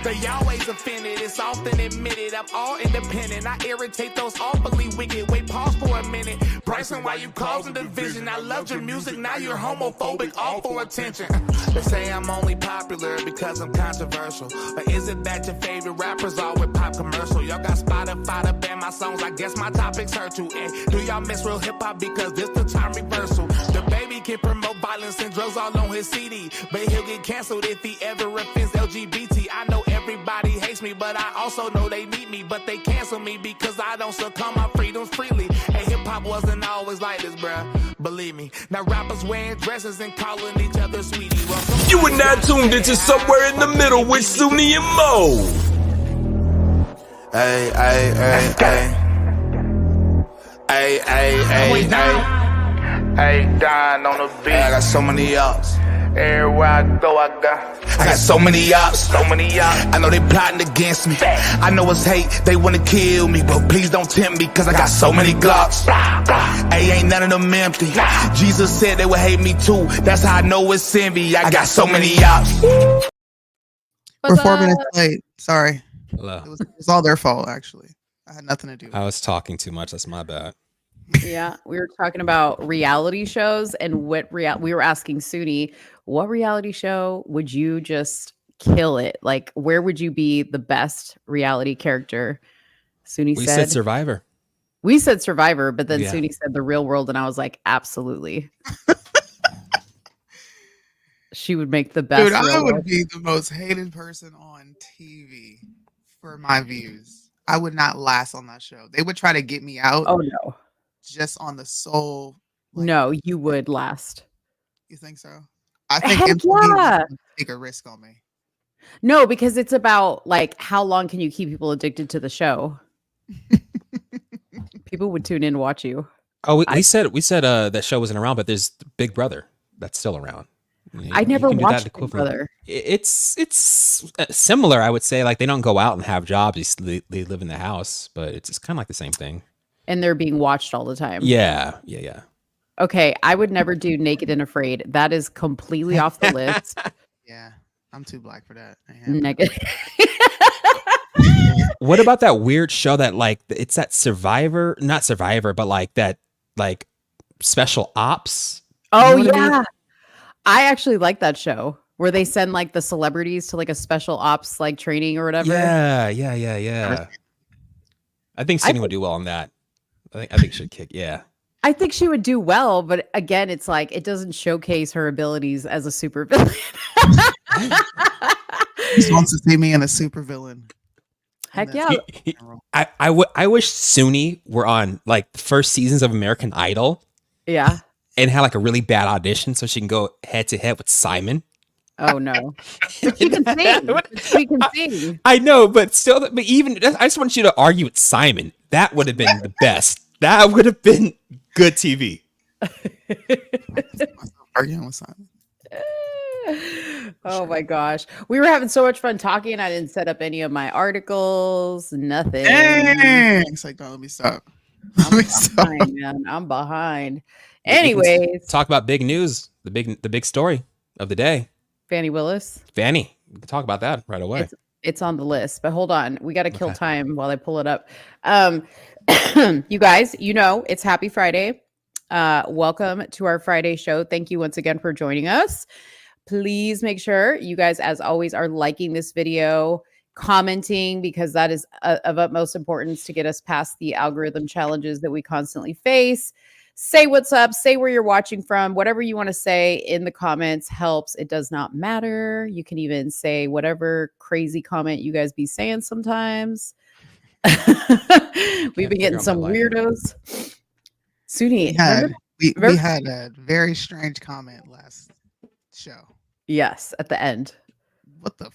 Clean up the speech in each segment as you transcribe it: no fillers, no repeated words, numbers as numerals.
They always offended, it's often admitted. I'm all independent, I irritate those awfully wicked. Wait, pause for a minute. Bryson, why you causing division? I loved your music, now you're homophobic, all for attention. They say I'm only popular because I'm controversial. But is it that your favorite rappers all with pop commercial? Y'all got Spotify to ban my songs, I guess my topics hurt you. And do y'all miss real hip-hop because this the time reversal? The baby can promote violence and drugs all on his CD, but he'll get canceled if he ever offends LGBT. I know everybody hates me, but I also know they need me. But they cancel me because I don't succumb my freedoms freely. And hip-hop wasn't always like this, bruh. Believe me. Now rappers wearing dresses and calling each other sweetie. Well, you are now tuned into Somewhere in the Middle with Soonie and Mo. Hey, hey, hey, hey. Hey, hey, hey, hey. Hey, Don on the beat. Hey, I got so many ups. Everywhere I go, I got so many ups. So many ups. I know they plotting against me. I know it's hate, they wanna kill me, but please don't tempt me, cause I got so many Glocks. Hey, ain't none of them empty. Jesus said they would hate me too. That's how I know it's envy. I got so many ups. We're 4 minutes late. Sorry. Hello. It was all their fault, actually. I had nothing to do with it. I was talking too much. That's my bad. Yeah, we were talking about reality shows and what we were asking Soonie, what reality show would you just kill it? Like, where would you be the best reality character? Soonie We said said Survivor. We said Survivor, but then Yeah. Soonie said The Real World, and I was like, absolutely. She would make the best. Dude, I Real would World. be the most hated person on TV for my views. I would not last on that show. They would try to get me out. Oh no. Just on the sole. Like, No, you would last. you think so? I think Heck MTV yeah. would take a risk on me. No, because it's about like how long can you keep people addicted to the show? People would tune in to watch you. Oh, we said that show wasn't around, but there's Big Brother that's still around. I never can do that watched Big equivalent. Brother. It's similar, I would say. Like they don't go out and have jobs; they live in the house, but it's kind of like the same thing. And they're being watched all the time. Yeah. Okay, I would never do Naked and Afraid. That is completely off the list. Yeah, I'm too black for that. Negative. What about that weird show that like it's that Survivor, not Survivor, but like that like Special Ops? Oh You know what I yeah. mean? I actually like that show where they send like the celebrities to like a special ops like training or whatever. Yeah. I think Sydney would do well on that. I think she'd kick. Yeah. I think she would do well, but again, it's like it doesn't showcase her abilities as a supervillain. He just wants to see me in a supervillain. Heck yeah. I wish Soonie were on like the first seasons of American Idol Yeah. and had like a really bad audition so she can go head to head with Simon. Oh no. But she can sing. She can sing. I know, but still, but even I just want you to argue with Simon. That would have been the best. That would have been good TV. Arguing with Simon. Oh my gosh. We were having so much fun talking. I didn't set up any of my articles, nothing. Dang. It's like, no, let me stop. I'm behind, man. I'm behind. Anyways, Talk about big news, the big story of the day. Fanny Willis. Fanny, we can talk about that right away. It's on the list, but hold on. We got to kill time while I pull it up. You guys, it's Happy Friday. Welcome to our Friday show. Thank you once again for joining us. Please make sure you guys, as always, are liking this video, commenting, because that is of utmost importance to get us past the algorithm challenges that we constantly face. Say what's up, say where you're watching from, whatever you want to say in the comments helps. It does not matter. You can even say whatever crazy comment you guys be saying Can't sometimes. We've been getting figure out some my life. weirdos. Soonie, We had a very strange comment last show. yes, at the end. What the?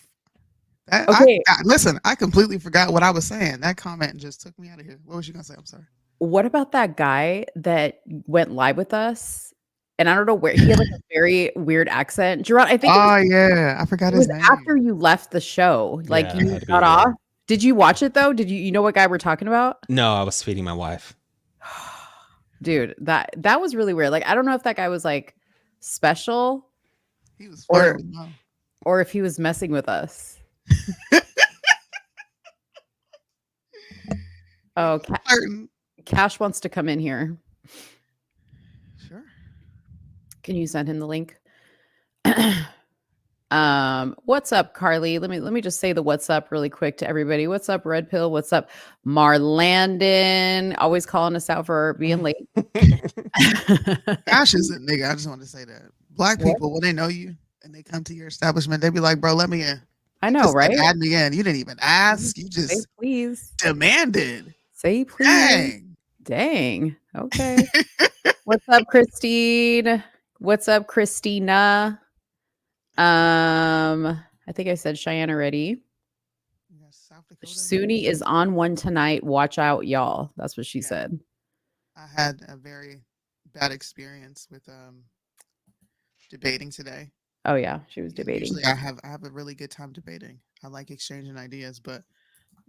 Okay. Listen, I completely forgot what I was saying. That comment just took me out of here. What was you gonna say? I'm sorry. What about that guy that went live with us? And I don't know where he had like a very weird accent. Jaron, I think Yeah, I forgot it his was name. after you left the show. Like Yeah, it you had to be got weird. off. Did you watch it though? Did you know what guy we're talking about? No, I was feeding my wife. Dude, that was really weird. Like I don't know if that guy was like special He was Or- flirting with Mo. or if he was messing with us. Oh, Certain. Cash wants to come in here. Sure. Can you send him the link? What's up, Carly? Let me just say the what's up really quick to everybody. What's up, Red Pill? What's up, Marlandon? Always calling us out for being late. Gosh, is it, nigga? I just want to say that black people, when they know you and they come to your establishment, they be like, "Bro, let me in." I know, Just right? add me in. You didn't even ask. You Say just please. demanded. Say please. Dang. Okay. What's up, Christine? What's up, Christina? I think I said Cheyenne already. South Dakota. Soonie is on one tonight. Watch out, y'all. That's what she said. I had a very bad experience with debating today. Oh yeah, she was debating. Usually I have a really good time debating. I like exchanging ideas, but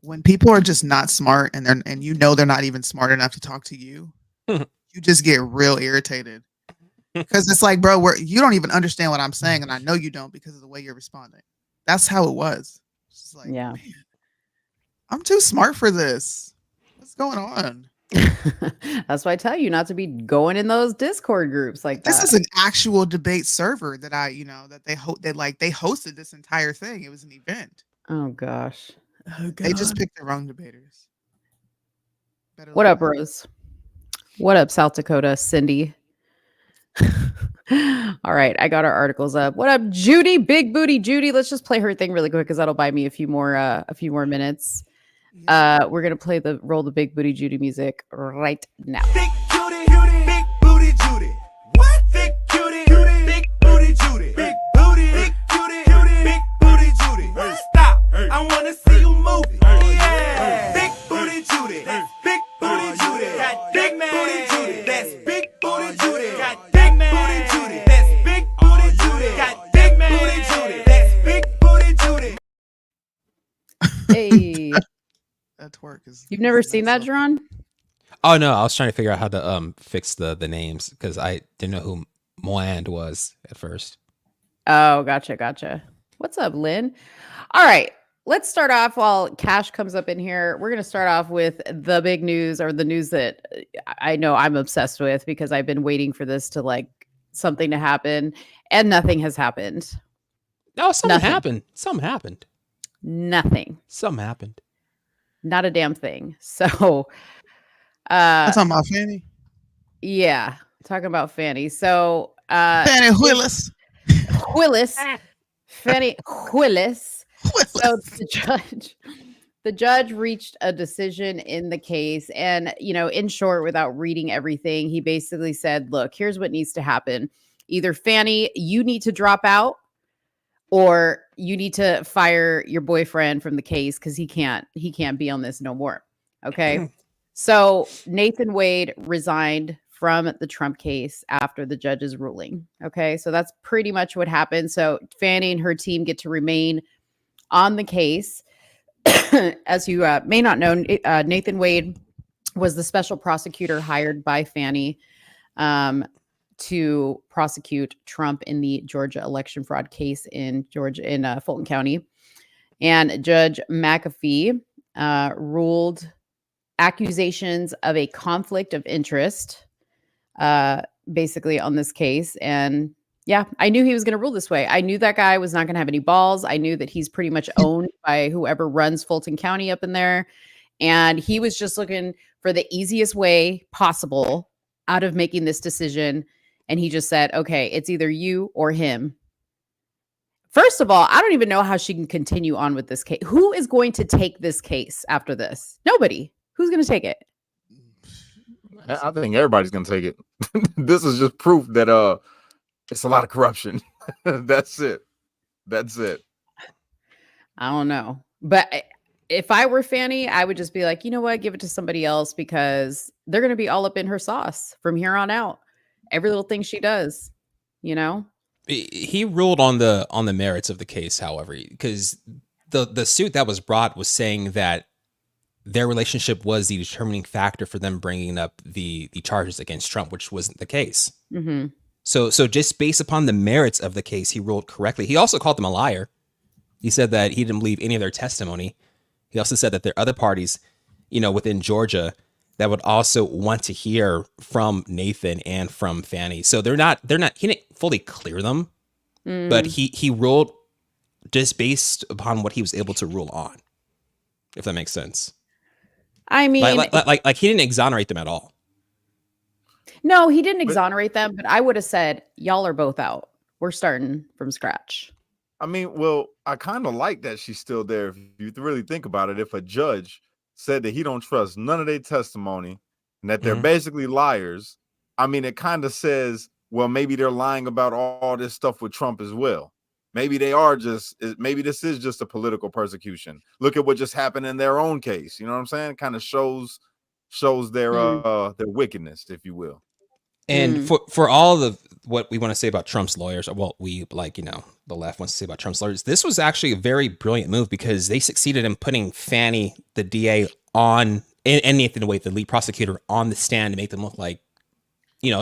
when people are just not smart and they're not even smart enough to talk to you, you just get real irritated. Because it's like, bro, you don't even understand what I'm saying, and I know you don't because of the way you're responding. That's how it was. It's like, yeah, man, I'm too smart for this. What's going on? That's why I tell you not to be going in those Discord groups like that. This is an actual debate server that they hosted this entire thing. It was an event. Oh gosh. They just picked the wrong debaters. What up, Rose? What up, South Dakota? Cindy. All right, I got our articles up. What up, Judy? Big booty Judy. Let's just play her thing really quick because that'll buy me a few more minutes. We're gonna roll the big booty Judy music right now. Big Judy, big booty Judy. What? Big Judy, big booty Judy. Big booty, big Judy, big booty Judy. Stop! I wanna see you move it. Yeah. Big booty Judy, big booty Judy. Got big booty Judy. That's big booty Judy. Got big booty Judy. That's big booty Judy. Got big booty Judy. That's big booty Judy. Hey. That twerk is. You've never seen that, Jaron? Oh no, I was trying to figure out how to fix the names because I didn't know who Moand was at first. Oh, gotcha. What's up, Lynn? All right, let's start off while Cash comes up in here. We're gonna start off with the big news, or the news that I know I'm obsessed with because I've been waiting for this to something to happen, and nothing has happened. No, something happened. Something happened. Nothing. Something happened. Not a damn thing. So I'm talking about Fani. Yeah, talking about Fani. So Fani Willis. Fani Willis. So the judge reached a decision in the case, and in short, without reading everything, he basically said, look, here's what needs to happen. Either Fani, you need to drop out, or you need to fire your boyfriend from the case because he can't be on this no more. Okay. So Nathan Wade resigned from the Trump case after the judge's ruling. Okay. So that's pretty much what happened. So Fani and her team get to remain on the case. As you may not know, Nathan Wade was the special prosecutor hired by Fani to prosecute Trump in the Georgia election fraud case in Fulton County. And Judge McAfee ruled accusations of a conflict of interest basically on this case. And yeah, I knew he was going to rule this way. I knew that guy was not going to have any balls. I knew that he's pretty much owned by whoever runs Fulton County up in there. And he was just looking for the easiest way possible out of making this decision. And he just said, okay, it's either you or him. First of all, I don't even know how she can continue on with this case. Who is going to take this case after this? Nobody. Who's going to take it? I think everybody's going to take it. This is just proof that it's a lot of corruption. That's it. I don't know. But if I were Fani, I would just be like, you know what? Give it to somebody else because they're going to be all up in her sauce from here on out. Every little thing she does, He ruled on the merits of the case, however, because the suit that was brought was saying that their relationship was the determining factor for them bringing up the charges against Trump, which wasn't the case. Mm-hmm. So just based upon the merits of the case, he ruled correctly. He also called them a liar. He said that he didn't believe any of their testimony. He also said that their other parties within Georgia that would also want to hear from Nathan and from Fani. So they're not, he didn't fully clear them, but he ruled just based upon what he was able to rule on, if that makes sense. I mean, like he didn't exonerate them at all. No, he didn't exonerate them, but I would have said, y'all are both out. We're starting from scratch. I mean, well, I kind of like that she's still there. If you really think about it, if a judge said that he don't trust none of their testimony and that they're basically liars, I mean, it kind of says, well, maybe they're lying about all this stuff with Trump as well. Maybe they are maybe this is just a political persecution. Look at what just happened in their own case. You know what I'm saying? It kind of shows their wickedness, if you will. And for all of what we want to say about Trump's lawyers, well, we the left wants to say about Trump's lawyers, this was actually a very brilliant move because they succeeded in putting Fani, the DA, and Nathan Wade, the lead prosecutor, on the stand to make them look like,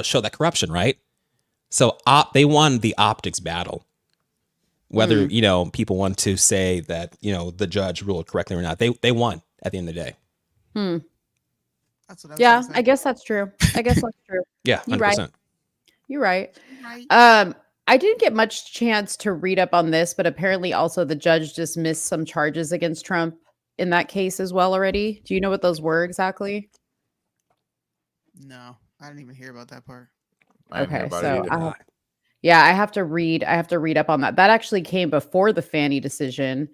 show that corruption, right? So they won the optics battle. Whether, people want to say that, the judge ruled correctly or not, they won at the end of the day. That's what I was I guess that's true. Yeah, 100%. You're right. I didn't get much chance to read up on this, but apparently also the judge dismissed some charges against Trump in that case as well already. Do you know what those were exactly? No, I didn't even hear about that part. Okay, so I have to read up on that. That actually came before the Fani decision.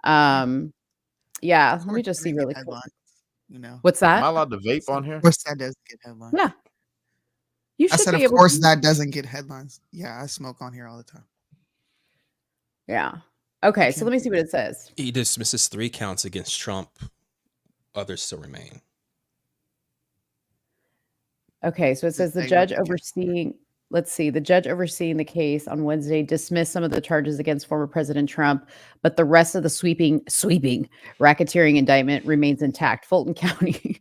Let me just see really quick. What's that? Am I allowed to vape on here? Of course, that doesn't get headlines. Yeah. You should I said, of course, that doesn't get headlines. Yeah, I smoke on here all the time. Yeah. Okay, so let me see what it says. He dismisses 3 counts against Trump. Others still remain. Okay, so it says the judge overseeing the case on Wednesday dismissed some of the charges against former President Trump, but the rest of the sweeping racketeering indictment remains intact. Fulton County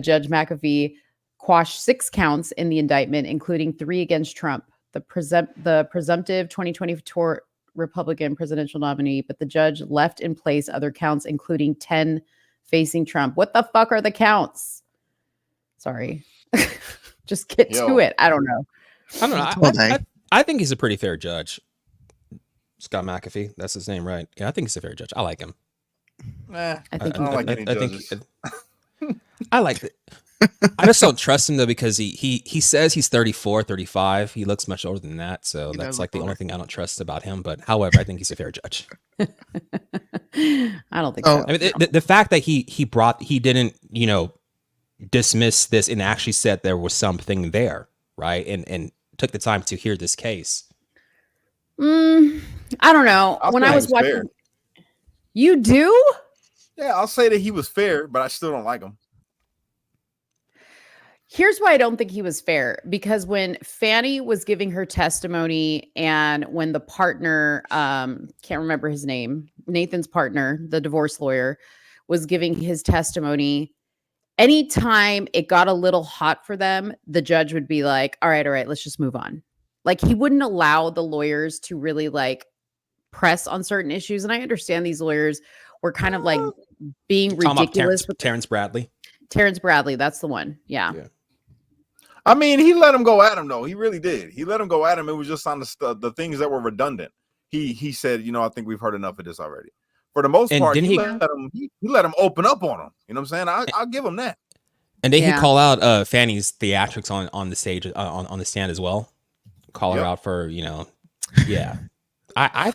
Judge McAfee quashed 6 counts in the indictment, including 3 against Trump, the presumptive 2024 Republican presidential nominee, but the judge left in place other counts, including 10 facing Trump. What the fuck are the counts? Sorry. Just get to it. I don't know. I think he's a pretty fair judge. Scott McAfee, that's his name, right? Yeah, I think he's a fair judge. I like him. I think I don't like any judges. I like it. I just don't trust him though because he says he's 34, 35. He looks much older than that, so that's like the only thing I don't trust about him. But however, I think he's a fair judge. I don't think so. I mean, the fact that he didn't dismiss this and actually said there was something there, right? And took the time to hear this case. I don't know. When I was watching, fair. You do? Yeah, I'll say that he was fair, but I still don't like him. Here's why I don't think he was fair. Because when Fani was giving her testimony and when the partner, can't remember his name, Nathan's partner, the divorce lawyer, was giving his testimony, anytime it got a little hot for them, the judge would be like, all right, let's just move on. Like he wouldn't allow the lawyers to really like press on certain issues. And I understand these lawyers were kind of like being ridiculous. Terrence Bradley. Terrence Bradley, that's the one. Yeah. I mean, he let him go at him, though. He really did. He let him go at him. It was just on the things that were redundant. He said, I think we've heard enough of this already. For the most part, he let him open up on him. You know what I'm saying? I'll give him that. And did he call out Fanny's theatrics on the stage, on the stand as well? Call her out for, yeah. I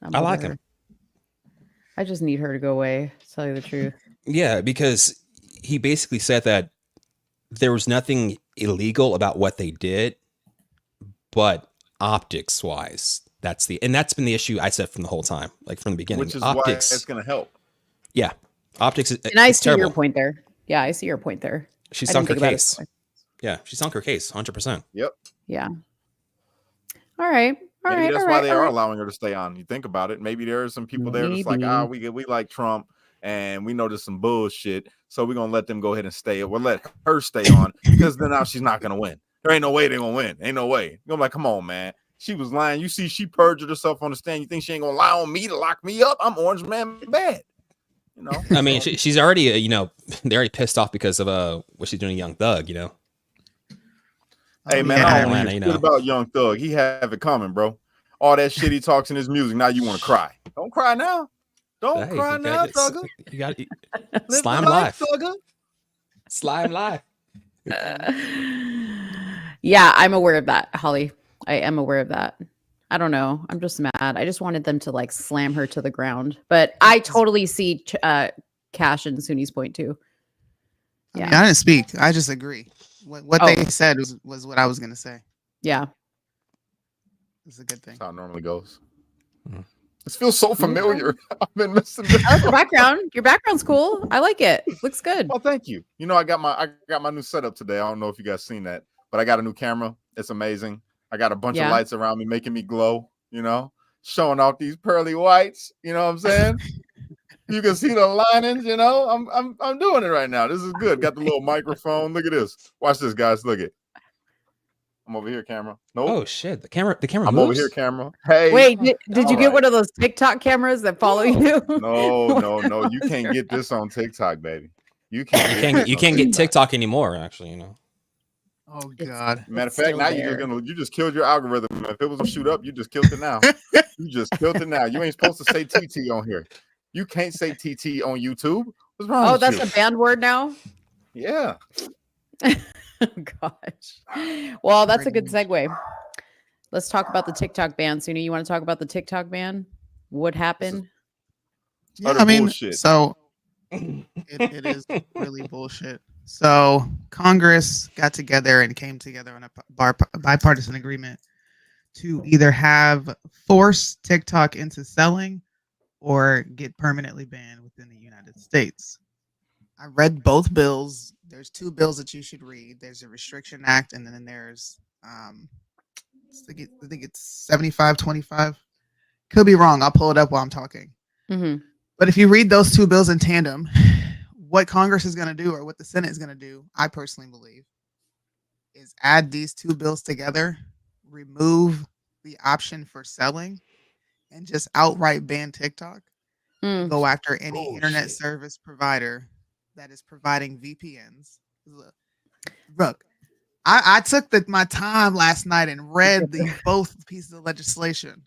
like him. I just need her to go away, to tell you the truth. Yeah, because he basically said that there was nothing illegal about what they did, but optics wise, that's been the issue I said from the whole time, like from the beginning. Which is optics, why it's going to help. Yeah. Optics. And I see your point there. Yeah, I see your point there. She sunk her case. Yeah, she sunk her case 100%. Yep. Yeah. All right. Maybe that's why they are allowing her to stay on. You think about it. Maybe there are some people there that's like, we like Trump and we know there's some bullshit. So we're going to let them go ahead and stay. We'll let her stay on because then now she's not going to win. There ain't no way they're going to win. Ain't no way. I'm like, come on, man. She was lying. You see, she perjured herself on the stand. You think she ain't going to lie on me to lock me up? I'm Orange Man bad. You know, I mean, she's already, they're already pissed off because of what she's doing to Young Thug, Hey man, yeah. I don't Atlanta, hear shit about Young Thug. He have it coming, bro. All that shit he talks in his music. Now you want to cry? Don't cry now. Don't Hey, cry now, Thugger. You got Live slime the life, life. Thugger. Slime life. Yeah, I'm aware of that, Holly. I am aware of that. I don't know. I'm just mad. I just wanted them to like slam her to the ground. But I totally see Cash and Sooney's point too. Yeah, I mean, I didn't speak. I just agree. What they said was what I was gonna say. Yeah, it's a good thing. That's how it normally goes. This feels so familiar. I've been missing this. I like your background. Your background's cool. I like it. Looks good. Well, thank you. You know, I got my new setup today. I don't know if you guys seen that, but I got a new camera. It's amazing. I got a bunch of lights around me making me glow, showing off these pearly whites. You know what I'm saying? You can see the linings, I'm doing it right now. This is good. Got the little microphone. Look at this. Watch this, guys. Look it. I'm over here, camera. Nope. Oh shit. The camera I'm moves? over here, camera. Hey. Wait, did you get one of those TikTok cameras that follow you? No. You can't get this on TikTok, baby. You can't get TikTok anymore, actually, Oh God. Matter of fact, now you just killed your algorithm. If it was a shoot up, you just killed it now. You just killed it now. You ain't supposed to say TT on here. You can't say TT on YouTube. What's wrong with you? Oh, that's a banned word now? Yeah. Gosh. Well, that's a good segue. Let's talk about the TikTok ban. Soonie, you want to talk about the TikTok ban? What happened? Yeah, I mean, so it is really bullshit. So Congress got together and came together on a bipartisan agreement to either force TikTok into selling or get permanently banned within the United States. I read both bills. There's two bills that you should read. There's a Restriction Act, and then there's I think it's 7525. Could be wrong. I'll pull it up while I'm talking. Mm-hmm. But if you read those two bills in tandem, what Congress is going to do, or what the Senate is going to do, I personally believe, is add these two bills together, remove the option for selling, and just outright ban TikTok. Go after any internet service provider that is providing VPNs. Look, I took my time last night and read both pieces of legislation.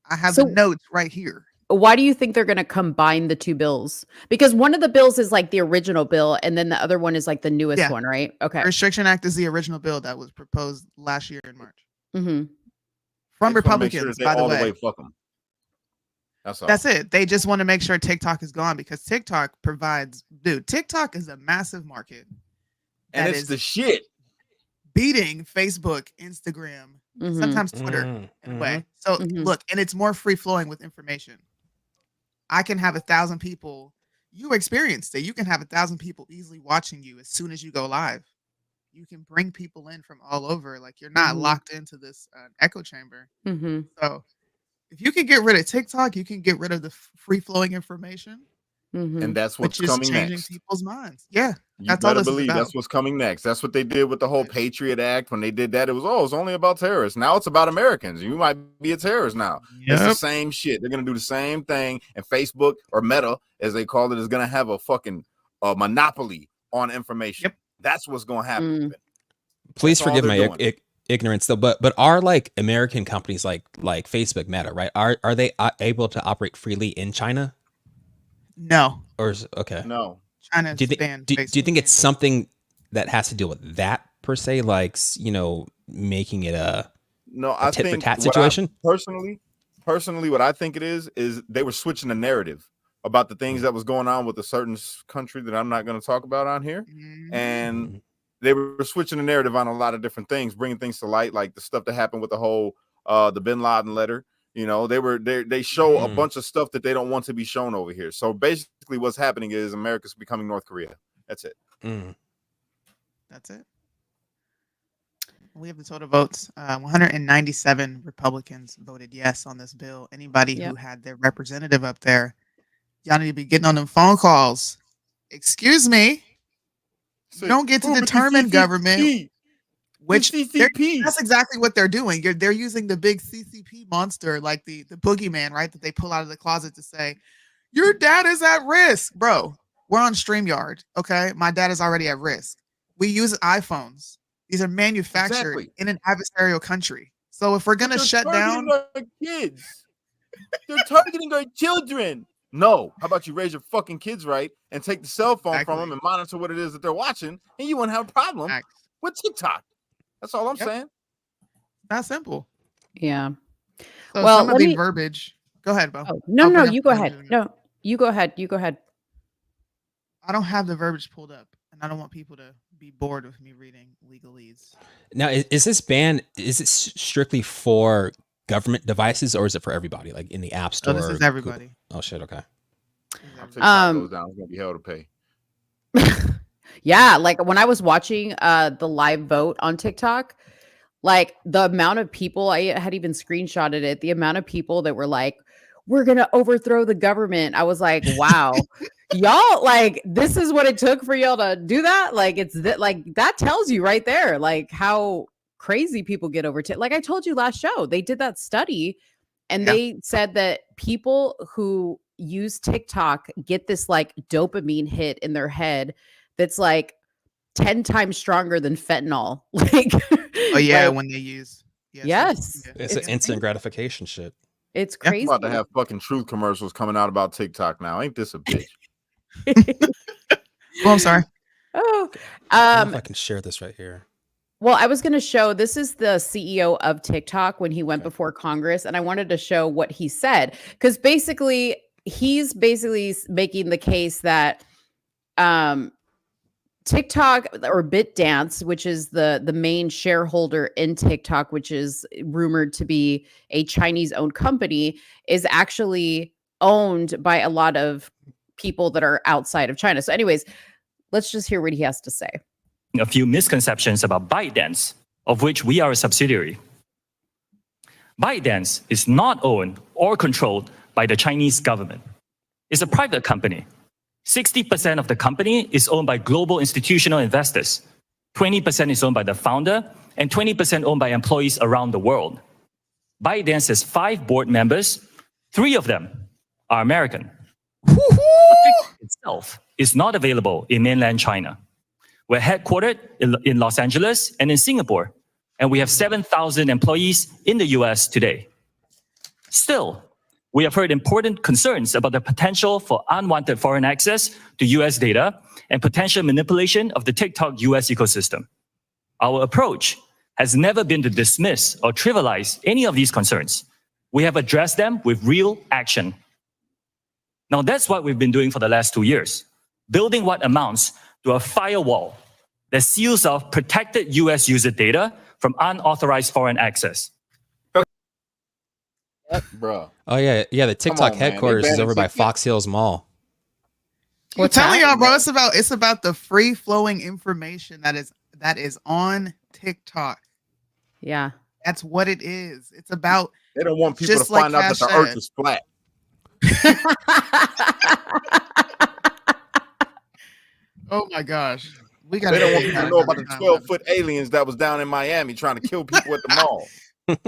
I have the notes right here. Why do you think they're going to combine the two bills? Because one of the bills is like the original bill, and then the other one is like the newest one, right? Okay. The Restriction Act is the original bill that was proposed last year in March. Mm-hmm. From Republicans, by the way. Fuck them. That's it. They just want to make sure TikTok is gone because TikTok provides, TikTok is a massive market. And it's the shit. Beating Facebook, Instagram, sometimes Twitter in a way. So look, and it's more free flowing with information. I can have 1,000 people. You experienced it. You can have 1,000 people easily watching you as soon as you go live. You can bring people in from all over. Like you're not locked into this echo chamber. So if you can get rid of TikTok, you can get rid of the free flowing information. And that's what's coming next. People's minds. Yeah. That's all believe that's what's coming next. That's what they did with the whole Patriot Act. When they did that, it was only about terrorists. Now it's about Americans. You might be a terrorist now. It's the same shit. They're gonna do the same thing. And Facebook, or Meta, as they call it, is gonna have a fucking monopoly on information. That's what's gonna happen. Please forgive my ignorance though, but are like American companies like Facebook, Meta, right? Are they able to operate freely in China? No. Or okay. No. China. Do you think it's something that has to do with that per se, like making it a tit for tat situation? Personally, what I think it is they were switching the narrative about the things that was going on with a certain country that I'm not going to talk about on here, and they were switching the narrative on a lot of different things, bringing things to light, like the stuff that happened with the whole the Bin Laden letter. They show a bunch of stuff that they don't want to be shown over here. So basically what's happening is America's becoming North Korea. That's it. That's it. We have the total votes. 197 Republicans voted yes on this bill. Anybody who had their representative up there, y'all need to be getting on them phone calls. Excuse me. You don't get to determine government. Which that's exactly what they're doing. They're using the big CCP monster, like the boogeyman, right? That they pull out of the closet to say, Your dad is at risk, bro. We're on StreamYard. Okay. My dad is already at risk. We use iPhones. These are manufactured in an adversarial country. So if we're going to shut down our kids, they're targeting our children. No. How about you raise your fucking kids right and take the cell phone from them and monitor what it is that they're watching, and you won't have a problem with TikTok. That's all I'm saying. That's simple. Yeah. So some of the verbiage. Go ahead, Bo. Oh, no, you go ahead. No, you go ahead. You go ahead. I don't have the verbiage pulled up, and I don't want people to be bored with me reading legalese. Now, is this ban? Is it strictly for government devices, or is it for everybody, like in the App Store? No, this is everybody. Oh shit! Okay. TikTok goes down, it's gonna be hell to pay. Yeah, like when I was watching the live vote on TikTok, like the amount of people, I had even screenshotted it, the amount of people that were like, we're gonna overthrow the government. I was like, wow. Y'all, like, this is what it took for y'all to do that. Like, it's like that tells you right there, like how crazy people get over like I told you last show, they did that study and they said that people who use TikTok get this like dopamine hit in their head that's like 10 times stronger than fentanyl. Like, oh yeah, like, when they use yes, it's an instant gratification shit. It's crazy. I'm about to have fucking truth commercials coming out about TikTok now. Ain't this a bitch? Well, I'm sorry. Oh, I don't know if I can share this right here. Well, I was going to show, this is the CEO of TikTok when he went before Congress, and I wanted to show what he said, because basically he's making the case that TikTok or BitDance, which is the main shareholder in TikTok, which is rumored to be a Chinese-owned company, is actually owned by a lot of people that are outside of China. So anyways, let's just hear what he has to say. A few misconceptions about ByteDance, of which we are a subsidiary. ByteDance is not owned or controlled by the Chinese government. It's a private company. 60% of the company is owned by global institutional investors. 20% is owned by the founder, and 20% owned by employees around the world. ByteDance has 5 board members. 3 of them are American. Itself is not available in mainland China. We're headquartered in Los Angeles and in Singapore, and we have 7,000 employees in the US today. Still, we have heard important concerns about the potential for unwanted foreign access to US data and potential manipulation of the TikTok US ecosystem. Our approach has never been to dismiss or trivialize any of these concerns. We have addressed them with real action. Now, that's what we've been doing for the last 2 years, building what amounts to a firewall that seals off protected US user data from unauthorized foreign access. Bro. Oh yeah, the TikTok headquarters is over by Fox Hills Mall. I'm telling y'all, bro, it's about the free flowing information that is on TikTok. Yeah, that's what it is. It's about. They don't want people to find out that the Earth is flat. Oh my gosh, they don't want people to know about the 12-foot aliens that was down in Miami trying to kill people at the mall.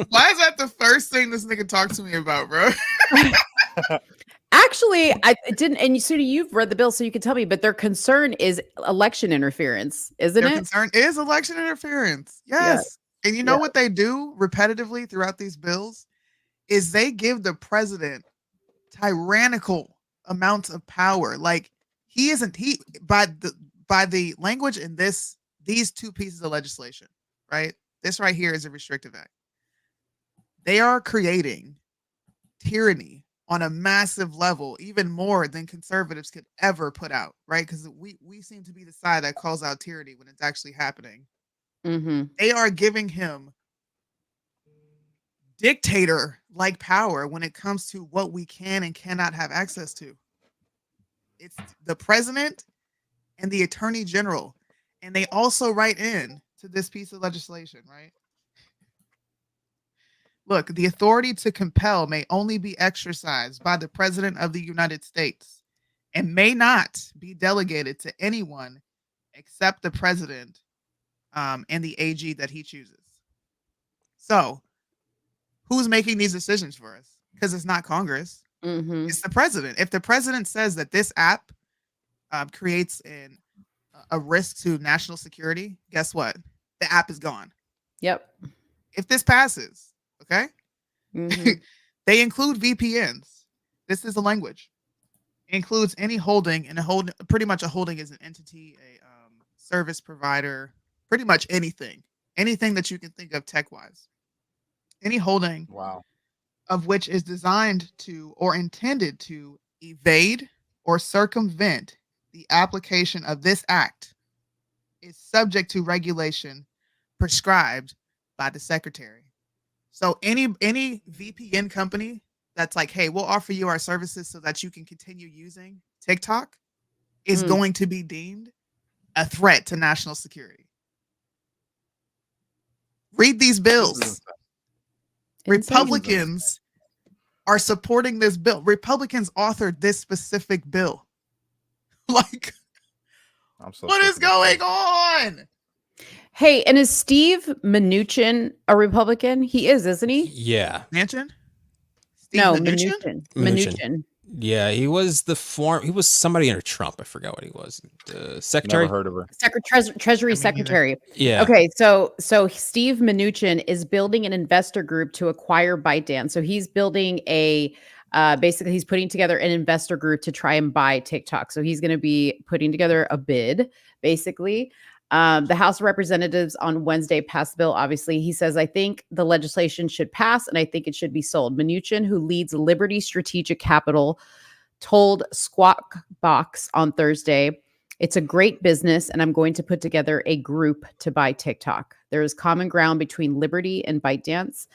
Why is that the first thing this nigga talked to me about, bro? Actually, I didn't. And Soonie, you've read the bill, so you can tell me. But their concern is election interference, isn't it? Their concern is election interference. Yes. And you know what they do repetitively throughout these bills is they give the president tyrannical amounts of power. Like by the language in these 2 pieces of legislation, right? This right here is a restrictive act. They are creating tyranny on a massive level, even more than conservatives could ever put out, right? Because we seem to be the side that calls out tyranny when it's actually happening. Mm-hmm. They are giving him dictator-like power when it comes to what we can and cannot have access to. It's the president and the attorney general, and they also write in to this piece of legislation, right? Look, the authority to compel may only be exercised by the President of the United States and may not be delegated to anyone except the President and the AG that he chooses. So, who's making these decisions for us? Because it's not Congress. Mm-hmm. It's the president. If the president says that this app creates a risk to national security, guess what? The app is gone. Yep. If this passes, okay? Mm-hmm. They include VPNs. This is the language. It includes any holding, and pretty much a holding is an entity, a service provider, pretty much anything that you can think of tech-wise. Any holding of which is designed to or intended to evade or circumvent the application of this act is subject to regulation prescribed by the secretary. So any VPN company that's like, hey, we'll offer you our services so that you can continue using TikTok is going to be deemed a threat to national security. Read these bills. Republicans are supporting this bill. Republicans authored this specific bill. Like, what is going on? Hey, and is Steve Mnuchin a Republican? He is, isn't he? Yeah. Manchin? No, Mnuchin. Yeah, he was somebody under Trump. I forgot what he was. Secretary. Never heard of her. Treasury Secretary. Yeah. Okay, so Steve Mnuchin is building an investor group to acquire ByteDance. So he's building basically he's putting together an investor group to try and buy TikTok. So he's going to be putting together a bid, basically. The House of Representatives on Wednesday passed the bill. Obviously, he says, I think the legislation should pass and I think it should be sold. Mnuchin, who leads Liberty Strategic Capital, told Squawk Box on Thursday, it's a great business and I'm going to put together a group to buy TikTok. There is common ground between Liberty and ByteDance.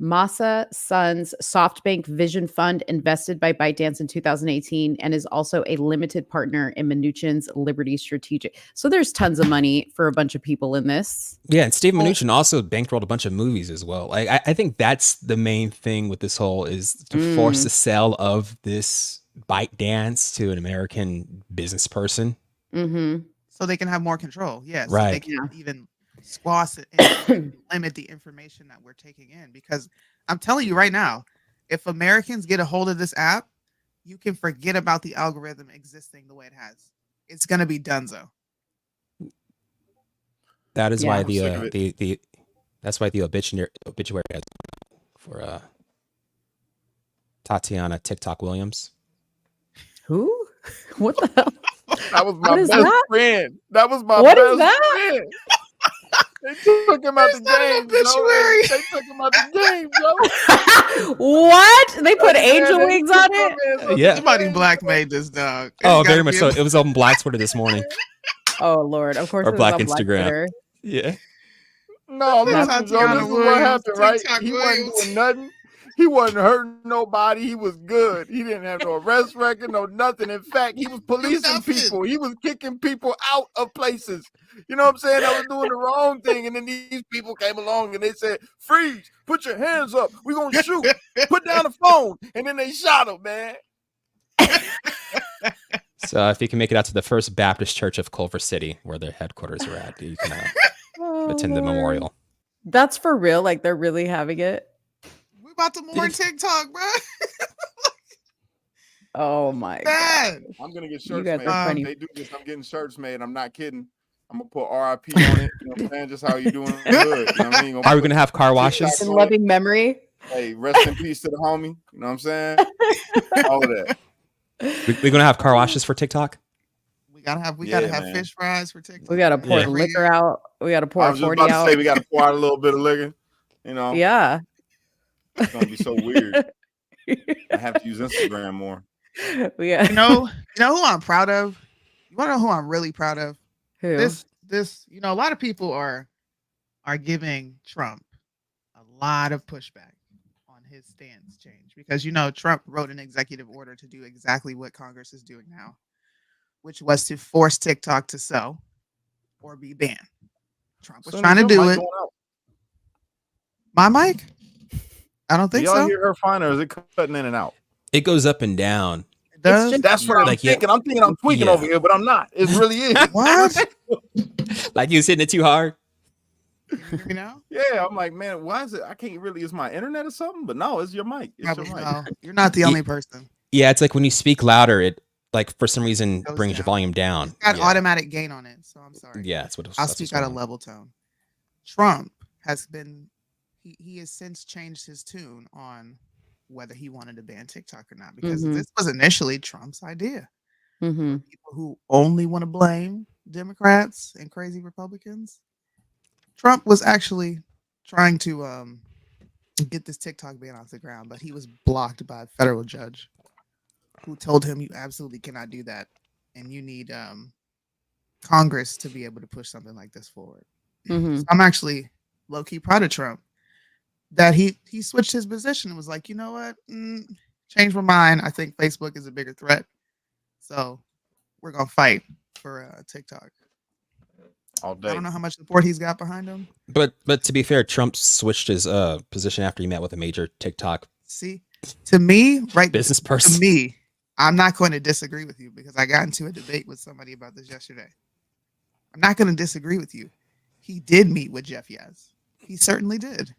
Masa Son's SoftBank Vision Fund invested by ByteDance in 2018 and is also a limited partner in Mnuchin's Liberty Strategic. So there's tons of money for a bunch of people in this. Yeah, and Steve Mnuchin also bankrolled a bunch of movies as well. Like I think that's the main thing with this whole is to force the sale of this ByteDance to an American business person. Mm-hmm. So they can have more control. Yes. Right. So they can even squash it and limit the information that we're taking in. Because I'm telling you right now, if Americans get a hold of this app, you can forget about the algorithm existing the way it has. It's going to be donezo. That is why that's why the obituary has for Tatiana TikTok Williams. Who? What the hell? That was my best friend. That was my what best is that? friend. They took him out the game, obituary. They took him out the game, Joe. What? They put angel wings on it? Yeah. Somebody black made this dog. Oh, very much so. It was on Black Twitter this morning. Oh, Lord. Of course. Or it was Black on Instagram. Twitter. Yeah. No, listen, Joe, this is what happened, right? TikTok He Williams. wasn't doing nothing. He wasn't hurting nobody. He was good. He didn't have no arrest record, no nothing. In fact, he was policing people. He was kicking people out of places. You know what I'm saying? I was doing the wrong thing. And then these people came along and they said, freeze, put your hands up. We're going to shoot. Put down the phone. And then they shot him, man. So if you can make it out to the First Baptist Church of Culver City, where their headquarters are at, you can attend the memorial. That's for real? Like they're really having it? We're about to mourn TikTok, bro. Oh my God. I'm going to get You shirts guys made. are funny. If they do this, I'm getting shirts made. I'm not kidding. I'm going to put RIP on it. You know what I'm saying? Just how you doing good. You know what I mean? Are we going to have car washes? In loving memory. Hey, rest in peace to the homie. You know what I'm saying? All of that. We're going to have car washes for TikTok? We gotta have man. fish fries for TikTok. We got to pour liquor out. We got to I pour was just 40 about to out. say we got to pour out a little bit of liquor. You know? Yeah. It's going to be so weird. I have to use Instagram more. Yeah. You know who I'm proud of? You want to know who I'm really proud of? Who? This, a lot of people are giving Trump a lot of pushback on his stance change because Trump wrote an executive order to do exactly what Congress is doing now, which was to force TikTok to sell or be banned. Trump was trying to do it. My mic? I don't think y'all so. hear her fine, or is it cutting in and out? It goes up and down. It does? That's what I'm thinking. I'm thinking I'm tweaking over here, but I'm not. It really is. What? Like you was hitting it too hard? Can you hear me now? Yeah, I'm like, man, why is it? I can't really. Is my internet or something? But no, it's your mic. It's Probably your mic. no. You're not the only person. Yeah, it's like when you speak louder, it like for some reason Goes brings your down. volume down. It's got Yeah. automatic gain on it, so I'm sorry. Yeah, that's what I'll that's speak what's out going of on. level tone. Trump has been he has since changed his tune on whether he wanted to ban TikTok or not, because Mhm. this was initially Trump's idea. Mm-hmm. People who only want to blame Democrats and crazy Republicans. Trump was actually trying to get this TikTok ban off the ground, but he was blocked by a federal judge who told him you absolutely cannot do that, and you need Congress to be able to push something like this forward. Mm-hmm. So I'm actually low-key proud of Trump that he switched his position and was like, you know what, changed my mind. I think Facebook is a bigger threat, so we're gonna fight for TikTok. All day. I don't know how much support he's got behind him. But to be fair, Trump switched his position after he met with a major TikTok See, to me, business to person. me, I'm not going to disagree with you because I got into a debate with somebody about this yesterday. I'm not going to disagree with you. He did meet with Jeff Yes. He certainly did.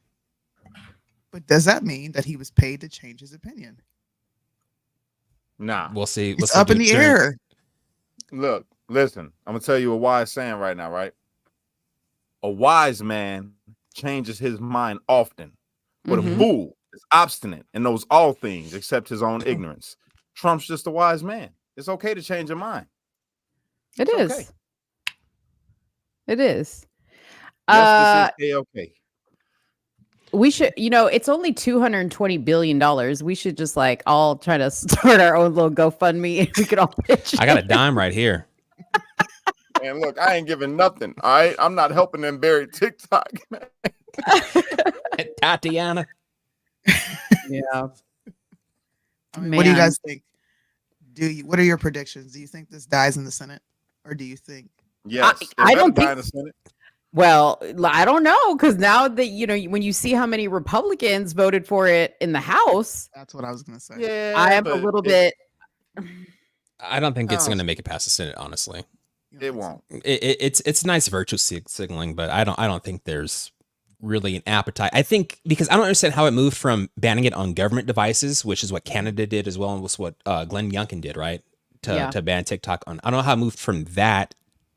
But does that mean that he was paid to change his opinion? Nah. We'll see. It's up in the air. Look, listen. I'm gonna tell you a wise saying right now, right? A wise man changes his mind often, but Mhm. a fool is obstinate and knows all things except his own ignorance. Trump's just a wise man. It's okay to change your mind. It It's is. okay. It is. Yes, this is okay. We should, it's only $220 billion. We should just like all try to start our own little GoFundMe and we could all pitch. I got a dime right here. And look, I ain't giving nothing. All right, I'm not helping them bury TikTok. Man. Tatiana. Yeah. I mean, what do you Man. guys think? What are your predictions? Do you think this dies in the Senate, or do you think? Yes, I it don't better die think- in the Senate. Well, I don't know, because now that when you see how many Republicans voted for it in the House, That's what I was going to say. Yeah, I am a but little bit. I don't think it's Oh. going to make it past the Senate, honestly. You don't It think so? won't. It's nice virtue signaling, but I don't think there's really an appetite. I think because I don't understand how it moved from banning it on government devices, which is what Canada did as well, and was what Glenn Youngkin did, right? To ban TikTok on. I don't know how it moved from that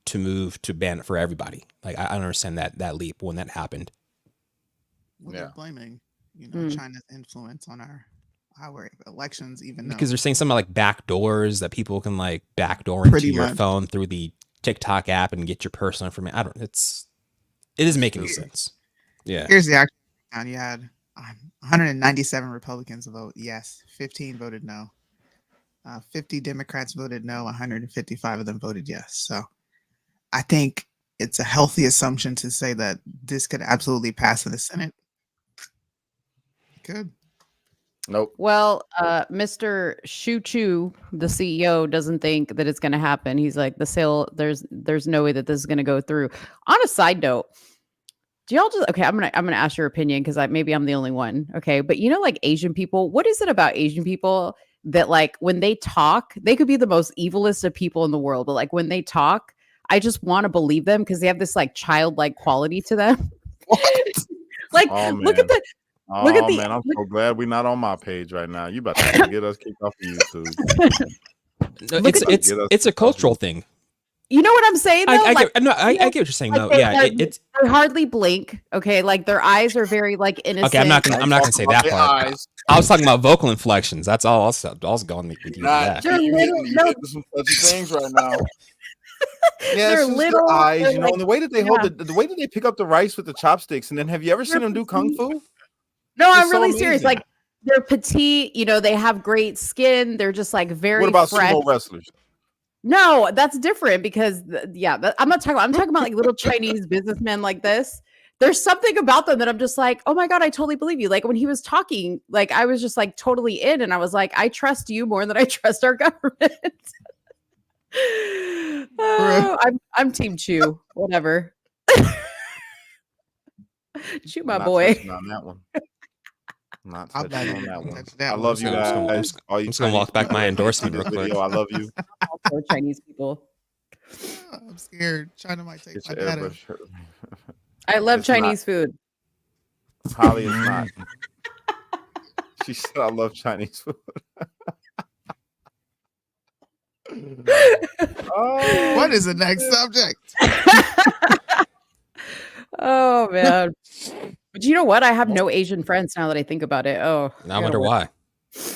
to ban it for everybody. Like I don't understand that leap when that happened. Well, Yeah. they're blaming, Mm. China's influence on our elections, even Because though they're saying something like back doors that people can like backdoor into Pretty your much. phone through the TikTok app and get your personal information. It doesn't make any sense. Yeah. here's the actual breakdown. You had 197 Republicans vote yes, 15 voted no, 50 Democrats voted no, 155 of them voted yes. So I think it's a healthy assumption to say that this could absolutely pass in the Senate. It could. Nope. Well, Mr. Shu Chu, the CEO, doesn't think that it's going to happen. He's like, the sale, there's no way that this is going to go through. On a side note, do y'all just okay? I'm gonna ask your opinion because maybe I'm the only one. Okay, but like Asian people, what is it about Asian people that like when they talk, they could be the most evilest of people in the world, but like when they talk, I just want to believe them because they have this like childlike quality to them. Like, Oh, look at man. the Oh Look at the- man, I'm so glad we're not on my page right now. You about to get us kicked off of YouTube. No, Look at it's a cultural thing. You know what I'm saying? Though? I like, get what you're saying like though. they, Yeah, like, it's they hardly blink. Okay, like their eyes are very like innocent. okay. I'm not gonna say that Their part. eyes. I was talking about vocal inflections. That's all. I was going with you with Not, that. They're you little- hitting, no. you hitting some touchy things right now. Yeah, They're it's just little, their eyes, they're and like- the way that they hold the way that they pick up the rice with the chopsticks. And then, have you ever seen them do kung fu? No, I'm It's so really serious. amazing. Like they're petite. They have great skin. They're just like very What about fresh. sumo wrestlers? No, that's different because I'm not talking about. I'm talking about like little Chinese businessmen like this. There's something about them that I'm just like, oh my God, I totally believe you. Like when he was talking, like I was just like totally in, and I was like, I trust you more than I trust our government. Oh, I'm Team Chew. Whatever. Chew my Not boy. touching on that one. Not I'll touching bet on you that won't one. touch that I one. love you I'm just gonna- guys. All you I'm just gonna Chinese walk back my people endorsement in this real quick. video, I love you. For Chinese people. I'm scared. China might take Get my your data. airbrush. I love It's Chinese food. Holly is not. She said, "I love Chinese food." Oh, What is the next subject? Oh man. But you know what? I have no Asian friends now that I think about it. Oh, I wonder why.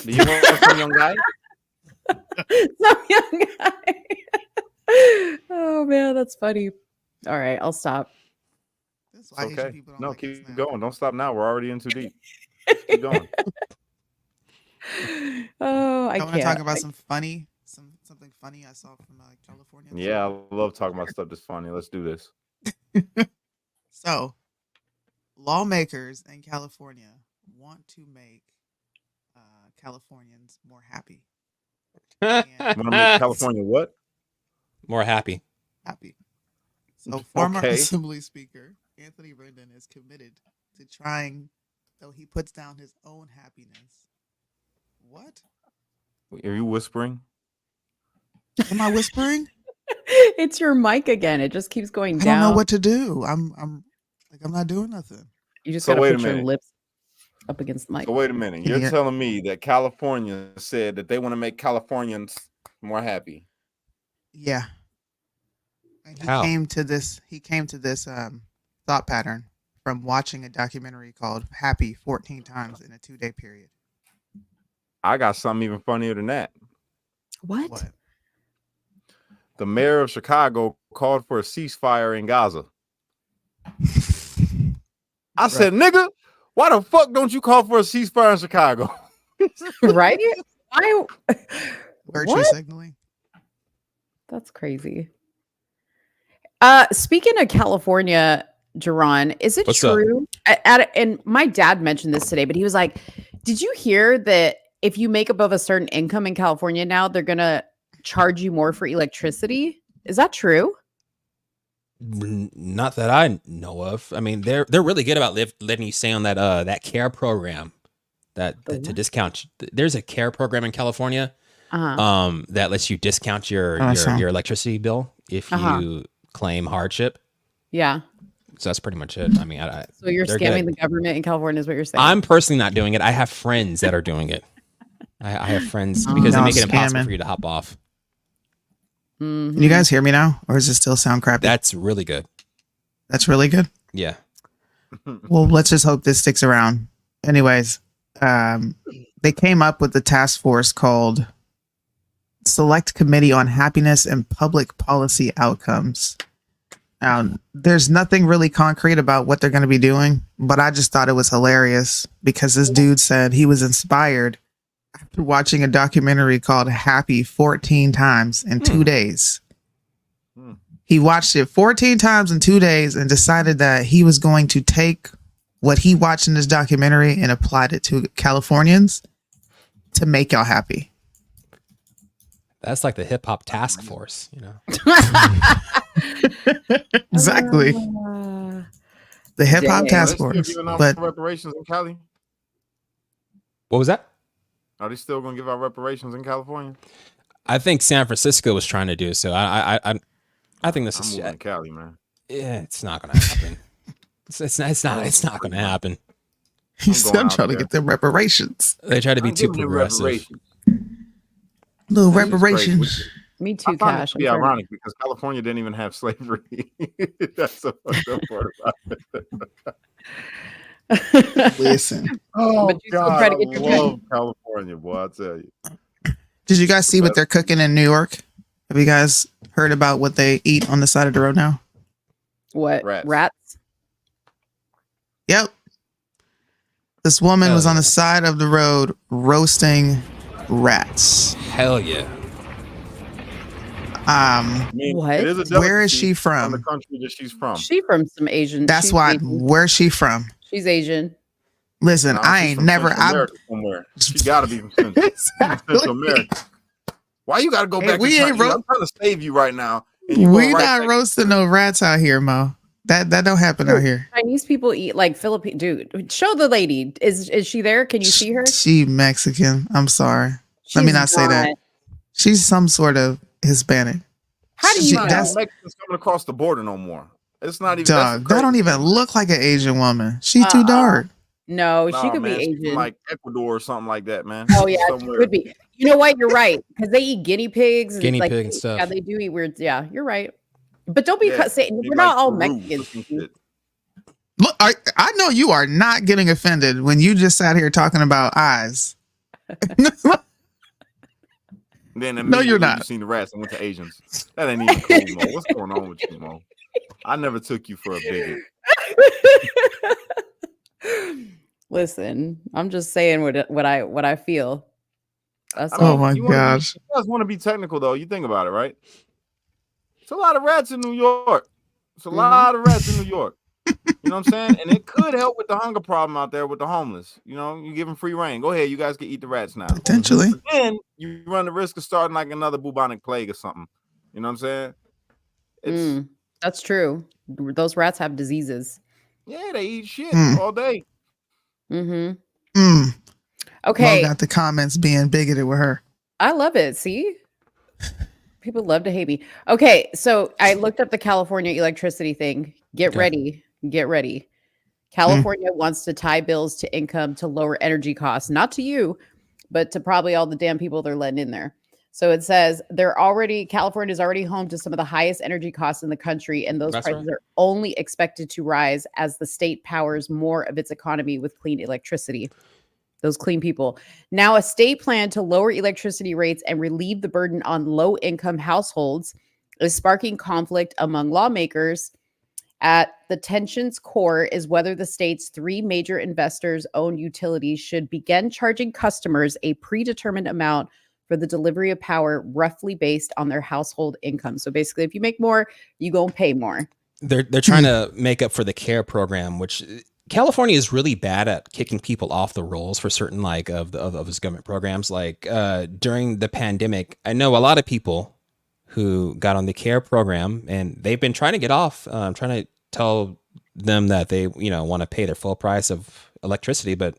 do you want some young guy? Some young guy. Oh man, that's funny. All right, I'll stop. That's why Asian Okay. people don't No, like us keep now. going. Don't stop now. We're already in too deep. Keep going. Oh, I I want to can't. talk about something funny I saw from California. Yeah, I love talking about stuff that's funny. Let's do this. So, lawmakers in California want to make Californians more happy. Want to make California what? More happy. Happy. So, former Okay. Assembly Speaker Anthony Rendon is committed to trying, though he puts down his own happiness. What? Are you whispering? Am I whispering? It's your mic again. It just keeps going I down. don't know what to do. I'm not doing nothing. You just So gotta wait a put your minute. lips up against the mic. So wait a minute. Can you You're hear- telling me that California said that they want to make Californians more happy. Yeah. And he How? came to this thought pattern from watching a documentary called Happy 14 times in a 2-day period. I got something even funnier than that. What? The mayor of Chicago called for a ceasefire in Gaza. I said, nigga, why the fuck don't you call for a ceasefire in Chicago? Right? Why? Virtue What? signaling. That's crazy. Speaking of California, Jaron, is it What's up? true? And my dad mentioned this today, but he was like, "Did you hear that if you make above a certain income in California now, they're gonna charge you more for electricity?" Is that true? Not that I know of. I mean, they're really good about letting you stay on that care program that to discount. There's a care program in California that lets you discount your Awesome. your electricity bill if you claim hardship. Yeah. So that's pretty much it. I mean, So you're they're scamming good. the government in California, is what you're saying? I'm personally not doing it. I have friends that are doing it. I have friends because they No, make it impossible scamming. for you to hop off. Mhm. Can you guys hear me now? Or does it still sound crappy? That's really good. That's really good. Yeah. Well, let's just hope this sticks around. Anyways, they came up with the task force called Select Committee on Happiness and Public Policy Outcomes. Now, there's nothing really concrete about what they're going to be doing, but I just thought it was hilarious because this dude said he was inspired after watching a documentary called Happy 14 times in 2 days. He watched it 14 times in 2 days and decided that he was going to take what he watched in this documentary and applied it to Californians to make y'all happy. That's like the hip hop task force, you know. Exactly. The hip hop Dang. task Are they still force. giving out But reparations in Cali? What was that? Are they still going to give out reparations in California? I think San Francisco was trying to do so. I think this I'm is moving to Cali, man. yeah, it's not gonna happen. It's not gonna happen. he said, going I'm out trying to there. get them reparations. They try to be I'm too giving them progressive. reparations. Little This is crazy. reparations. Me I too, find it Cash. to be ironic because California didn't even have slavery. That's the fucked up part about it. Listen. Oh, But you still try to get I your love California, boy. I tell you. Did you guys see what they're cooking in New York? Have you guys heard about what they eat on the side of the road now? What? Rats. Rats? Yep. This woman was Hell on the yeah. side of the road roasting rats. Hell yeah. I mean, What? it is a Where is delicacy she from? the country that she's from. She from some Asian. That's she's why. Asian. Where's she from? She's Asian. Listen, No, I she's ain't from never. Central I America somewhere. She got to be from Central, Exactly. Central America. Why you got to go Hey, back? we to ain't China? ro- I'm trying to save you right now. and you We going right not back- roasting no rats out here, Mo. That don't happen out here. Chinese people eat like Philippine. Dude, show the lady. Is she there? Can you see her? She Mexican. I'm sorry. Let me She's not say that. She's some sort of Hispanic. How do She- you Nah, know? that's- Mexicans coming across the border no more. It's not even. Dog, that don't even look like an Asian woman. She too dark. No, she Nah, could man, be she's from, Asian. like Ecuador or something like that, man. Oh yeah, Somewhere. she could be. You know what? You're right, because they eat guinea pigs and Guinea like, pig and stuff. Yeah, they do eat weird. Yeah, you're right. But don't be Yeah, saying maybe we're not like all Peru or Mexicans. some shit. Look, I know you are not getting offended when you just sat here talking about eyes. Then No, you're immediately not. You seen the rats and went to Asians. That ain't even cool, Mo. What's going on with you, Mo? I never took you for a bigot. Listen, I'm just saying what I feel. That's I all. Oh my gosh. You guys want to be technical though. You think about it, right? It's a lot of rats in New York. It's a lot of rats in New York. You know what I'm saying? And it could help with the hunger problem out there with the homeless. You know, you give them free reign. Go ahead, you guys can eat the rats now. Potentially. But then you run the risk of starting like another bubonic plague or something. You know what I'm saying? That's true. Those rats have diseases. Yeah, they eat shit all day. Mm-hmm. Mo Okay. got the comments being bigoted with her. I love it. See? People love to hate me. Okay, so I looked up the California electricity thing. Get ready. Get ready. California wants to tie bills to income to lower energy costs, not to you, but to probably all the damn people they're letting in there. So it says California is already home to some of the highest energy costs in the country, and those prices are only expected to rise as the state powers more of its economy with clean electricity. Those clean people. Now, a state plan to lower electricity rates and relieve the burden on low-income households is sparking conflict among lawmakers. At the tension's core is whether the state's three major investors-owned utilities should begin charging customers a predetermined amount for the delivery of power, roughly based on their household income. So basically, if you make more, you gonna pay more. They're trying to make up for the CARE program, which California is really bad at kicking people off the rolls for certain of those government programs. Like during the pandemic, I know a lot of people who got on the CARE program and they've been trying to get off. Trying to tell them that they want to pay their full price of electricity, but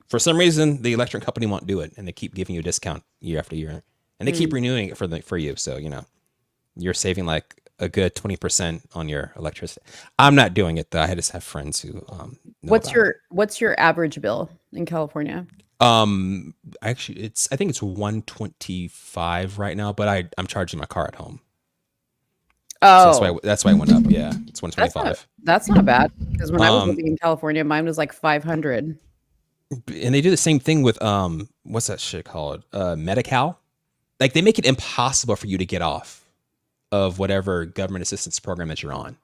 for some reason the electric company won't do it, and they keep giving you a discount year after year, and they keep renewing it for you. So you're saving like a good 20% on your electricity. I'm not doing it though. I just have friends who What's your average bill in California? Actually I think it's $125 right now, but I'm charging my car at home. Oh, so that's why it went up. Yeah, it's $125. That's not bad, because when I was living in California, mine was like $500. And they do the same thing with what's that shit called? Medi-Cal. Like they make it impossible for you to get off of whatever government assistance program that you're on.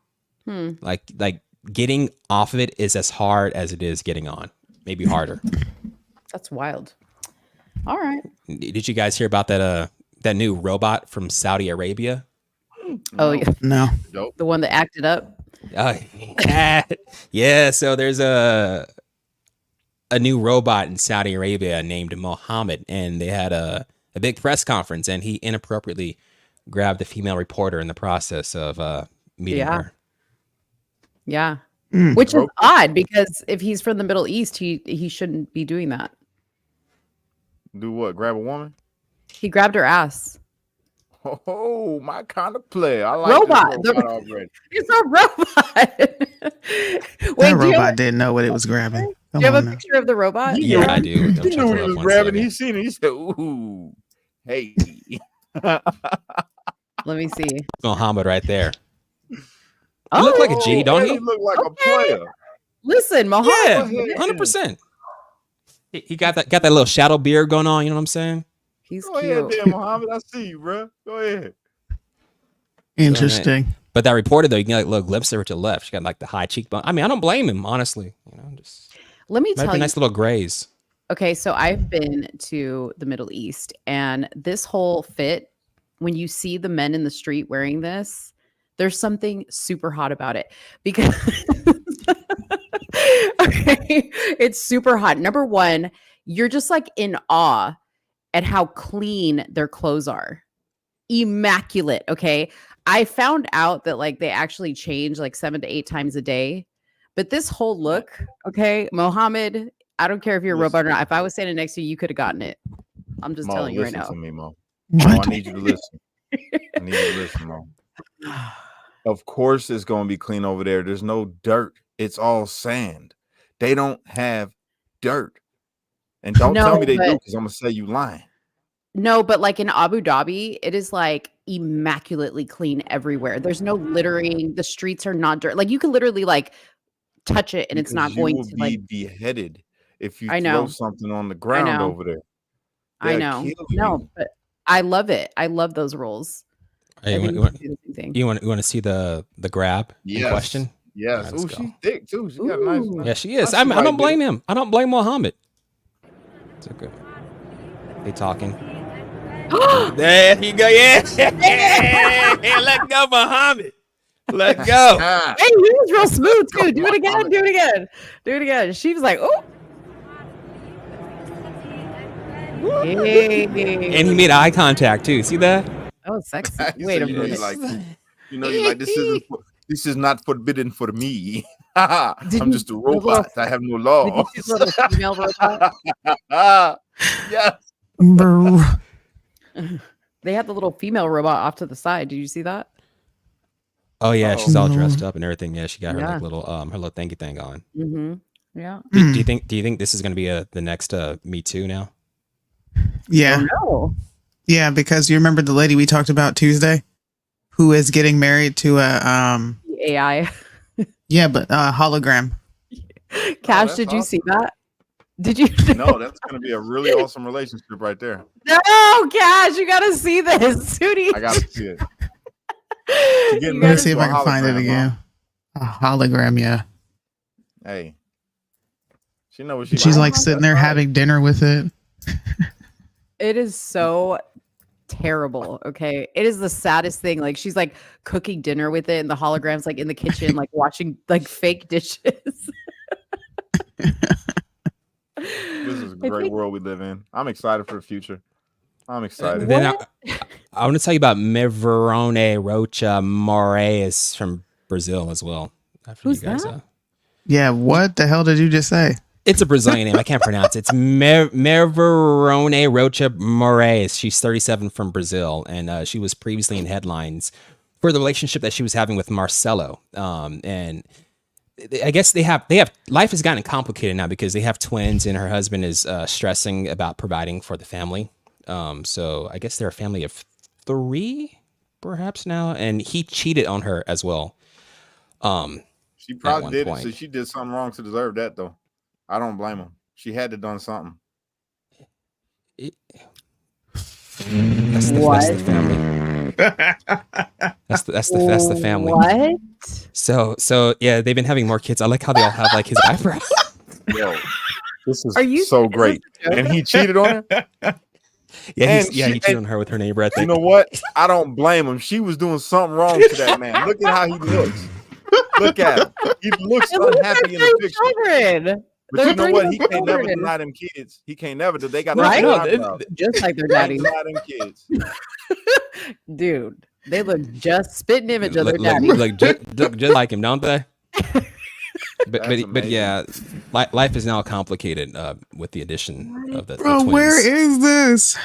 Like getting off of it is as hard as it is getting on, maybe harder. That's wild. All right. Did you guys hear about that new robot from Saudi Arabia? Oh yeah. No. The one that acted up. Yeah. So there's a new robot in Saudi Arabia named Mohammed, and they had a big press conference, and he inappropriately grabbed a female reporter in the process of meeting her. Yeah. Which is odd, because if he's from the Middle East, he shouldn't be doing that. Do what? Grab a woman? He grabbed her ass. Oh, my kind of play. I like Robot. This robot already. It's a robot. That robot didn't know what it was grabbing. Do you have a picture of the robot? Yeah, I do. You knew what he was grabbing. He seen it. He said, "Ooh, hey." Let me see. Mohammed right there. He looked like a G, don't he? He looked like a player. Listen, Mohammed. Yeah, 100%. He got that little shadow beard going on. You know what I'm saying? He's Go cute. ahead, there, Mohammed. I see you, bro. Go ahead. Interesting. But that reporter, though, you can get like a little glimpse of her to the left. She got like the high cheekbone. I mean, I don't blame him, honestly. Just let me tell you. Nice little grays. Okay, so I've been to the Middle East, and this whole fit, when you see the men in the street wearing this, there's something super hot about it, because okay, it's super hot. Number one, you're just like in awe at how clean their clothes are. Immaculate. Okay. I found out that like they actually change like 7 to 8 times a day. But this whole look, okay, Mohammed, I don't care if you're a robot or not. If I was standing next to you, you could have gotten it. I'm just telling you right now. Listen to me, Mo. Mo, I need you to listen. I need you to listen, Mo. Of course it's going to be clean over there. There's no dirt. It's all sand. They don't have dirt. And don't tell me they do, because I'm going to say you lying. No, but like in Abu Dhabi, it is like immaculately clean everywhere. There's no littering. The streets are not dirt. Like you can literally like touch it and it's not going to be beheaded if you I know. throw something on the ground over there. I know. No, but I love it. I love those rules. Hey, you want to see the grab in question? Yes. Oh, she's thick too. She got nice. Yeah, she is. I don't blame him. I don't blame Muhammad. It's okay. They talking. There you go. Yeah. Let go, Muhammad. Let go. Hey, he was real smooth too. Do it again. Do it again. Do it again. She was like, oh. Hey. And he made eye contact too. See that? Oh, sexy. Wait a minute. You're like, this is not forbidden for me. I'm just a robot. I have no law. Did you see the little female robot? Yes. They had the little female robot off to the side. Did you see that? Oh yeah, she's all dressed up and everything. Yeah, she got her like little her little thanky thing on. Mm-hmm. Yeah. Do you think this is going to be the next Me Too now? Yeah. Oh, no. Yeah, because you remember the lady we talked about Tuesday, who is getting married to a AI. Yeah, but hologram. Cash, did you see that? Did you? No, that's going to be a really awesome relationship right there. No, Cash, you got to see this, Soonie. I got to see it. Let me see if I can find it again. A hologram, yeah. Hey, she knows what she's like sitting there having dinner with it. It is so terrible. Okay, it is the saddest thing. Like she's like cooking dinner with it, and the hologram's like in the kitchen, like watching like fake dishes. This is a great world we live in. I'm excited for the future. I'm excited. Then I want to tell you about Verone Rocha Moraes from Brazil as well. Who's that? Yeah, what the hell did you just say? It's a Brazilian name. I can't pronounce it. It's Verone Rocha Moraes. She's 37 from Brazil, and she was previously in headlines for the relationship that she was having with Marcelo. And I guess they have life has gotten complicated now because they have twins, and her husband is stressing about providing for the family. So I guess they're a family of 3, perhaps now, and he cheated on her as well. She probably did it, so she did something wrong to deserve that, though. I don't blame him. She had to done something. That's the family. That's the family. What? So yeah, they've been having more kids. I like how they all have like his eyebrows. Yo, this is so great. And he cheated on her. Yeah, he cheated on her with her neighbor. I think. You know what? I don't blame him. She was doing something wrong to that man. Look at how he looks. Look at him. He looks unhappy in the picture. Children. But you know what? He can't never deny them kids. He can't never. They got just like their daddy. Deny them kids. Dude, they look just spitting image of their daddy. Look just like him, don't they? But yeah, life is now complicated with the addition of the twins. Where is this?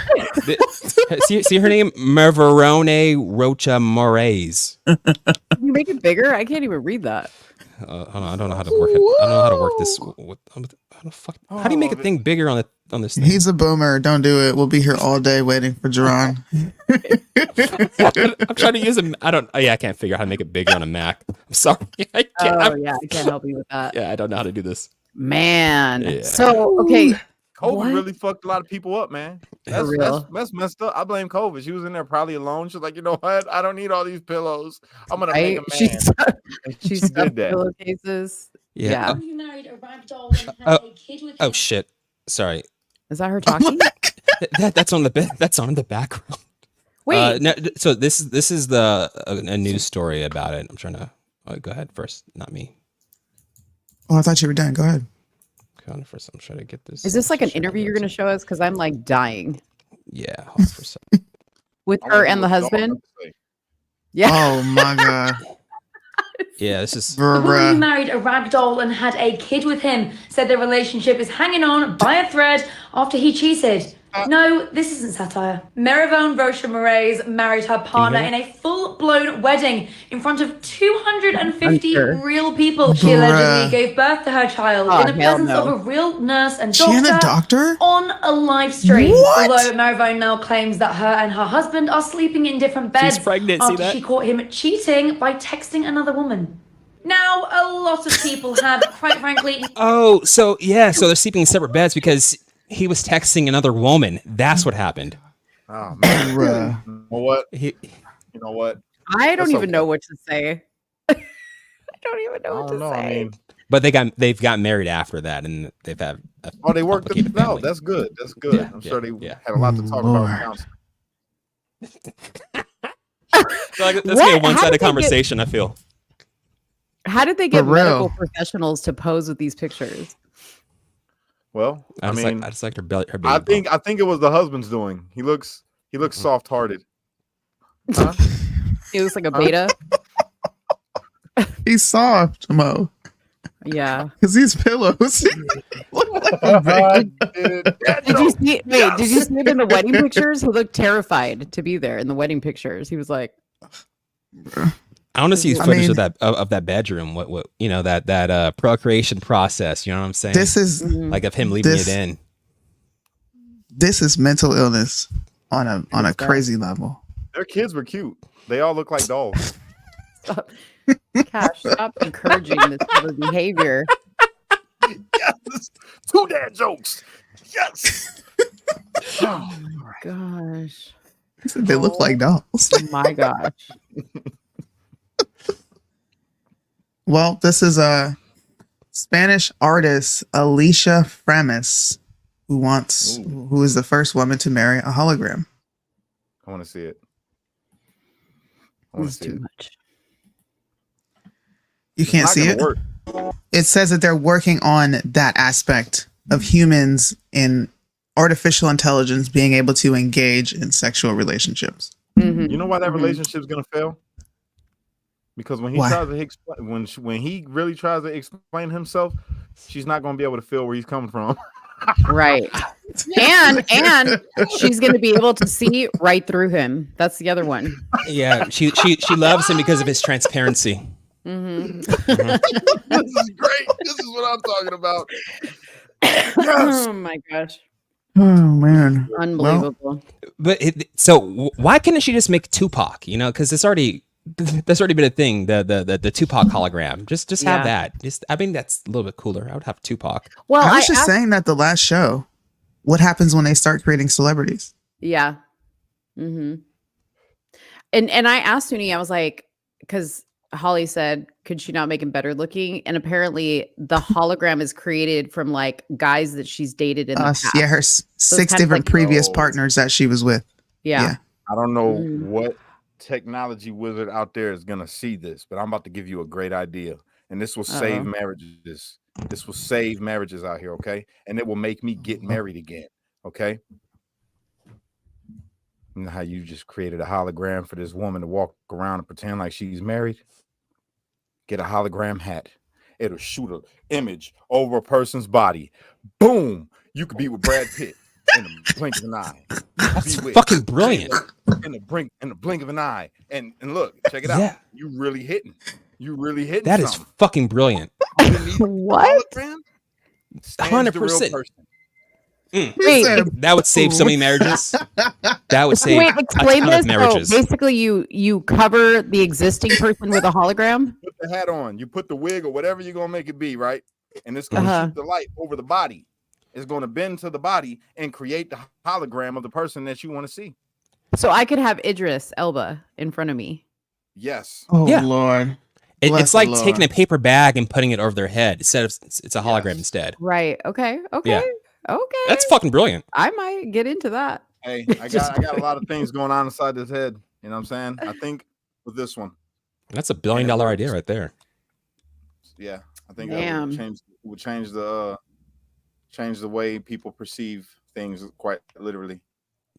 see her name, Verone Rocha Moraes. Can you make it bigger? I can't even read that. Hold on, I don't know how to work it. I don't know how to work this. How do you make a thing bigger on this thing? He's a boomer. Don't do it. We'll be here all day waiting for Jaron. I'm trying to use I can't figure out how to make it bigger on a Mac. I'm sorry. I can't help you with that. Yeah, I don't know how to do this. Man. Yeah. So, okay. COVID really fucked a lot of people up, man. That's messed up. I blame COVID. She was in there probably alone. She's like, you know what? I don't need all these pillows. I'm gonna make a man. She did that. Pillowcases. Yeah. Oh shit. Sorry. Is that her talking? That's on the background. Wait. No, so this is a news story about it. I'm trying to go ahead first, not me. Oh, I thought you were done. Go ahead. First, I'm trying to get this. Is this like an interview you're going to show us? Because I'm like dying. Yeah. Hold on for a second. With her and the husband? Yeah. Oh my God. Yeah, this is. The woman who married a ragdoll and had a kid with him said their relationship is hanging on by a thread after he cheated. No, this isn't satire. Merivone Rocha Moraes married her partner in a full-blown wedding in front of 250 real people. She allegedly gave birth to her child in the presence of a real nurse and doctor, She and a doctor on a live stream. What? Although Merivone now claims that her and her husband are sleeping in different beds after she caught him cheating by texting another woman. Now, a lot of people have, quite frankly... Oh, so they're sleeping in separate beds because he was texting another woman. That's what happened. Oh man. You know what? You know what? I don't even know what to say. I don't even know what to say. I mean, but they've got married after that, and they've had. They worked it out. That's good. That's good. Yeah, I'm sure they had a lot to talk about. So that's gonna be a one-sided conversation. I feel. How did they get medical professionals to pose with these pictures? Well, I just like her belly. Her I think it was the husband's doing. He looks soft-hearted. Huh? He looks like a beta. He's soft, Mo. Yeah, because these pillows look like Did you see? Wait, did you see him in the wedding pictures? He looked terrified to be there in the wedding pictures. He was like, I want to see footage of that bedroom. What that procreation process. You know what I'm saying? This is like of him leaving it in. This is mental illness on a crazy level. Their kids were cute. They all look like dolls. Cash, stop encouraging this sort of behavior. Yes, 2 dad jokes. Yes. Oh my gosh. They look like dolls. Oh my gosh. Well, this is a Spanish artist, Alicia Framis, who is the first woman to marry a hologram. I want to see it. It's too much. You can't see it? Work. It says that they're working on that aspect of humans in artificial intelligence being able to engage in sexual relationships. Mm-hmm. You know why that relationship's gonna fail? Because when he tries to explain, when he really tries to explain himself, she's not gonna be able to feel where he's coming from. Right. And she's going to be able to see right through him. That's the other one. Yeah, she loves him because of his transparency. Mm-hmm. This is great. This is what I'm talking about. Yes. Oh my gosh. Oh man, unbelievable. So why couldn't she just make Tupac? You know, because that's already been a thing. The Tupac hologram. Just have that. I mean, that's a little bit cooler. I would have Tupac. Well, I was just saying that the last show. What happens when they start creating celebrities? Yeah. Mm-hmm. And I asked Soonie, I was like, because Holly said, could she not make him better looking? And apparently the hologram is created from like guys that she's dated in the past. Yeah, her 6 different previous partners that she was with. Yeah. I don't know what technology wizard out there is gonna see this, but I'm about to give you a great idea, and this will save marriages. This will save marriages out here, okay? And it will make me get married again, okay? You know how you just created a hologram for this woman to walk around and pretend like she's married? Get a hologram hat. It'll shoot an image over a person's body. Boom! You could be with Brad Pitt in the blink of an eye. That's fucking brilliant. In the blink of an eye. And look, check it out. Yeah. You really hitting. You really hitting. That is fucking brilliant. What? 100%. That would save so many marriages. That would save explain a ton this. of marriages. So basically, you cover the existing person with a hologram. Put the hat on. You put the wig or whatever you're gonna make it be, right? And it's gonna shoot the light over the body. It's gonna bend to the body and create the hologram of the person that you want to see. So I could have Idris Elba in front of me. Yes. Oh Yeah. Lord. It's like taking a paper bag and putting it over their head instead of it's a hologram instead. Right. Okay. Yeah. Okay. That's fucking brilliant. I might get into that. Hey, I got a lot of things going on inside this head. You know what I'm saying? I think with this one. That's $1 billion idea right there. Yeah, I think that would change the way people perceive things quite literally.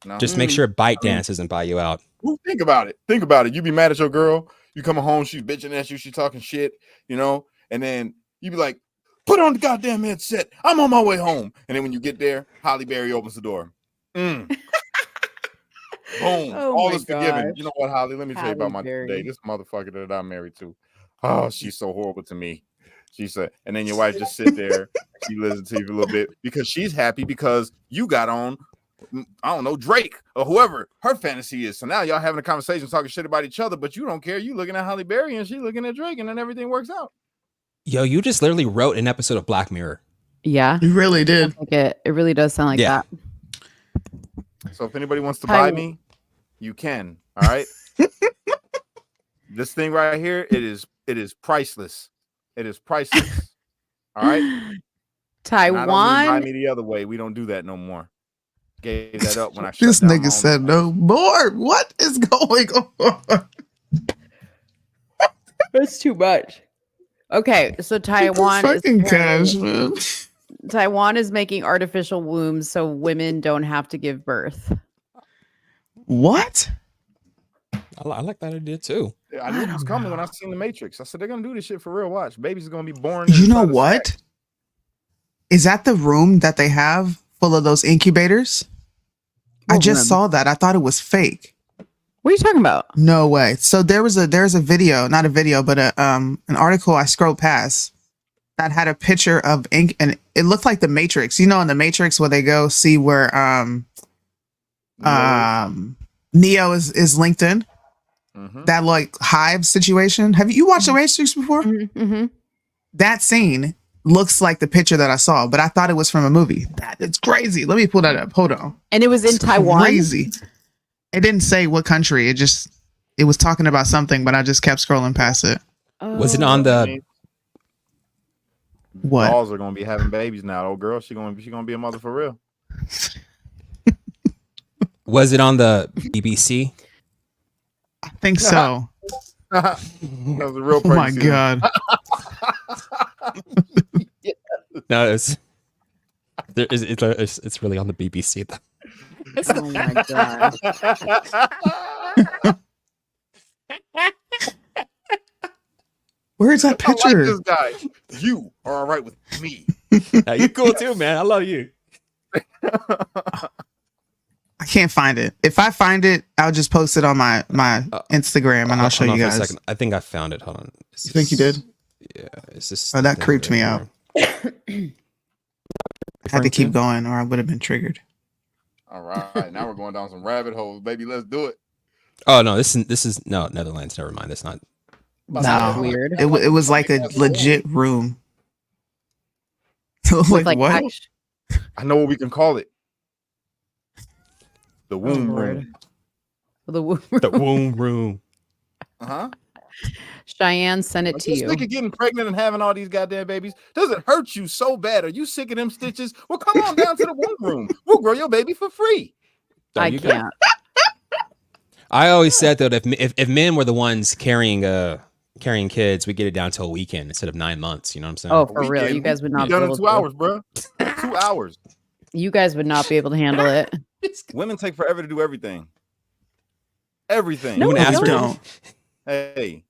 You know? Just make sure Bite Dance doesn't buy you out. Think about it. Think about it. You be mad at your girl. You coming home, she's bitching at you, she's talking shit, you know, and then you be like, put on the goddamn headset. I'm on my way home. And then when you get there, Holly Berry opens the door. Boom. Oh All my is forgiven. gosh. You know what, Holly? Let me tell you about Halle my Berry. day. This motherfucker that I'm married to. Oh, she's so horrible to me. She said, and then your wife just sit there. She listens to you a little bit because she's happy because you got on, I don't know, Drake or whoever her fantasy is. So now y'all having a conversation talking shit about each other, but you don't care. You looking at Halle Berry and she looking at Drake, and then everything works out. Yo, you just literally wrote an episode of Black Mirror. Yeah. You really did. Like it really does sound like Yeah. that. So if anybody wants to buy me, you can. All right. This thing right here, it is priceless. It is priceless. All right. Taiwan. Buy me the other way. We don't do that no more. Gave that up when I shut This down nigga said no more. What is going on? That's too much. Okay, so Taiwan is fucking cash, man. Taiwan is making artificial wombs so women don't have to give birth. What? I like that idea too. I knew it was coming when I seen the Matrix. I said they're gonna do this shit for real. Watch, babies are gonna be born. You know inside of what? sacks. Is that the room that they have full of those incubators? I just them. saw that. I thought it was fake. What are you talking about? No way. So there's a video, not a video, but an article I scrolled past that had a picture of ink, and it looked like the Matrix. You know, in the Matrix where they go see where Neo is linked in. Mhm. That like hive situation. Have you watched the Matrix before? Mm-hmm. That scene looks like the picture that I saw, but I thought it was from a movie. It's crazy. Let me pull that up. Hold on. And it was in It's Taiwan. Crazy. It didn't say what country. It was talking about something, but I just kept scrolling past it. Was it on the? What? Dolls are gonna be having babies now. Old girl, she gonna be a mother for real. Was it on the BBC? I think so. That was a real. Oh my pregnancy. god. No, it's really on the BBC though. Oh my god. Where is that I like picture? this guy. You are all right with me. Yeah, you cool too, man. I love you. I can't find it. If I find it, I'll just post it on my Instagram and I'll show Hold you on for a guys. second. I think I found it. Hold on. You think you did? Yeah. It's just. Oh, that creeped me out. here. I had to keep going or I would have been triggered. All right, now we're going down some rabbit holes, baby. Let's do it. Oh no, this is no Netherlands. Never mind. That's not. No, weird. It was like a legit room. With, like what? act- I know what we can call it. The Oh, womb Lord. room. The womb. The womb room. Uh-huh. Cheyenne sent it to You you. sick of getting pregnant and having all these goddamn babies? Does it hurt you so bad? Are you sick of them stitches? Well, come on down to the womb room. We'll grow your baby for free. There I you go. can't. I always said that if men were the ones carrying kids, we get it down to a weekend instead of 9 months. You know what I'm saying? Oh, for real. You guys would not be done in able 2 to. hours, bro. 2 hours. You guys would not be able to handle it. Women take forever to do everything. Everything. No, You we wouldn't ask don't. her. Hey,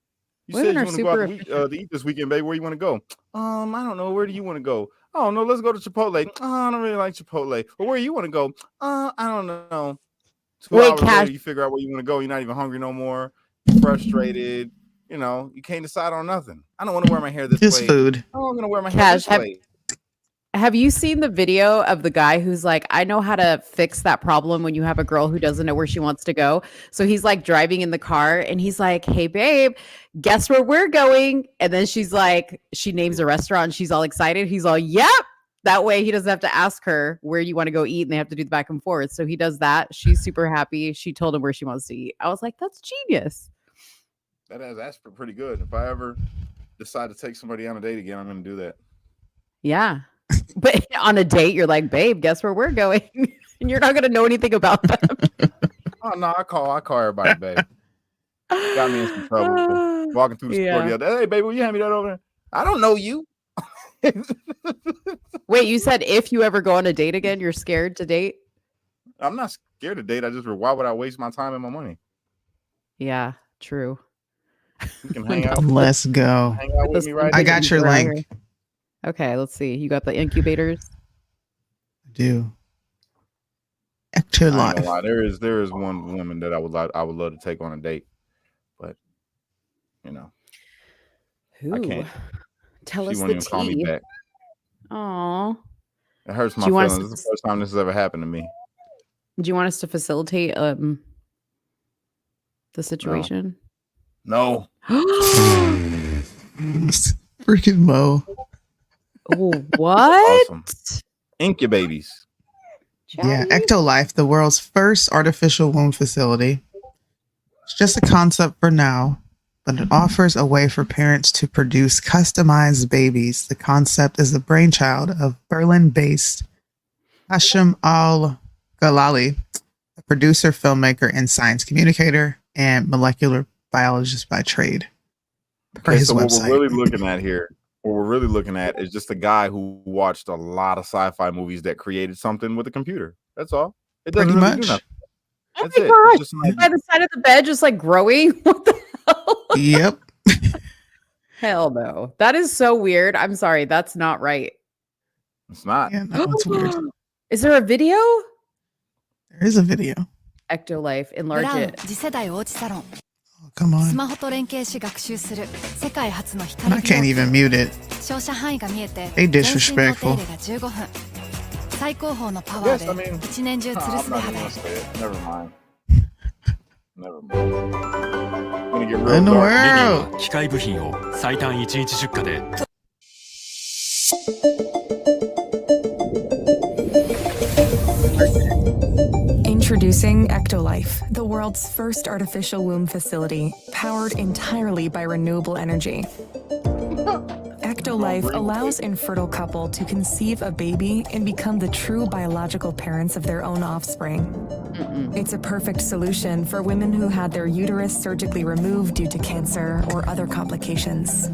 you Women said you are want to go out super to eat this weekend, baby. Where you want to go? I don't know. Where do you want to go? Oh no, let's go to Chipotle. I don't really like Chipotle. But where you want to go? I don't know. 2 Wait, hours Cash. later, you figure out where you want to go. You're not even hungry no more. Frustrated. You know, you can't decide on nothing. I don't want to wear my hair this Just way. food. Oh, I'm gonna wear my hair Cash, this way. Have you seen the video of the guy who's like, I know how to fix that problem when you have a girl who doesn't know where she wants to go? So he's like driving in the car and he's like, hey, babe, guess where we're going? And then she's like, she names a restaurant and she's all excited. He's all, yep. That way he doesn't have to ask her where you want to go eat and they have to do the back and forth. So he does that. She's super happy. She told him where she wants to eat. I was like, that's genius. That's pretty good. If I ever decide to take somebody on a date again, I'm gonna do that. Yeah. But on a date, you're like, babe, guess where we're going? And you're not going to know anything about them. Oh no, I call everybody, babe. Got me in some trouble. Walking through the store the other day. Hey, baby, will you hand me that over there? I don't know you. Wait, you said if you ever go on a date again, you're scared to date? I'm not scared to date. Why would I waste my time and my money? Yeah, true. You can hang out. Let's go. Hang out with me right I here. got your link. Okay, let's see. You got the incubators? I do. To I ain't life. gonna lie. There is one woman that I would love to take on a date, but you know, I can't. Tell She us won't the even call me tea. back. Aw. It hurts my Do you want us feelings. to This is the first time this has ever happened to me. Do you want us to facilitate the situation? No. Freaking Mo. Oh, what? Awesome. Incubabies. Yeah, Ectolife, the world's first artificial womb facility. It's just a concept for now, but it offers a way for parents to produce customized babies. The concept is the brainchild of Berlin-based Hashim Al-Ghalali, a producer, filmmaker, and science communicator, and molecular biologist by trade. Okay, so what we're really looking at here, is just a guy who watched a lot of sci-fi movies that created something with a computer. That's all. It doesn't Pretty really much. do nothing. Oh That's my it. gosh. It's just an idea. By the side of the bed, just like growing. What the hell? Yep. Hell no. That is so weird. I'm sorry. That's not right. It's not. Yeah, no, it's weird. Is there a video? There is a video. Ectolife, enlarge it. 次世代おうちサロン Oh, come ス on. マホと連携し学習する世界初の I 光 can't even mute it. 照射範囲が見えて They 全身の手 disrespectful. 入れが15分最高峰のパワー Yes, で I mean, 一年中 no, つる I'm すべ not even 肌へ gonna say it. Never mind. Never mind. I'm gonna get real In the dark. リニー world. は機械部品を最短1日出荷で Introducing Ectolife, the world's first artificial womb facility, powered entirely by renewable energy. Ectolife allows infertile couple to conceive a baby and become the true biological parents of their own offspring. It's a perfect solution for women who had their uterus surgically removed due to cancer or other complications.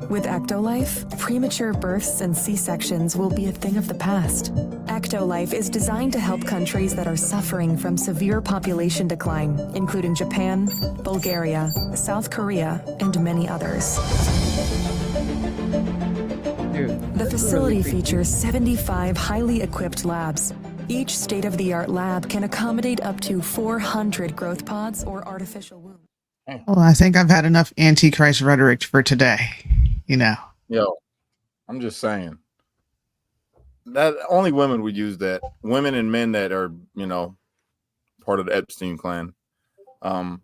With Ectolife, premature births and C-sections will be a thing of the past. Ectolife is designed to help countries that are suffering from severe population decline, including Japan, Bulgaria, South Korea, and many others. The facility features 75 highly equipped labs. Each state-of-the-art lab can accommodate up to 400 growth pods or artificial wombs. Well, I think I've had enough Antichrist rhetoric for today. You know. Yo, I'm just saying that only women would use that. Women and men that are, part of the Epstein clan. I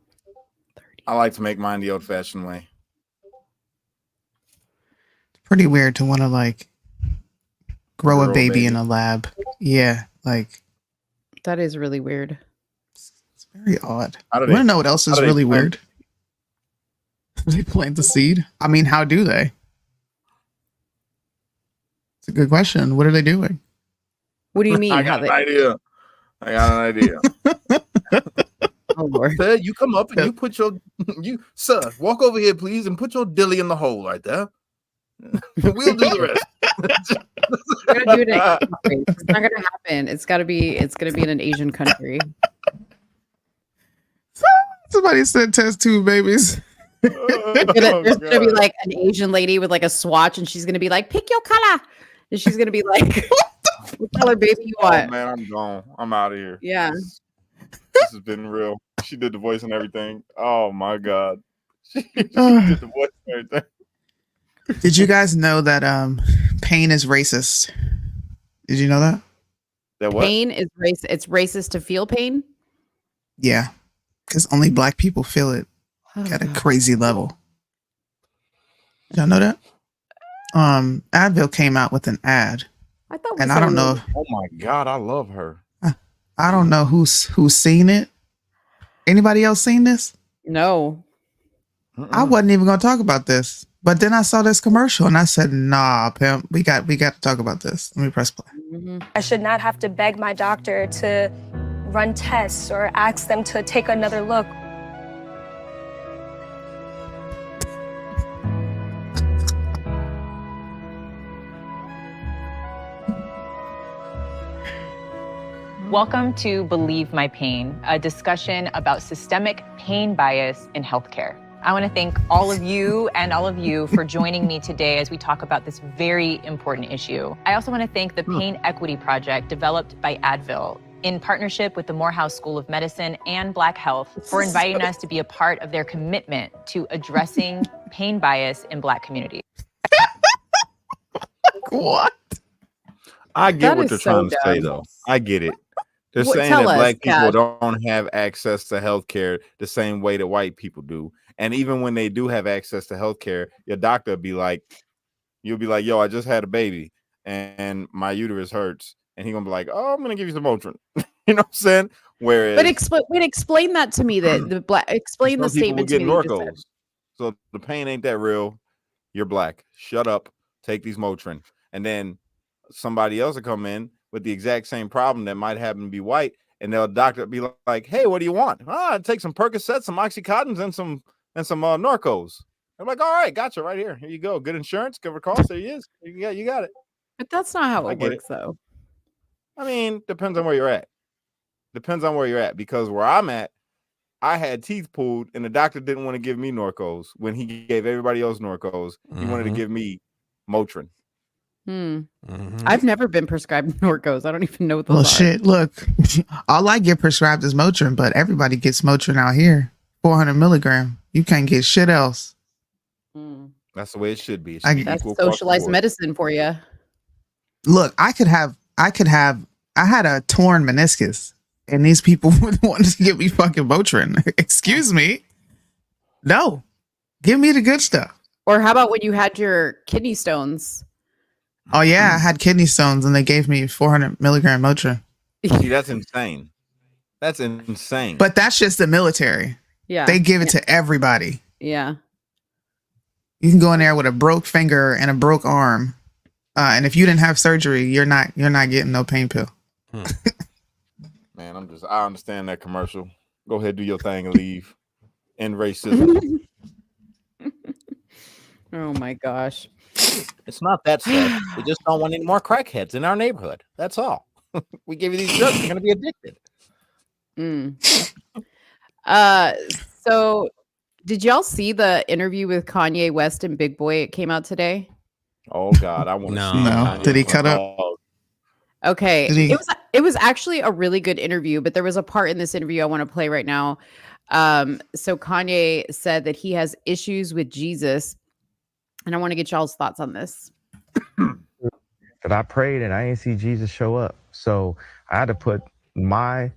like to make mine the old-fashioned way. It's pretty weird to want to like grow a baby in a lab. Yeah, like That is really weird. it's very odd. How do You want to they- know what else how is do they really plant- weird? They plant the seed. I mean, how do they? It's a good question. What are they doing? What do you mean? I How got an idea. Oh Lord. Sir, you come up and you put your sir, walk over here, please, and put your dilly in the hole right there. We'll do the rest. We're gonna do it in an Asian country. It's not gonna happen. It's gonna be in an Asian country. Somebody said test tube babies. There's gonna be like an Asian lady with like a swatch, and she's gonna be like, "Pick your color," and she's gonna be like, "What color baby you Oh want?" man, I'm gone. I'm out of here. Yeah. This has been real. She did the voice and everything. Oh my god. She did the voice and everything. Did you guys know that pain is racist? Did you know that? That what? Pain is racist. It's racist to feel pain. Yeah, because only black people feel it at a crazy level. Did y'all know that? Advil came out with an ad, I thought. and I don't know. Oh my god, I love her. I don't know who's seen it. Anybody else seen this? No. I wasn't even gonna talk about this, but then I saw this commercial and I said, "Nah, pimp, we got to talk about this." Let me press play. I should not have to beg my doctor to run tests or ask them to take another look. Welcome to Believe My Pain, a discussion about systemic pain bias in healthcare. I want to thank all of you for joining me today as we talk about this very important issue. I also want to thank the Pain Equity Project developed by Advil. in partnership with the Morehouse School of Medicine and Black Health, for inviting us to be a part of their commitment to addressing pain bias in Black communities. What? I get what they're trying to say, though. I get it. They're saying that Black people don't have access to healthcare the same way that white people do. And even when they do have access to healthcare, your doctor will be like, you'll be like, yo, I just had a baby and my uterus hurts. And he's gonna be like, oh, I'm gonna give you some Motrin. You know what I'm saying? Whereas, but explain that to me. Explain the statement to me. Norcos. So the pain ain't that real. You're Black. Shut up. Take these Motrin. And then somebody else will come in with the exact same problem that might happen to be white, and they'll doctor be like, hey, what do you want? Take some Percocets, some Oxycontins, and some Norcos. I'm like, all right, gotcha, right here. Here you go. Good insurance, cover costs. There he is. You got it. But that's not how it works, though. I mean, depends on where you're at. Because where I'm at, I had teeth pulled, and the doctor didn't want to give me Norcos when he gave everybody else Norcos. He wanted to give me Motrin. I've never been prescribed Norcos. I don't even know what those are. Shit, look, all I get prescribed is Motrin, but everybody gets Motrin out here. 400 milligram. You can't get shit else. That's the way it should be. That's socialized medicine for you. Look, I had a torn meniscus, and these people wanted to give me fucking Motrin. Excuse me. No, give me the good stuff. Or how about when you had your kidney stones? Oh yeah, I had kidney stones, and they gave me 400 milligram Motrin. See, that's insane. That's insane. But that's just the military. Yeah, they give it to everybody. Yeah, you can go in there with a broke finger and a broke arm, and if you didn't have surgery, you're not getting no pain pill. Man, I understand that commercial. Go ahead, do your thing, and leave. End racism. Oh my gosh. It's not that sad. We just don't want any more crackheads in our neighborhood. That's all. We give you these drugs, you're going to be addicted. So did y'all see the interview with Kanye West and Big Boy? It came out today. Oh God, I want to see. No, did he cut up? Okay, it was actually a really good interview, but there was a part in this interview I want to play right now. So Kanye said that he has issues with Jesus, and I want to get y'all's thoughts on this. That I prayed and I didn't see Jesus show up, so I had to put my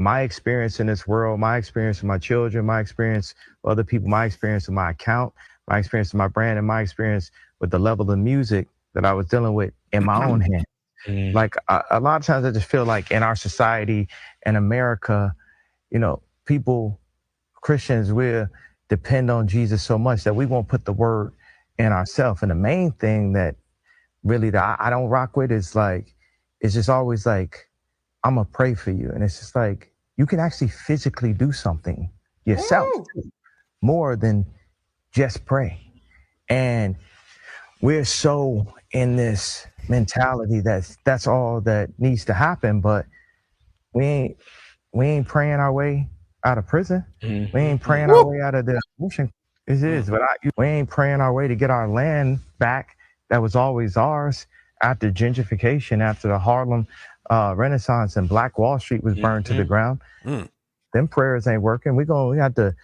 experience in this world, my experience with my children, my experience with other people, my experience with my account, my experience with my brand, and my experience with the level of music that I was dealing with in my own hand. Like a lot of times I just feel like in our society in America, you know, people, Christians, we'll depend on Jesus so much that we won't put the word in ourselves. And the main thing that really that I don't rock with is like, it's just always like, I'm gonna pray for you. And it's just like, you can actually physically do something yourself more than just pray. And we're so in this mentality that's all that needs to happen, but we ain't praying our way out of prison. We ain't praying our way out of the ocean. But we ain't praying our way to get our land back that was always ours after gentrification, after the Harlem Renaissance and Black Wall Street was burned to the ground. Them prayers ain't working. We have to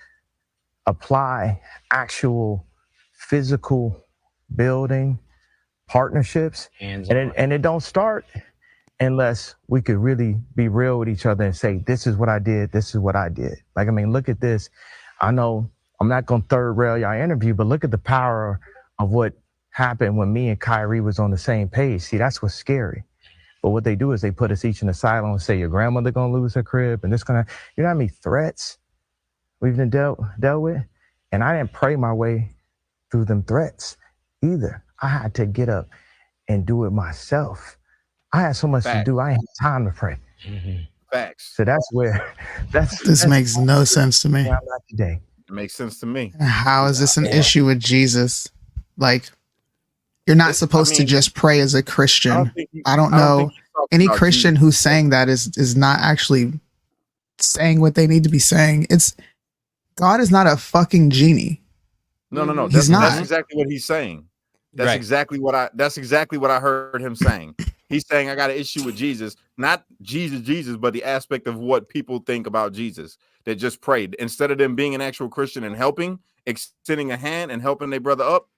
apply actual physical building partnerships, and it don't start unless we could really be real with each other and say, this is what I did, this is what I did. Like, I mean, look at this. I know I'm not gonna third rail y'all interview, but look at the power of what happened when me and Kyrie was on the same page. See, that's what's scary. But what they do is they put us each in a silo and say, your grandmother gonna lose her crib, and this gonna, you know how many threats we've been dealt with? And I didn't pray my way through them threats either. I had to get up and do it myself. I had so much to do, I ain't had time to pray. Facts. So that's where this makes no sense to me. I'm not today. It makes sense to me. How is this an issue with Jesus? Like, you're not supposed to just pray as a Christian. I don't know any Christian who's saying that is not actually saying what they need to be saying. God is not a fucking genie. No. He's not. That's exactly what he's saying. That's exactly what I heard him saying. He's saying I got an issue with Jesus, not Jesus, but the aspect of what people think about Jesus that just prayed. Instead of them being an actual Christian and helping, extending a hand and helping their brother up,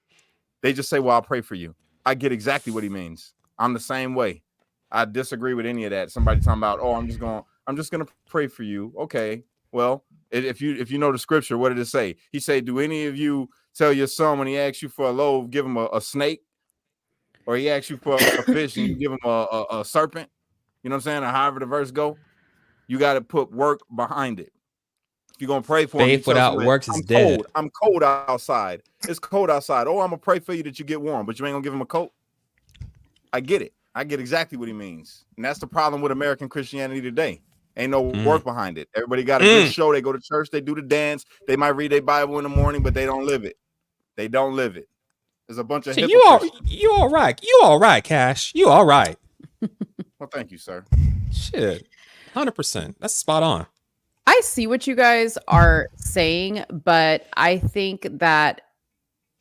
they just say, well, I'll pray for you. I get exactly what he means. I'm the same way. I disagree with any of that. Somebody talking about, oh, I'm just gonna pray for you. Okay, well, if you know the scripture, what did it say? He said, do any of you tell your son when he asks you for a loaf, give him a snake, or he asks you for a fish and you give him a serpent? You know what I'm saying? Or however the verse go, you got to put work behind it. If you're gonna pray for him, faith without works is dead. I'm cold outside. It's cold outside. Oh, I'm gonna pray for you that you get warm, but you ain't gonna give him a coat. I get it. I get exactly what he means. And that's the problem with American Christianity today. Ain't no work behind it. Everybody got a good show. They go to church, they do the dance, they might read their Bible in the morning, but they don't live it. They don't live it. There's a bunch of hypocrites. You all right. You all right, Cash. You all right. Well, thank you, sir. Shit. 100%. That's spot on. I see what you guys are saying, but I think that,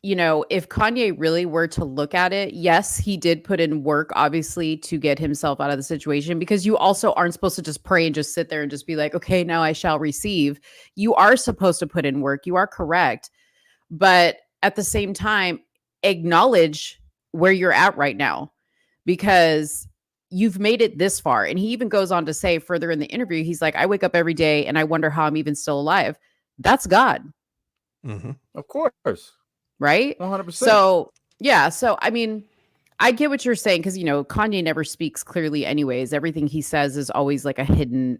you know, if Kanye really were to look at it, yes, he did put in work, obviously, to get himself out of the situation, because you also aren't supposed to just pray and just sit there and just be like, okay, now I shall receive. You are supposed to put in work. You are correct. But at the same time, acknowledge where you're at right now, because you've made it this far. And he even goes on to say further in the interview, he's like, I wake up every day and I wonder how I'm even still alive. That's God. Mm-hmm. Of course. Right? 100%. So, yeah. So, I mean, I get what you're saying, because, you know, Kanye never speaks clearly anyways. Everything he says is always like a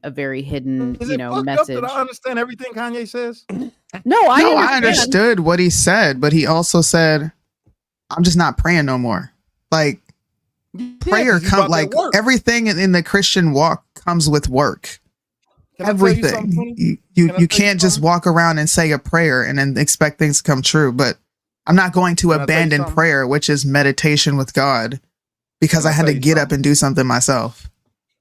very hidden, Is you it know, fucked message. up that I understand everything Kanye says? No, I understood what he said, but he also said, I'm just not praying no more. Like, prayer comes, like everything in the Christian walk comes with work. Everything. You can't just walk around and say a prayer and then expect things to come true. But I'm not going to abandon prayer, which is meditation with God, because I had to get up and do something myself.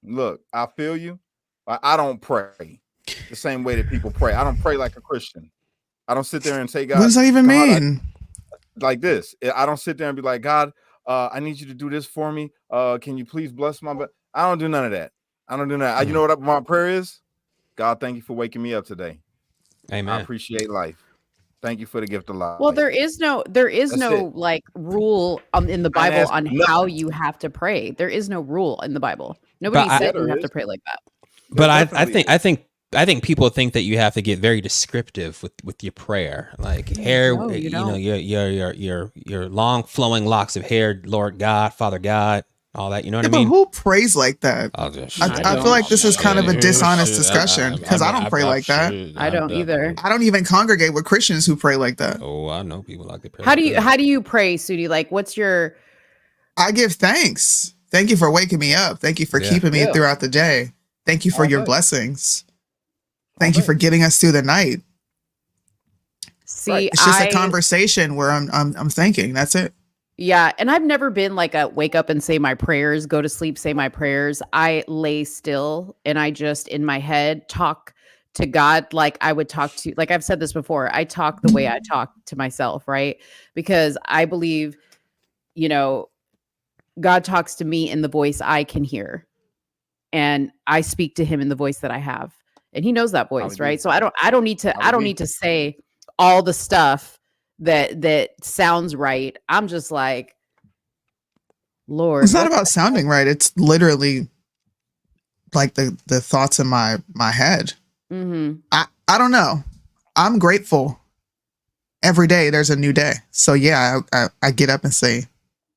Look, I feel you. I don't pray the same way that people pray. I don't pray like a Christian. I don't sit there and say, God, what does that even mean? Like this. I don't sit there and be like, God, I need you to do this for me. Can you please bless my? I don't do none of that. I don't do that. You know what my prayer is? God, thank you for waking me up today. Amen. I appreciate life. Thank you for the gift of life. Well, there is no like rule in the Bible on how you have to pray. There is no rule in the Bible. Nobody said you have to pray like that. But I think people think that you have to get very descriptive with your prayer, like hair, No, you don't. your long flowing locks of hair, Lord God, Father God, all that. You know what I But mean? who prays like that? I feel like this is kind of a dishonest discussion, because I don't pray like that. I don't either. I don't even congregate with Christians who pray like that. Oh, I know people like to pray. How do you pray, Soonie? Like, what's your? I give thanks. Thank you for waking me up. Thank you for keeping me throughout the day. Thank you for your blessings. Thank you for getting us through the night. See, it's just a conversation where I'm thinking. That's it. Yeah, and I've never been like a wake up and say my prayers, go to sleep, say my prayers. I lay still and I just in my head talk to God like I would talk to, like I've said this before, I talk the way I talk to myself, right? Because I believe, you know, God talks to me in the voice I can hear. And I speak to him in the voice that I have. And he knows that voice, right? So I don't need to say all the stuff that sounds right. I'm just like, Lord. It's not about sounding right. It's literally like the thoughts in my head. Mm-hmm. I don't know. I'm grateful. Every day there's a new day. So yeah, I get up and say,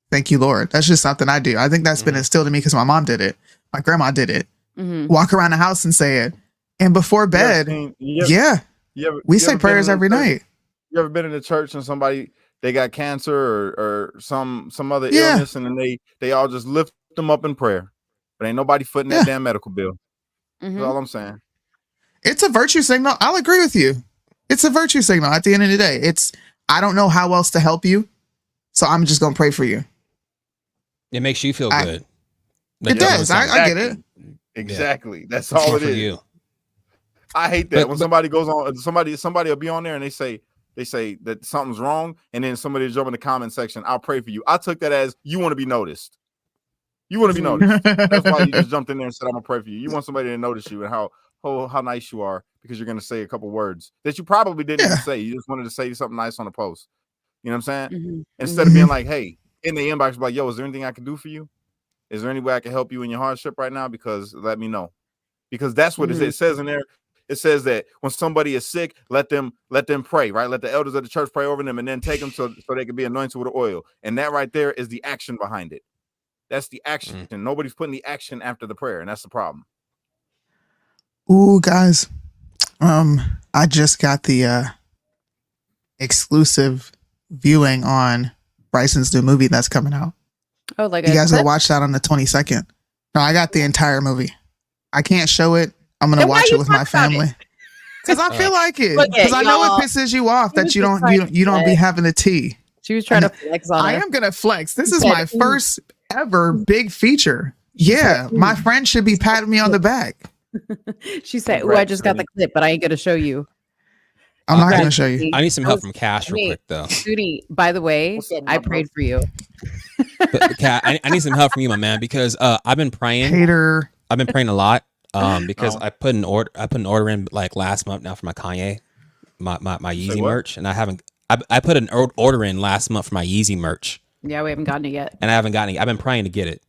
thank you, Lord. That's just something I do. I think that's been instilled in me because my mom did it. My grandma did it. Mm-hmm. Walk around the house and say it. And before bed, we say prayers every night. You ever been in the church and somebody, they got cancer or some other illness, and then they all just lift them up in prayer, but ain't nobody footing that damn medical bill. Mm-hmm. That's all I'm saying. It's a virtue signal. I'll agree with you. It's a virtue signal at the end of the day. I don't know how else to help you, so I'm just going to pray for you. It makes you feel good. It does. I get it. Exactly. That's all it is. You. I hate that when somebody goes on, somebody will be on there and they say that something's wrong, and then somebody will jump in the comment section, I'll pray for you. I took that as you want to be noticed. You want to be noticed. That's why you just jumped in there and said, I'm gonna pray for you. You want somebody to notice you and how nice you are because you're gonna say a couple words that you probably didn't even say. You just wanted to say something nice on a post. You know what I'm saying? Instead of being like, hey, in the inbox, like, yo, is there anything I can do for you? Is there any way I can help you in your hardship right now? Because let me know. Because that's what it says in there. It says that when somebody is sick, let them pray, right? Let the elders of the church pray over them and then take them so they can be anointed with the oil. And that right there is the action behind it. That's the action. Nobody's putting the action after the prayer, and that's the problem. Ooh, guys. I just got the exclusive viewing on Bryson's new movie that's coming out. Oh, like you guys will watch that on the 22nd. No, I got the entire movie. I can't show it. I'm gonna watch it with my family because I feel like it. Because I know it pisses you off that you don't be having the tea. She was trying to flex on us. I am gonna flex. This is my first ever big feature. Yeah, my friend should be patting me on the back. She said, "Oh, I just got the clip, but I ain't gonna show you." I'm not gonna show you. I need some help from Cash real quick though. Soonie, by the way, I prayed for you. But, I need some help from you, my man, because I've been praying. Hater. I've been praying a lot. Because I put an order in like last month now for my Kanye, my Yeezy merch, and I put an order in last month for my Yeezy merch. Yeah, we haven't gotten it yet. And I haven't gotten it. I've been praying to get it.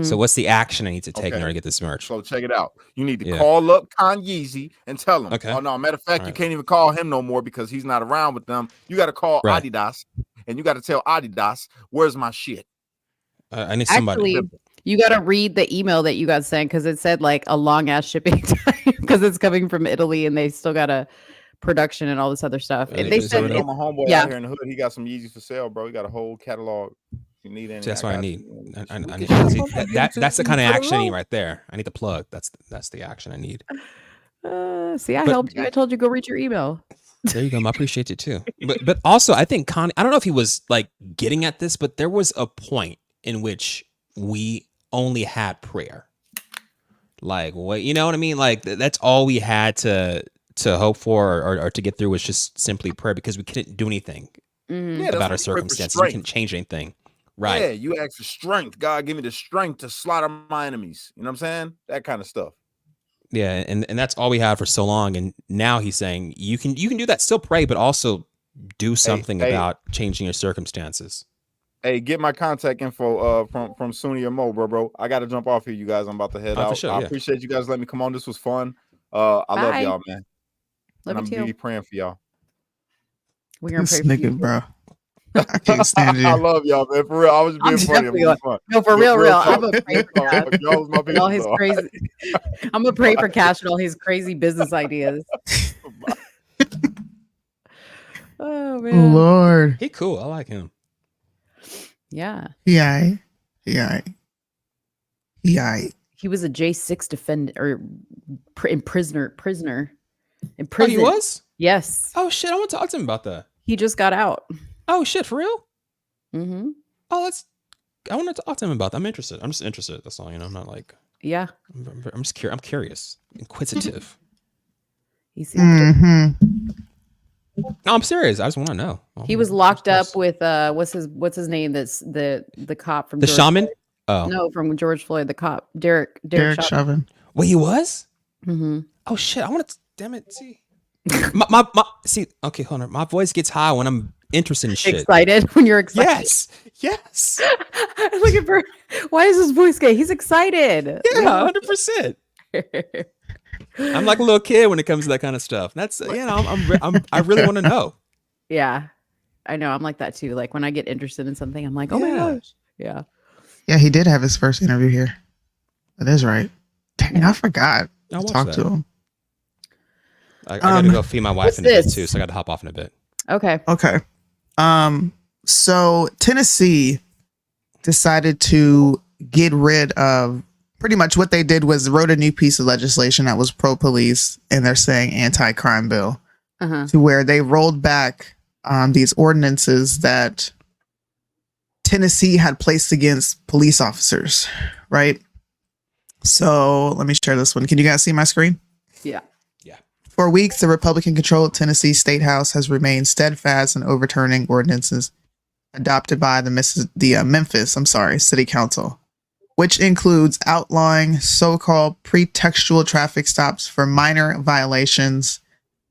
So what's the action I need to take in order to get this merch? So check it out. You need to call up Kanye and tell him. Okay. Oh no, matter of fact, you can't even call him no more because he's not around with them. You got to call Adidas, and you got to tell Adidas, "Where's my shit?" I need somebody. Actually, you got to read the email that you got sent because it said like a long ass shipping time because it's coming from Italy and they still got a production and all this other stuff. And they said, my homeboy out here in the hood, he got some Yeezys for sale, bro. He got a whole catalog. You need any? That's what I need. I need that's the kind of action I need right there. I need the plug. That's the action I need. See, I helped you. I told you go read your email. There you go. I appreciate it too. But also, I think Connie. I don't know if he was like getting at this, but there was a point in which we only had prayer. Like, what, you know what I mean? Like that's all we had to hope for or to get through was just simply prayer because we couldn't do anything about our circumstances. We couldn't change anything. Right. Yeah, you ask for strength. God, give me the strength to slaughter my enemies. You know what I'm saying? That kind of stuff. Yeah, and that's all we had for so long. And now he's saying you can do that, still pray, but also do something about changing your circumstances. Hey, get my contact info from Soonie or Mo, bro. I got to jump off here, you guys. I'm about to head out. Sure, I appreciate you guys letting me come on. This was fun. I love y'all, man. Love and you I'm really praying for y'all. We're gonna pray for you, bro. I can't stand you. I love y'all, man. For real, I was being funny. No, for real. I'm gonna pray for Cash. and all his crazy. I'm gonna pray for Cash and all his crazy business ideas. Oh man, Lord, he cool. I like him. Yeah. Yeah. He was a J6 defender or prisoner. In prison. Oh, he was? Yes. Oh shit! I want to talk to him about that. He just got out. Oh shit! For real? Mm-hmm. Oh, I want to talk to him about that. I'm interested. I'm just interested. That's all. You know, I'm not like. Yeah. I'm just curious. I'm curious, inquisitive. He seems. No, I'm serious. I just want to know. He was locked up with what's his name? That's the cop from the George shaman. Floyd. Oh no, from George Floyd, the cop Derek Chauvin. Wait, he was? Mm-hmm. Oh shit! I want to. Damn it! See, my see. Okay, hold on. My voice gets high when I'm interested in shit. Excited when you're excited. Yes. Look at Bert. Why is his voice gay? He's excited. Yeah, 100%. I'm like a little kid when it comes to that kind of stuff. That's I really want to know. Yeah, I know. I'm like that too. Like when I get interested in something, I'm like, oh my gosh. Yeah. Yeah, he did have his first interview here. That is right. Dang, I forgot to talk to him. I gotta go feed my wife in a bit too, so I got to hop off in a bit. Okay. So Tennessee decided to get rid of pretty much what they did was wrote a new piece of legislation that was pro-police, and they're saying anti-crime bill, to where they rolled back these ordinances that Tennessee had placed against police officers, right? So let me share this one. Can you guys see my screen? Yeah. For weeks, the Republican-controlled Tennessee State House has remained steadfast in overturning ordinances adopted by the Memphis City Council. which includes outlawing so-called pretextual traffic stops for minor violations,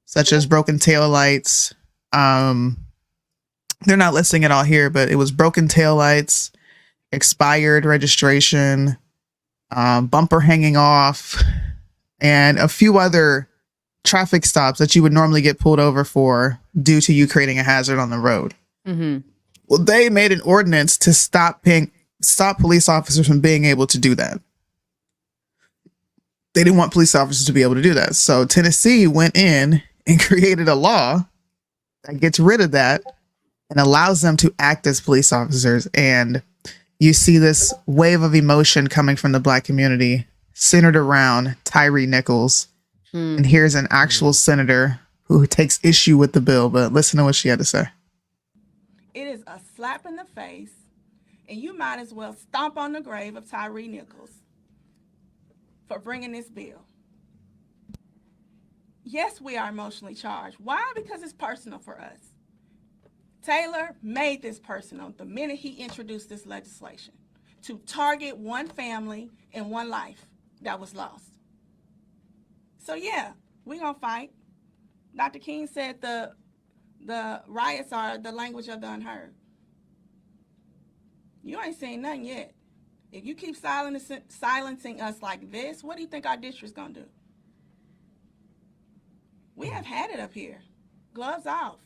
such as broken taillights. They're not listing it all here, but it was broken taillights, expired registration, bumper hanging off, and a few other traffic stops that you would normally get pulled over for due to you creating a hazard on the road. Mm-hmm. Well, they made an ordinance to stop police officers from being able to do that. They didn't want police officers to be able to do that. So Tennessee went in and created a law that gets rid of that and allows them to act as police officers. And you see this wave of emotion coming from the Black community centered around Tyree Nichols. And here's an actual senator who takes issue with the bill, but listen to what she had to say. It is a slap in the face, and you might as well stomp on the grave of Tyree Nichols for bringing this bill. Yes, we are emotionally charged. Why? Because it's personal for us. Taylor made this personal the minute he introduced this legislation to target one family and one life that was lost. So yeah, we're gonna fight. Dr. King said the riots are the language of the unheard. You ain't seen nothing yet. If you keep silencing us like this, what do you think our district's gonna do? We have had it up here. Gloves off.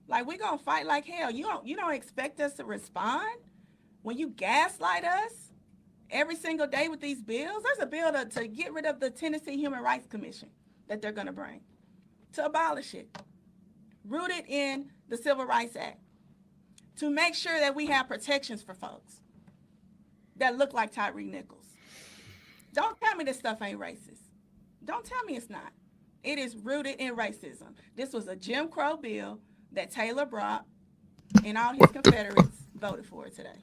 Like, we're gonna fight like hell. You don't expect us to respond when you gaslight us every single day with these bills? There's a bill to get rid of the Tennessee Human Rights Commission that they're going to bring, to abolish it, rooted in the Civil Rights Act, to make sure that we have protections for folks that look like Tyree Nichols. Don't tell me this stuff ain't racist. Don't tell me it's not. It is rooted in racism. This was a Jim Crow bill that Taylor brought, and all his Confederates voted for it today.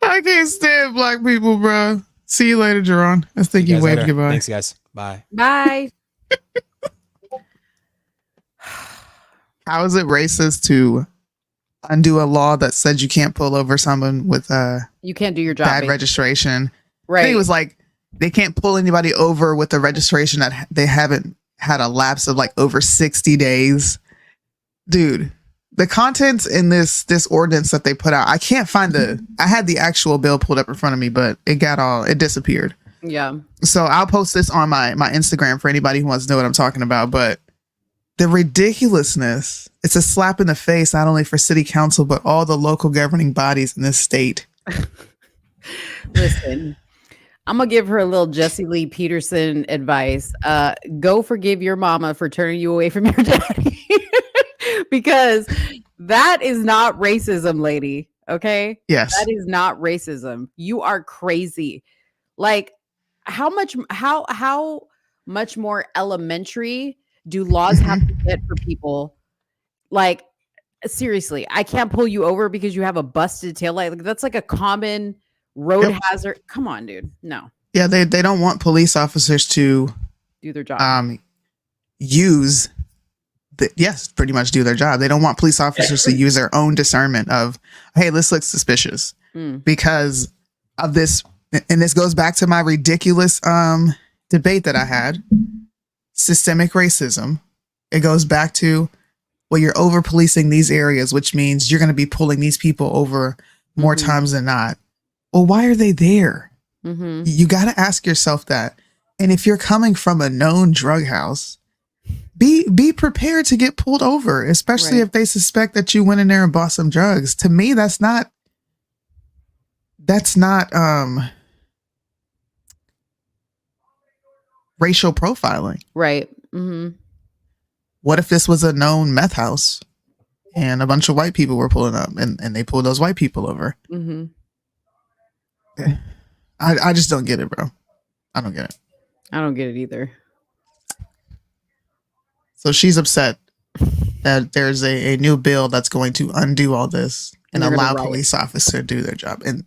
I can't stand Black people, bro. See you later, Jaron. I think you waved goodbye. Thanks, guys. Bye. Bye. How is it racist to undo a law that said you can't pull over someone with you can't do your job, bad registration? Right. I think it was like they can't pull anybody over with a registration that they haven't had a lapse of like over 60 days. Dude, the contents in this ordinance that they put out, I can't find I had the actual bill pulled up in front of me, but it disappeared. Yeah. So I'll post this on my Instagram for anybody who wants to know what I'm talking about. But the ridiculousness, it's a slap in the face, not only for city council, but all the local governing bodies in this state. Listen, I'm going to give her a little Jesse Lee Peterson advice. Go forgive your mama for turning you away from your daddy. Because that is not racism, lady. Okay? Yes. That is not racism. You are crazy. Like, how much more elementary do laws have to get for people? Like, seriously, I can't pull you over because you have a busted taillight. Like, that's like a common road hazard. Come on, dude. No. Yeah, they don't want police officers to do their job. Pretty much do their job. They don't want police officers to use their own discernment of, hey, this looks suspicious because of this. And this goes back to my ridiculous debate that I had. Systemic racism. It goes back to, well, you're over policing these areas, which means you're going to be pulling these people over more times than not. Well, why are they there? You got to ask yourself that. And if you're coming from a known drug house, be prepared to get pulled over, especially if they suspect that you went in there and bought some drugs. To me, that's not racial profiling. Right. What if this was a known meth house and a bunch of white people were pulling up and they pulled those white people over? I just don't get it, bro. I don't get it. I don't get it either. So she's upset that there's a new bill that's going to undo all this and allow police officers to do their job. And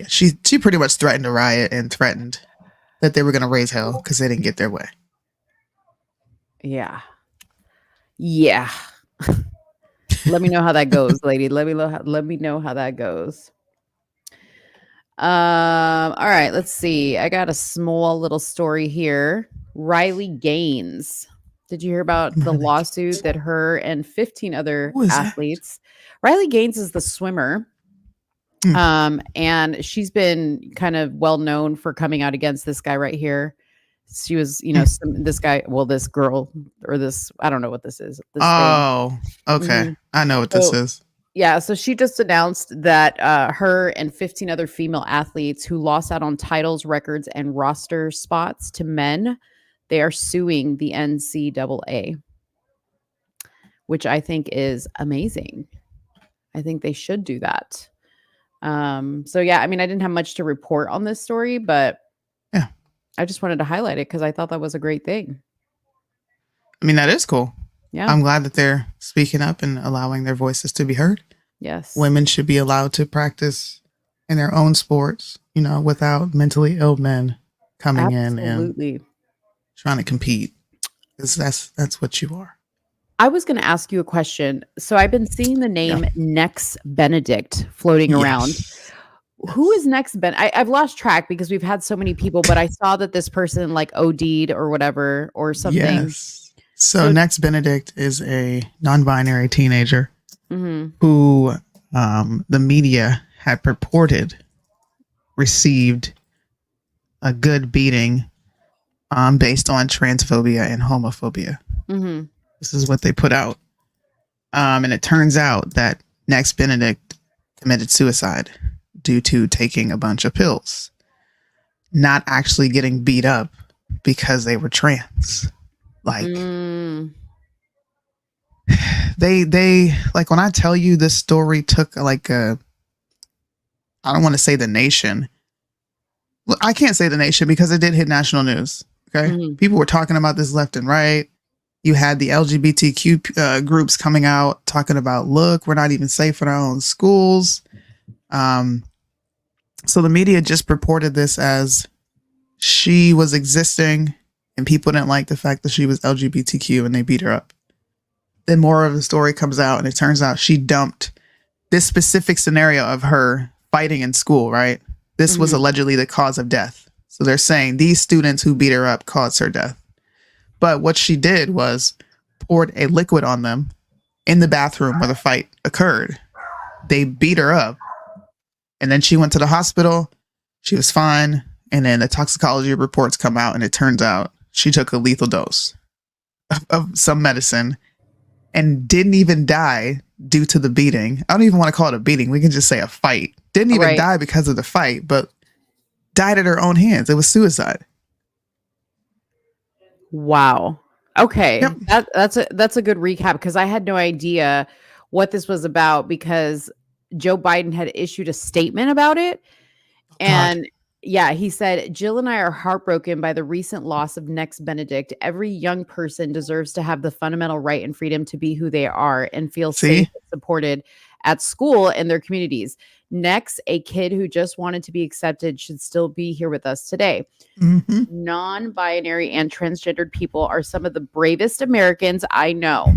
she pretty much threatened to riot and threatened that they were going to raise hell because they didn't get their way. Yeah. Yeah. Let me know how that goes, lady. Let me know how that goes. All right, let's see. I got a small little story here. Rileygaines. Did you hear about the lawsuit that her and 15 other athletes? Rileygaines is the swimmer. And she's been kind of well known for coming out against this guy right here. She was, this guy, this girl, or this, I don't know what this is. This okay. Mm-hmm. I know what this is. Yeah, so she just announced that her and 15 other female athletes who lost out on titles, records, and roster spots to men, they are suing the NCAA, which I think is amazing. I think they should do that. So yeah, I mean, I didn't have much to report on this story, but yeah, I just wanted to highlight it because I thought that was a great thing. I mean, that is cool. Yeah. I'm glad that they're speaking up and allowing their voices to be heard. Yes. Women should be allowed to practice in their own sports, without mentally ill men coming in and trying to compete. Because that's what you are. I was going to ask you a question. So I've been seeing the name Nex Benedict floating around. Who is Nex I've lost track because we've had so many people, but I saw that this person like OD'd or whatever or something. Yes. So Nex Benedict is a non-binary teenager who the media had purported received a good beating based on transphobia and homophobia. Mm-hmm. This is what they put out. And it turns out that Nex Benedict committed suicide due to taking a bunch of pills, not actually getting beat up because they were trans. Like they like when I tell you this story took like I don't want to say the nation. Well, I can't say the nation because it did hit national news. Okay. People were talking about this left and right. You had the LGBTQ groups coming out talking about, look, we're not even safe in our own schools. So the media just purported this as she was existing and people didn't like the fact that she was LGBTQ and they beat her up. Then more of the story comes out and it turns out she dumped this specific scenario of her fighting in school, right? This was allegedly the cause of death. So they're saying these students who beat her up caused her death. But what she did was poured a liquid on them in the bathroom where the fight occurred. They beat her up. And then she went to the hospital. She was fine. And then the toxicology reports come out and it turns out she took a lethal dose of some medicine and didn't even die due to the beating. I don't even want to call it a beating. We can just say a fight. Didn't even die because of the fight, but died at her own hands. It was suicide. Wow. Okay. Yep. That's a good recap because I had no idea what this was about because Joe Biden had issued a statement about it. And yeah, he said, Jill and I are heartbroken by the recent loss of Nex Benedict. Every young person deserves to have the fundamental right and freedom to be who they are and feel safe and supported at school and their communities. Nex, a kid who just wanted to be accepted, should still be here with us today. Non-binary and transgendered people are some of the bravest Americans I know.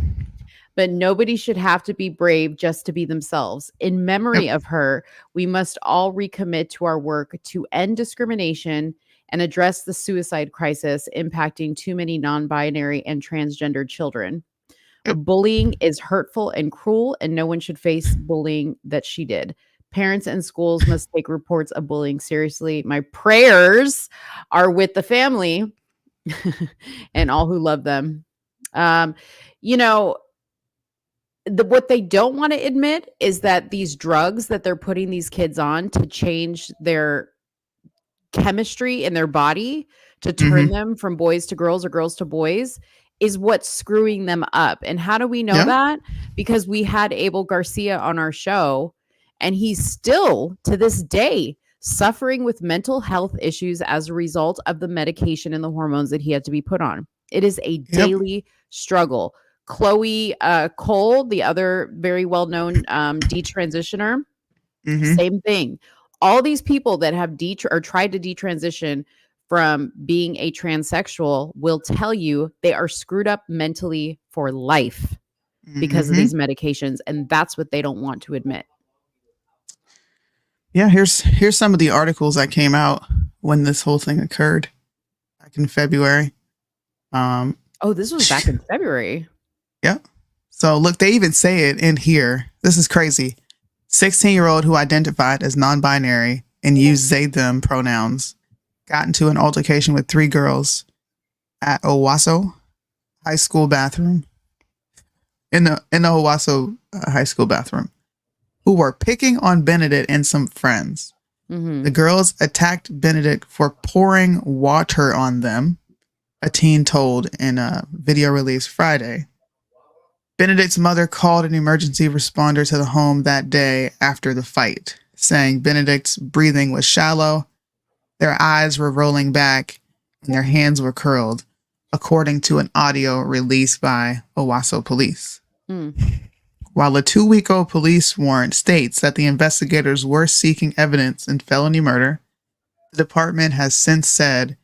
But nobody should have to be brave just to be themselves. In memory of her, we must all recommit to our work to end discrimination and address the suicide crisis impacting too many non-binary and transgendered children. Bullying is hurtful and cruel, and no one should face bullying that she did. Parents and schools must take reports of bullying seriously. My prayers are with the family and all who love them. What they don't want to admit is that these drugs that they're putting these kids on to change their chemistry in their body to turn them from boys to girls or girls to boys is what's screwing them up. And how do we know that? Because we had Abel Garcia on our show and he's still to this day suffering with mental health issues as a result of the medication and the hormones that he had to be put on. It is a daily struggle. Chloe Cole, the other very well-known detransitioner, same thing. All these people that have tried to detransition from being a transsexual will tell you they are screwed up mentally for life. because of these medications, and that's what they don't want to admit. Yeah, here's some of the articles that came out when this whole thing occurred back in February. This was back in February. Yeah. So look, they even say it in here. This is crazy. 16-year-old who identified as non-binary and used they them pronouns got into an altercation with 3 girls at Owasso High School bathroom. In the Owasso High School bathroom, who were picking on Benedict and some friends. The girls attacked Benedict for pouring water on them, a teen told in a video released Friday. Benedict's mother called an emergency responder to the home that day after the fight, saying Benedict's breathing was shallow, their eyes were rolling back, and their hands were curled, according to an audio released by Owasso police. While a 2-week-old police warrant states that the investigators were seeking evidence in felony murder, the department has since said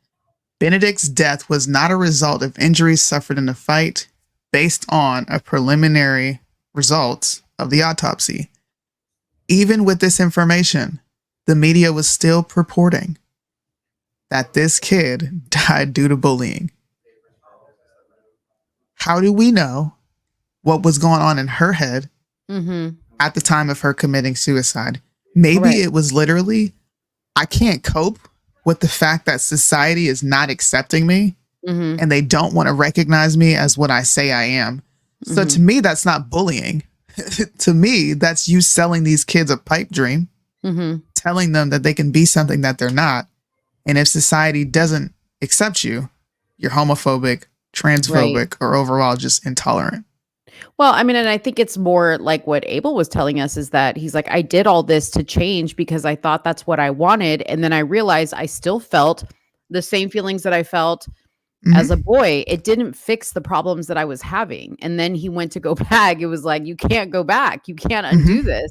Benedict's death was not a result of injuries suffered in the fight based on a preliminary results of the autopsy. Even with this information, the media was still purporting that this kid died due to bullying. How do we know what was going on in her head at the time of her committing suicide? Maybe it was literally, I can't cope with the fact that society is not accepting me and they don't want to recognize me as what I say I am. So to me, that's not bullying. To me, that's you selling these kids a pipe dream, telling them that they can be something that they're not. And if society doesn't accept you, you're homophobic, transphobic, or overall just intolerant. Well, I mean, and I think it's more like what Abel was telling us is that he's like, I did all this to change because I thought that's what I wanted. And then I realized I still felt the same feelings that I felt as a boy. It didn't fix the problems that I was having. And then he went to go back. It was like, you can't go back. You can't undo this.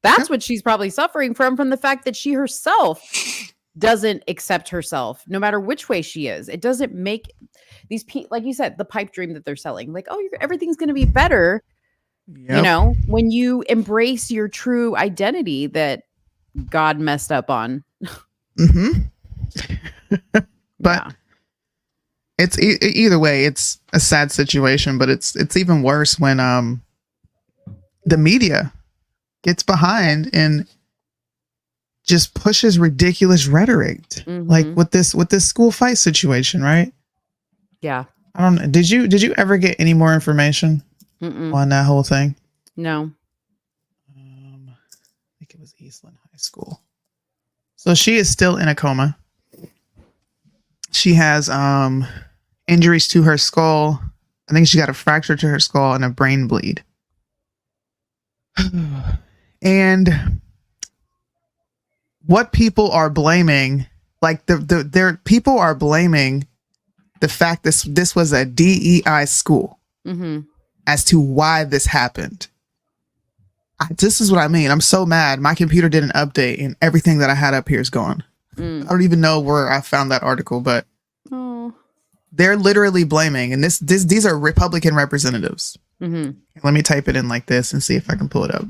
That's what she's probably suffering from the fact that she herself doesn't accept herself, no matter which way she is. It doesn't make these like you said, the pipe dream that they're selling, like, oh, everything's going to be better, you know, when you embrace your true identity that God messed up on. But it's either way, it's a sad situation, but it's even worse when the media gets behind and just pushes ridiculous rhetoric, like with this school fight situation, right? Yeah. I don't know. Did you ever get any more information on that whole thing? No. I think it was Eastland High School. So she is still in a coma. She has injuries to her skull. I think she got a fracture to her skull and a brain bleed. And what people are blaming, like their people are blaming the fact this was a DEI school as to why this happened. This is what I mean. I'm so mad. My computer did an update and everything that I had up here is gone. I don't even know where I found that article, but they're literally blaming, and these are Republican representatives. Let me type it in like this and see if I can pull it up.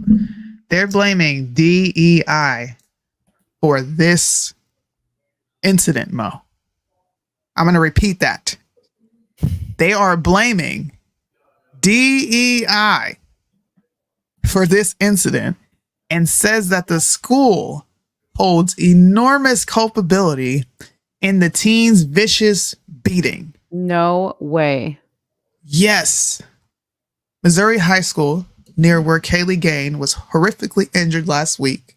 They're blaming DEI for this incident, Mo. I'm going to repeat that. They are blaming DEI for this incident and says that the school holds enormous culpability in the teen's vicious beating. No way. Yes. Missouri High School, near where Kaylee Gain was horrifically injured last week,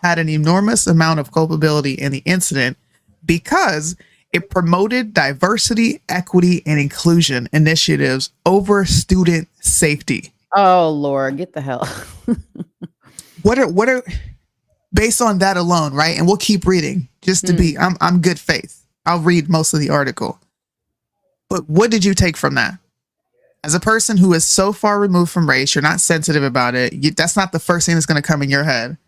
had an enormous amount of culpability in the incident because it promoted diversity, equity, and inclusion initiatives over student safety. Oh, Lord, get the hell. What are based on that alone, right? And we'll keep reading just to be, I'm good faith. I'll read most of the article. But what did you take from that? As a person who is so far removed from race, you're not sensitive about it. That's not the first thing that's going to come in your head.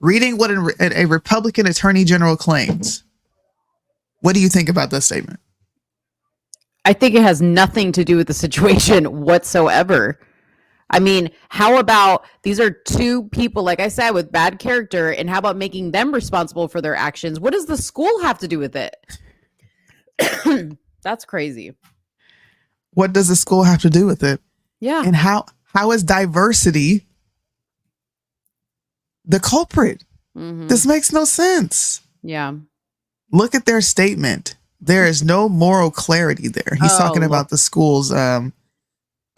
Reading what a Republican attorney general claims. What do you think about that statement? I think it has nothing to do with the situation whatsoever. I mean, how about these are two people, like I said, with bad character, and how about making them responsible for their actions? What does the school have to do with it? That's crazy. What does the school have to do with it? Yeah. And how is diversity the culprit? This makes no sense. Yeah. Look at their statement. There is no moral clarity there. He's talking about the school's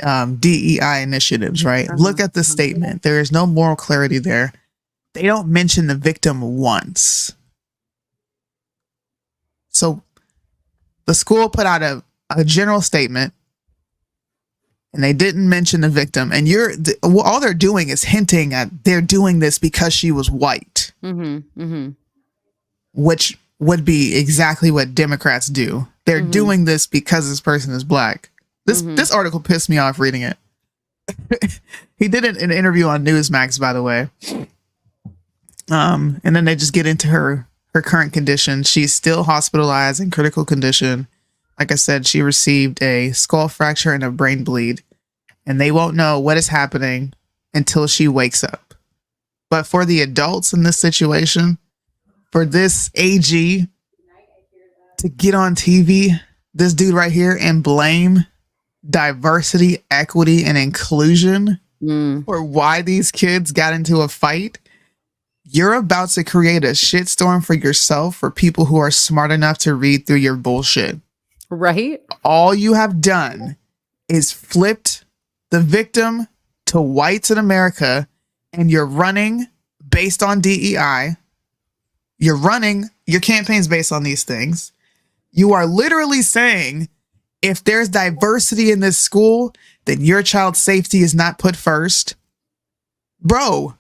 DEI initiatives, right? Look at the statement. There is no moral clarity there. They don't mention the victim once. So the school put out a general statement, and they didn't mention the victim. And all they're doing is hinting at they're doing this because she was white, which would be exactly what Democrats do. They're doing this because this person is black. This article pissed me off reading it. He did an interview on Newsmax, by the way. And then they just get into her current condition. She's still hospitalized in critical condition. Like I said, she received a skull fracture and a brain bleed, and they won't know what is happening until she wakes up. But for the adults in this situation, for this AG to get on TV, this dude right here, and blame diversity, equity, and inclusion for why these kids got into a fight, you're about to create a shitstorm for yourself, for people who are smart enough to read through your bullshit. Right? All you have done is flipped the victim to whites in America, and you're running based on DEI. You're running your campaigns based on these things. You are literally saying, if there's diversity in this school, then your child's safety is not put first. Bro,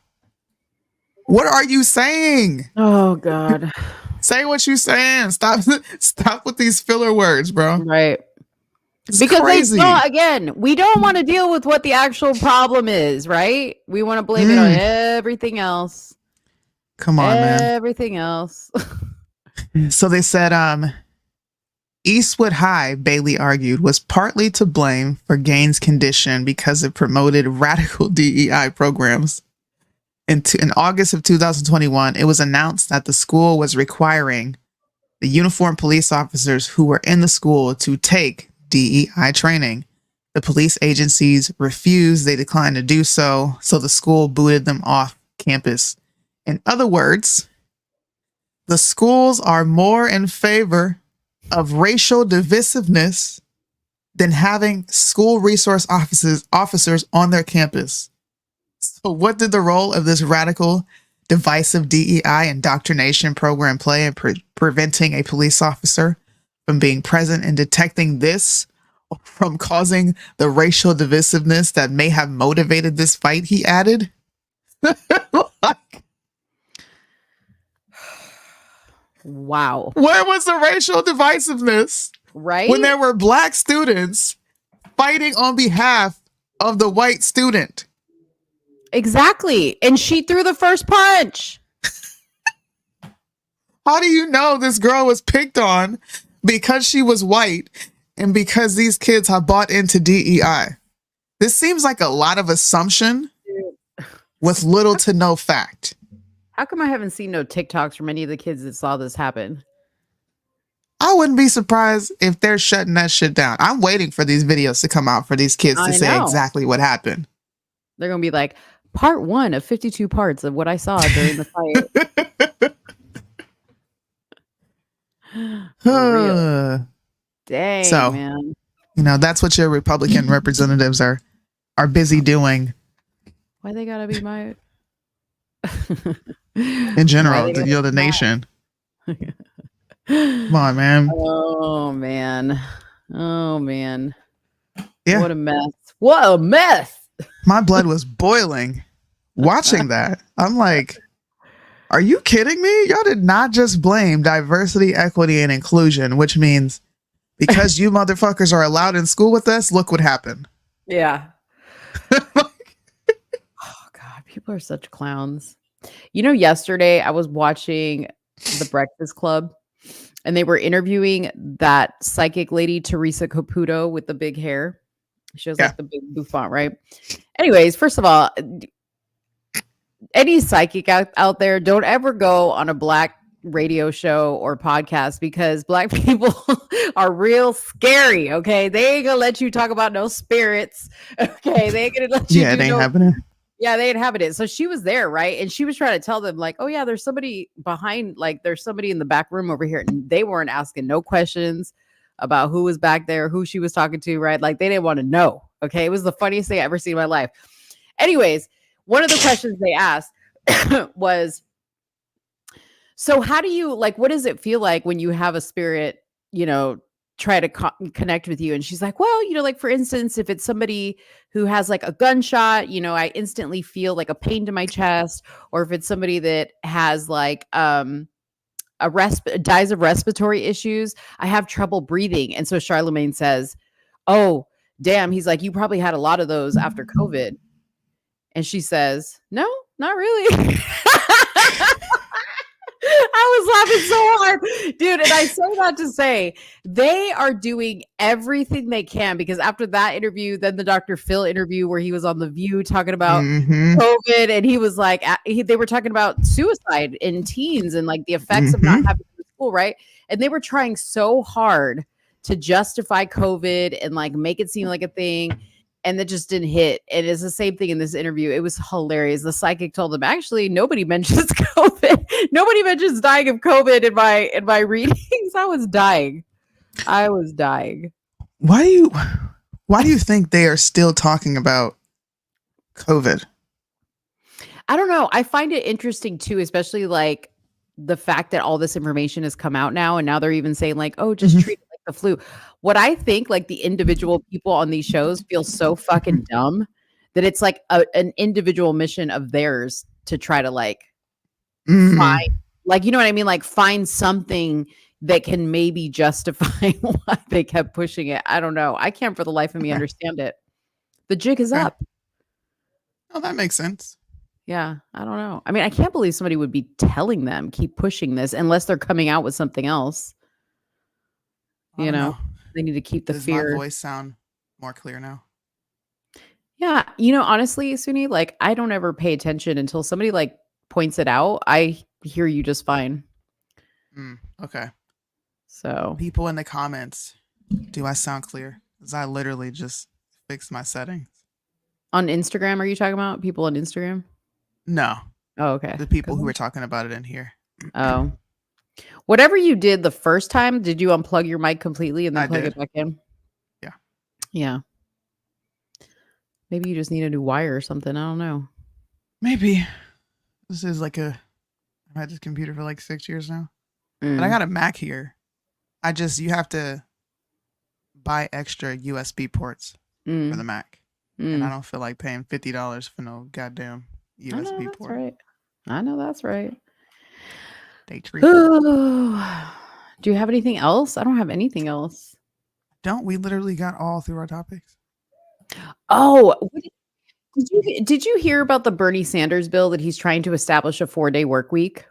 what are you saying? Oh, God. Say what you're saying. Stop with these filler words, bro. Right. It's because crazy. we don't want to deal with what the actual problem is, right? We want to blame it on everything else. Come on, man. Everything else. So they said, Eastwood High, Bailey argued, was partly to blame for Gaines' condition because it promoted radical DEI programs. In August of 2021, it was announced that the school was requiring the uniformed police officers who were in the school to take DEI training. The police agencies refused. They declined to do so, so the school booted them off campus. In other words, the schools are more in favor of racial divisiveness than having school resource officers on their campus. So what did the role of this radical, divisive DEI indoctrination program play in preventing a police officer from being present and detecting this, from causing the racial divisiveness that may have motivated this fight, he added? Wow. Where was the racial divisiveness? Right? When there were black students fighting on behalf of the white student. Exactly. And she threw the first punch. How do you know this girl was picked on because she was white and because these kids have bought into DEI? This seems like a lot of assumption with little to no fact. How come I haven't seen no TikToks from any of the kids that saw this happen? I wouldn't be surprised if they're shutting that shit down. I'm waiting for these videos to come out for these kids to say exactly what happened. They're going to be like, part 1 of 52 parts of what I saw during the fight. Dang, so, man. You know, that's what your Republican representatives are busy doing. Why they gotta be my... In general, the nation. Come on, man. Oh, man. Oh, man. Yeah. What a mess. What a mess. My blood was boiling watching that. I'm like, are you kidding me? Y'all did not just blame diversity, equity, and inclusion, which means because you motherfuckers are allowed in school with us, look what happened. Yeah. Oh, God. People are such clowns. You know, yesterday I was watching The Breakfast Club and they were interviewing that psychic lady, Teresa Caputo, with the big hair. She was like the big bouffant, right? Anyways, first of all, any psychic out there, don't ever go on a black radio show or podcast because black people are real scary. Okay, they ain't gonna let you talk about no spirits. Okay, they ain't gonna let you. Yeah, it ain't happening. Yeah, they ain't having it. So she was there, right? And she was trying to tell them, like, oh yeah, there's somebody behind, like, there's somebody in the back room over here, and they weren't asking no questions about who was back there, who she was talking to, right? Like, they didn't want to know. Okay, it was the funniest thing I ever seen in my life. Anyways, one of the questions they asked was, so how do you, like, what does it feel like when you have a spirit, try to connect with you? And she's like, well, like, for instance, if it's somebody who has like a gunshot, I instantly feel like a pain to my chest. Or if it's somebody that has like dies of respiratory issues, I have trouble breathing. And so Charlemagne says, oh damn, he's like, you probably had a lot of those after COVID. And she says, no, not really. I was laughing so hard, dude. And I say that to say they are doing everything they can, because after that interview, then the Dr. Phil interview where he was on The View talking about COVID, and he was like, they were talking about suicide in teens and like the effects of not having school, right? And they were trying so hard to justify COVID and like make it seem like a thing. And that just didn't hit. And it's the same thing in this interview. It was hilarious. The psychic told them, actually, nobody mentions COVID. Nobody mentions dying of COVID in my readings. I was dying. Why do you think they are still talking about COVID? I don't know. I find it interesting too, especially like the fact that all this information has come out now, and now they're even saying like, oh, just treat it like the flu. What I think, like, the individual people on these shows feel so fucking dumb that it's like an individual mission of theirs to try to like find, like, you know what I mean? Like, find something that can maybe justify why they kept pushing it. I don't know. I can't for the life of me understand it. The jig is up. Oh, that makes sense. Yeah, I don't know. I mean, I can't believe somebody would be telling them keep pushing this unless they're coming out with something else. You know? They need to keep the fear. Does my voice sound more clear now? Yeah. Honestly, Soonie, like, I don't ever pay attention until somebody like points it out. I hear you just fine. Okay. So people in the comments, do I sound clear? Because I literally just fixed my settings. On Instagram, are you talking about people on Instagram? No. Oh, okay. The people who were talking about it in here. Oh. Whatever you did the first time, did you unplug your mic completely and then plug it back in? Yeah. Yeah. Maybe you just need a new wire or something. I don't know. Maybe. This is like I've had this computer for like 6 years now. But I got a Mac here. You have to buy extra USB ports for the Mac. And I don't feel like paying $50 for no goddamn USB port. Right. I know that's right. Day treat. Do you have anything else? I don't have anything else. Don't we literally got all through our topics? Oh, did you hear about the Bernie Sanders bill that he's trying to establish a 4-day work week?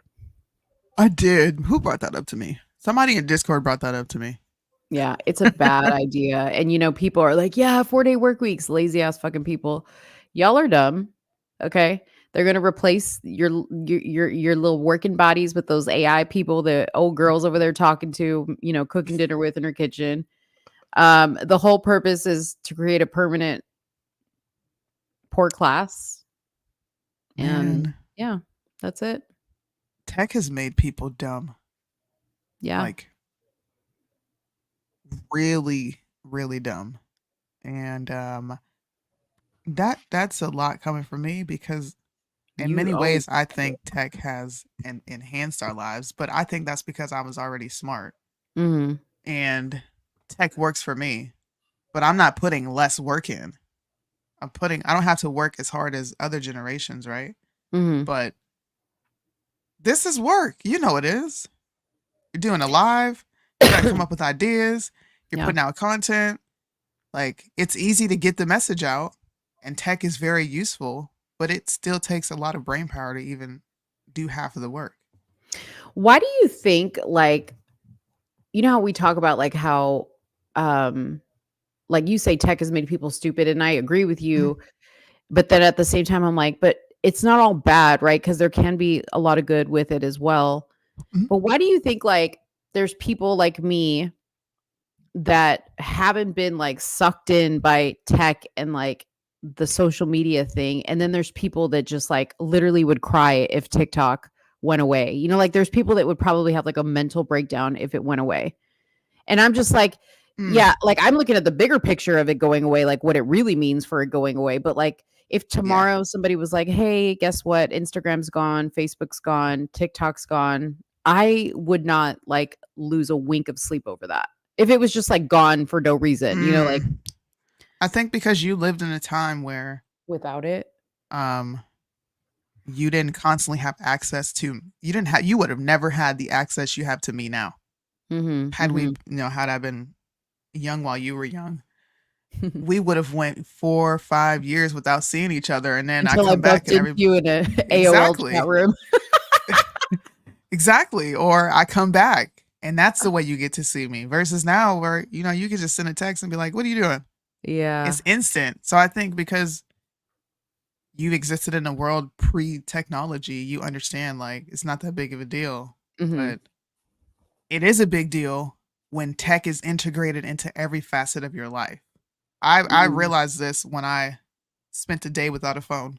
I did. Who brought that up to me? Somebody in Discord brought that up to me. Yeah, it's a bad idea. And people are like, yeah, 4-day work weeks, lazy ass fucking people. Y'all are dumb. Okay. They're going to replace your little working bodies with those AI people, the old girls over there talking to, cooking dinner with in her kitchen. The whole purpose is to create a permanent poor class. And yeah, that's it. Tech has made people dumb. Yeah. Like really, really dumb. And that's a lot coming from me because in many ways, I think tech has enhanced our lives, but I think that's because I was already smart. And tech works for me, but I'm not putting less work in. I don't have to work as hard as other generations, right? But this is work. You know it is. You're doing a live. You gotta come up with ideas. You're putting out content. Like, it's easy to get the message out, and tech is very useful, but it still takes a lot of brain power to even do half of the work. Why do you think, like, how we talk about like how like you say, tech has made people stupid, and I agree with you. But then at the same time, I'm like, but it's not all bad, right? Because there can be a lot of good with it as well. But why do you think like there's people like me that haven't been like sucked in by tech and like the social media thing, and then there's people that just like literally would cry if TikTok went away? You know, like there's people that would probably have like a mental breakdown if it went away. And I'm just like, yeah, like I'm looking at the bigger picture of it going away, like what it really means for it going away. But like if tomorrow somebody was like, hey, guess what? Instagram's gone, Facebook's gone, TikTok's gone, I would not like lose a wink of sleep over that. If it was just like gone for no reason, you know, like I think because you lived in a time where without it, you didn't constantly have access to, you would have never had the access you have to me now. Had we, had I been young while you were young, we would have went 4 or 5 years without seeing each other, and then until I come back and you in a AOL chat room. Exactly. Or I come back and that's the way you get to see me, versus now where, you can just send a text and be like, what are you doing? Yeah. It's instant. So I think because you've existed in a world pre-technology, you understand like it's not that big of a deal. But it is a big deal when tech is integrated into every facet of your life. I realized this when I spent a day without a phone.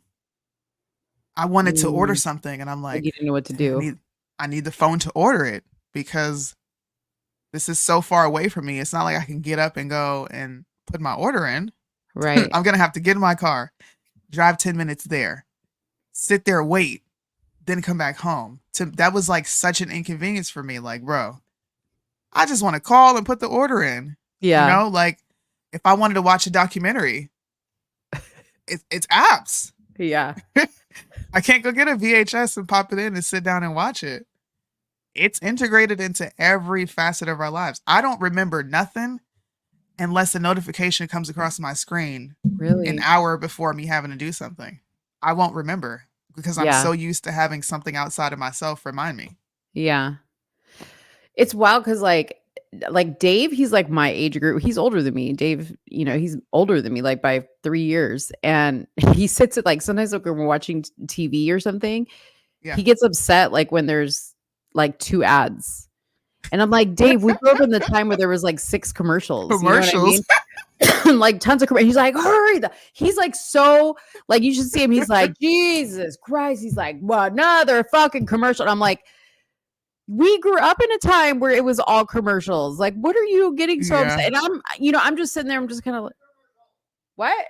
I wanted to order something and I'm like, you didn't know what to do. I need the phone to order it because this is so far away from me. It's not like I can get up and go and put my order in. Right. I'm going to have to get in my car, drive 10 minutes there, sit there, wait, then come back home. That was like such an inconvenience for me. Like, bro, I just want to call and put the order in. Yeah. Like if I wanted to watch a documentary, it's apps. Yeah. I can't go get a VHS and pop it in and sit down and watch it. It's integrated into every facet of our lives. I don't remember nothing unless a notification comes across my screen an hour before me having to do something. I won't remember because I'm so used to having something outside of myself remind me. Yeah. It's wild because like Dave, he's like my age group. He's older than me. Dave, he's older than me like by 3 years. And he sits at like sometimes like when we're watching TV or something, he gets upset like when there's like 2 ads. And I'm like, Dave, we grew up in the time where there was like 6 commercials. You know what I mean? Like tons of commercials. He's like, hurry. He's like, so like, you should see him. He's like, Jesus Christ. He's like, well, another fucking commercial. And I'm like, we grew up in a time where it was all commercials. Like, what are you getting so upset? And I'm just sitting there. I'm just kind of like, what?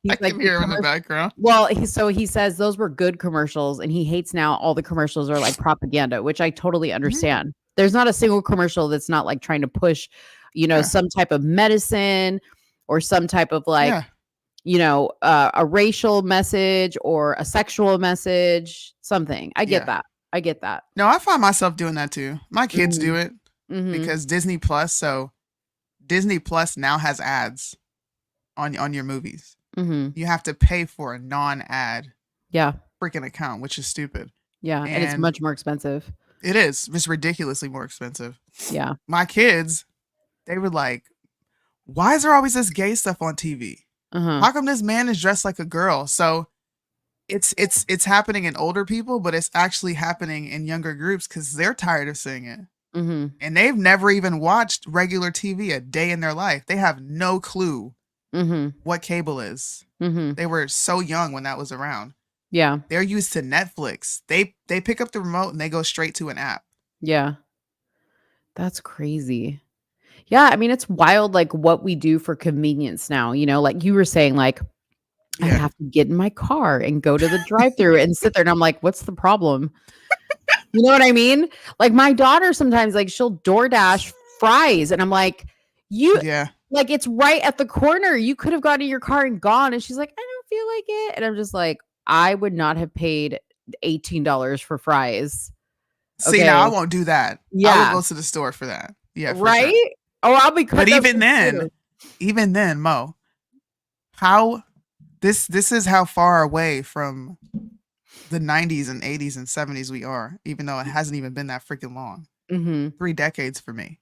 I can hear him in the background. Well, he says those were good commercials, and he hates now all the commercials are like propaganda, which I totally understand. There's not a single commercial that's not like trying to push, some type of medicine or some type of like, a racial message or a sexual message, something. I get that. No, I find myself doing that too. My kids do it because Disney Plus. So Disney Plus now has ads on your movies. You have to pay for a non-ad freaking account, which is stupid. Yeah. And it's much more expensive. It is. It's ridiculously more expensive. Yeah. My kids, they were like, why is there always this gay stuff on TV? How come this man is dressed like a girl? So it's happening in older people, but it's actually happening in younger groups because they're tired of seeing it. And they've never even watched regular TV a day in their life. They have no clue what cable is. They were so young when that was around. Yeah. They're used to Netflix. They pick up the remote and they go straight to an app. Yeah. That's crazy. Yeah. I mean, it's wild, like what we do for convenience now, like you were saying, like, I have to get in my car and go to the drive-thru and sit there. And I'm like, what's the problem? You know what I mean? Like my daughter sometimes like she'll DoorDash fries. And I'm like, like it's right at the corner. You could have gotten in your car and gone. And she's like, I don't feel like it. And I'm just like, I would not have paid $18 for fries. See, now I won't do that. Yeah. I would go to the store for that. Yeah. Right? Sure. Oh, I'll be. But even then, Mo, how this is how far away from the 90s and 80s and 70s we are, even though it hasn't even been that freaking long. 3 decades for me.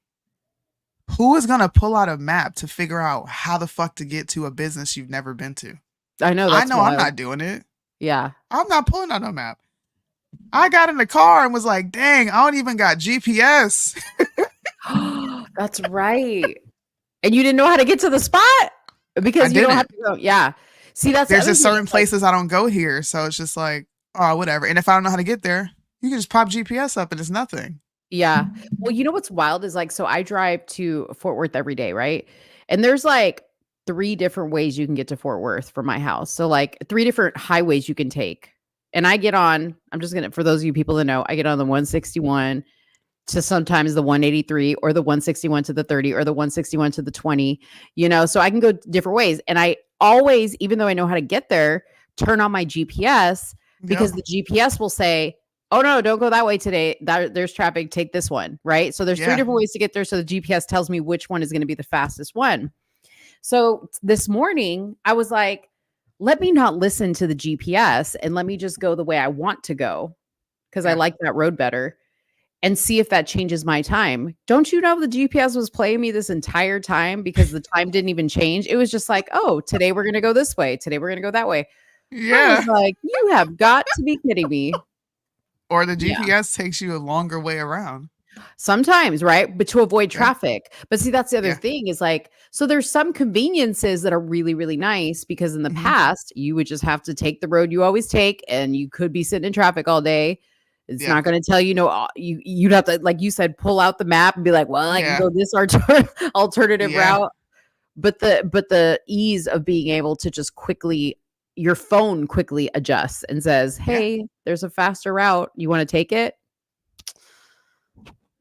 Who is gonna pull out a map to figure out how the fuck to get to a business you've never been to? I know. I know wild. I'm not doing it. Yeah. I'm not pulling out no map. I got in the car and was like, dang, I don't even got GPS. That's right. And you didn't know how to get to the spot because you don't have to go. Yeah. See, there's just certain places I don't go here. So it's just like, oh, whatever. And if I don't know how to get there, you can just pop GPS up and it's nothing. Yeah. Well, you know what's wild is like, so I drive to Fort Worth every day, right? And there's like 3 different ways you can get to Fort Worth from my house. So like 3 different highways you can take. And I get on, I'm just going to, for those of you people that know, I get on the 161 to sometimes the 183 or the 161 to the 30 or the 161 to the 20, you know, so I can go different ways. And I always, even though I know how to get there, turn on my GPS because the GPS will say, oh no, don't go that way today. There's traffic. Take this one. Right. So there's 3 different ways to get there. So the GPS tells me which one is going to be the fastest one. So this morning I was like, let me not listen to the GPS and let me just go the way I want to go because I like that road better and see if that changes my time. Don't you know the GPS was playing me this entire time because the time didn't even change? It was just like, oh, today we're going to go this way. Today we're going to go that way. I was like, you have got to be kidding me. Or the GPS takes you a longer way around. Sometimes, right? But to avoid traffic. But see, that's the other thing is like, so there's some conveniences that are really, really nice because in the past, you would just have to take the road you always take and you could be sitting in traffic all day. It's not going to tell you, you'd have to, like you said, pull out the map and be like, well, I can go this alternative route. But the ease of being able to just quickly, your phone quickly adjusts and says, hey, there's a faster route. You want to take it?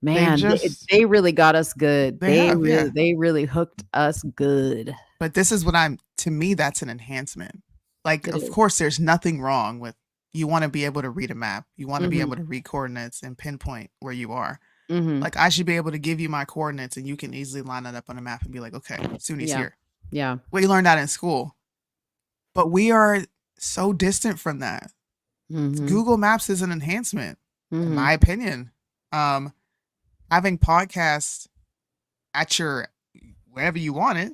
Man, they really got us good. They really hooked us good. But this is what to me, that's an enhancement. Like, of course, there's nothing wrong with, you want to be able to read a map. You want to be able to read coordinates and pinpoint where you are. Like, I should be able to give you my coordinates and you can easily line it up on a map and be like, okay, Soonie's here. Yeah. We learned that in school. But we are so distant from that. Google Maps is an enhancement, in my opinion. Having podcasts at your wherever you want it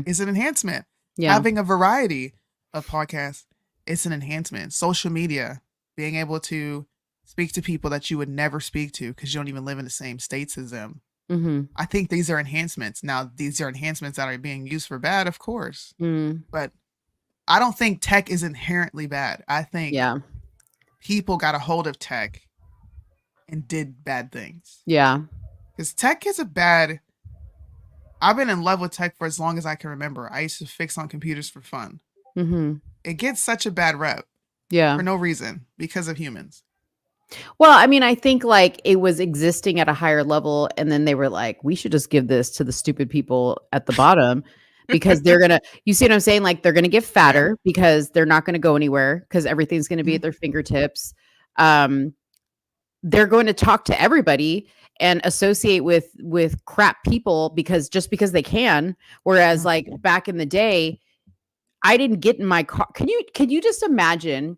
is an enhancement. Having a variety of podcasts is an enhancement. Social media, being able to speak to people that you would never speak to because you don't even live in the same states as them. I think these are enhancements. Now, these are enhancements that are being used for bad, of course. But I don't think tech is inherently bad. I think people got a hold of tech and did bad things. Yeah. Because tech is I've been in love with tech for as long as I can remember. I used to fix on computers for fun. It gets such a bad rep. For no reason, because of humans. Well, I mean, I think like it was existing at a higher level and then they were like, we should just give this to the stupid people at the bottom because they're going to, you see what I'm saying? Like they're going to get fatter because they're not going to go anywhere because everything's going to be at their fingertips. They're going to talk to everybody and associate with crap people because they can. Whereas like back in the day, I didn't get in my car. Can you just imagine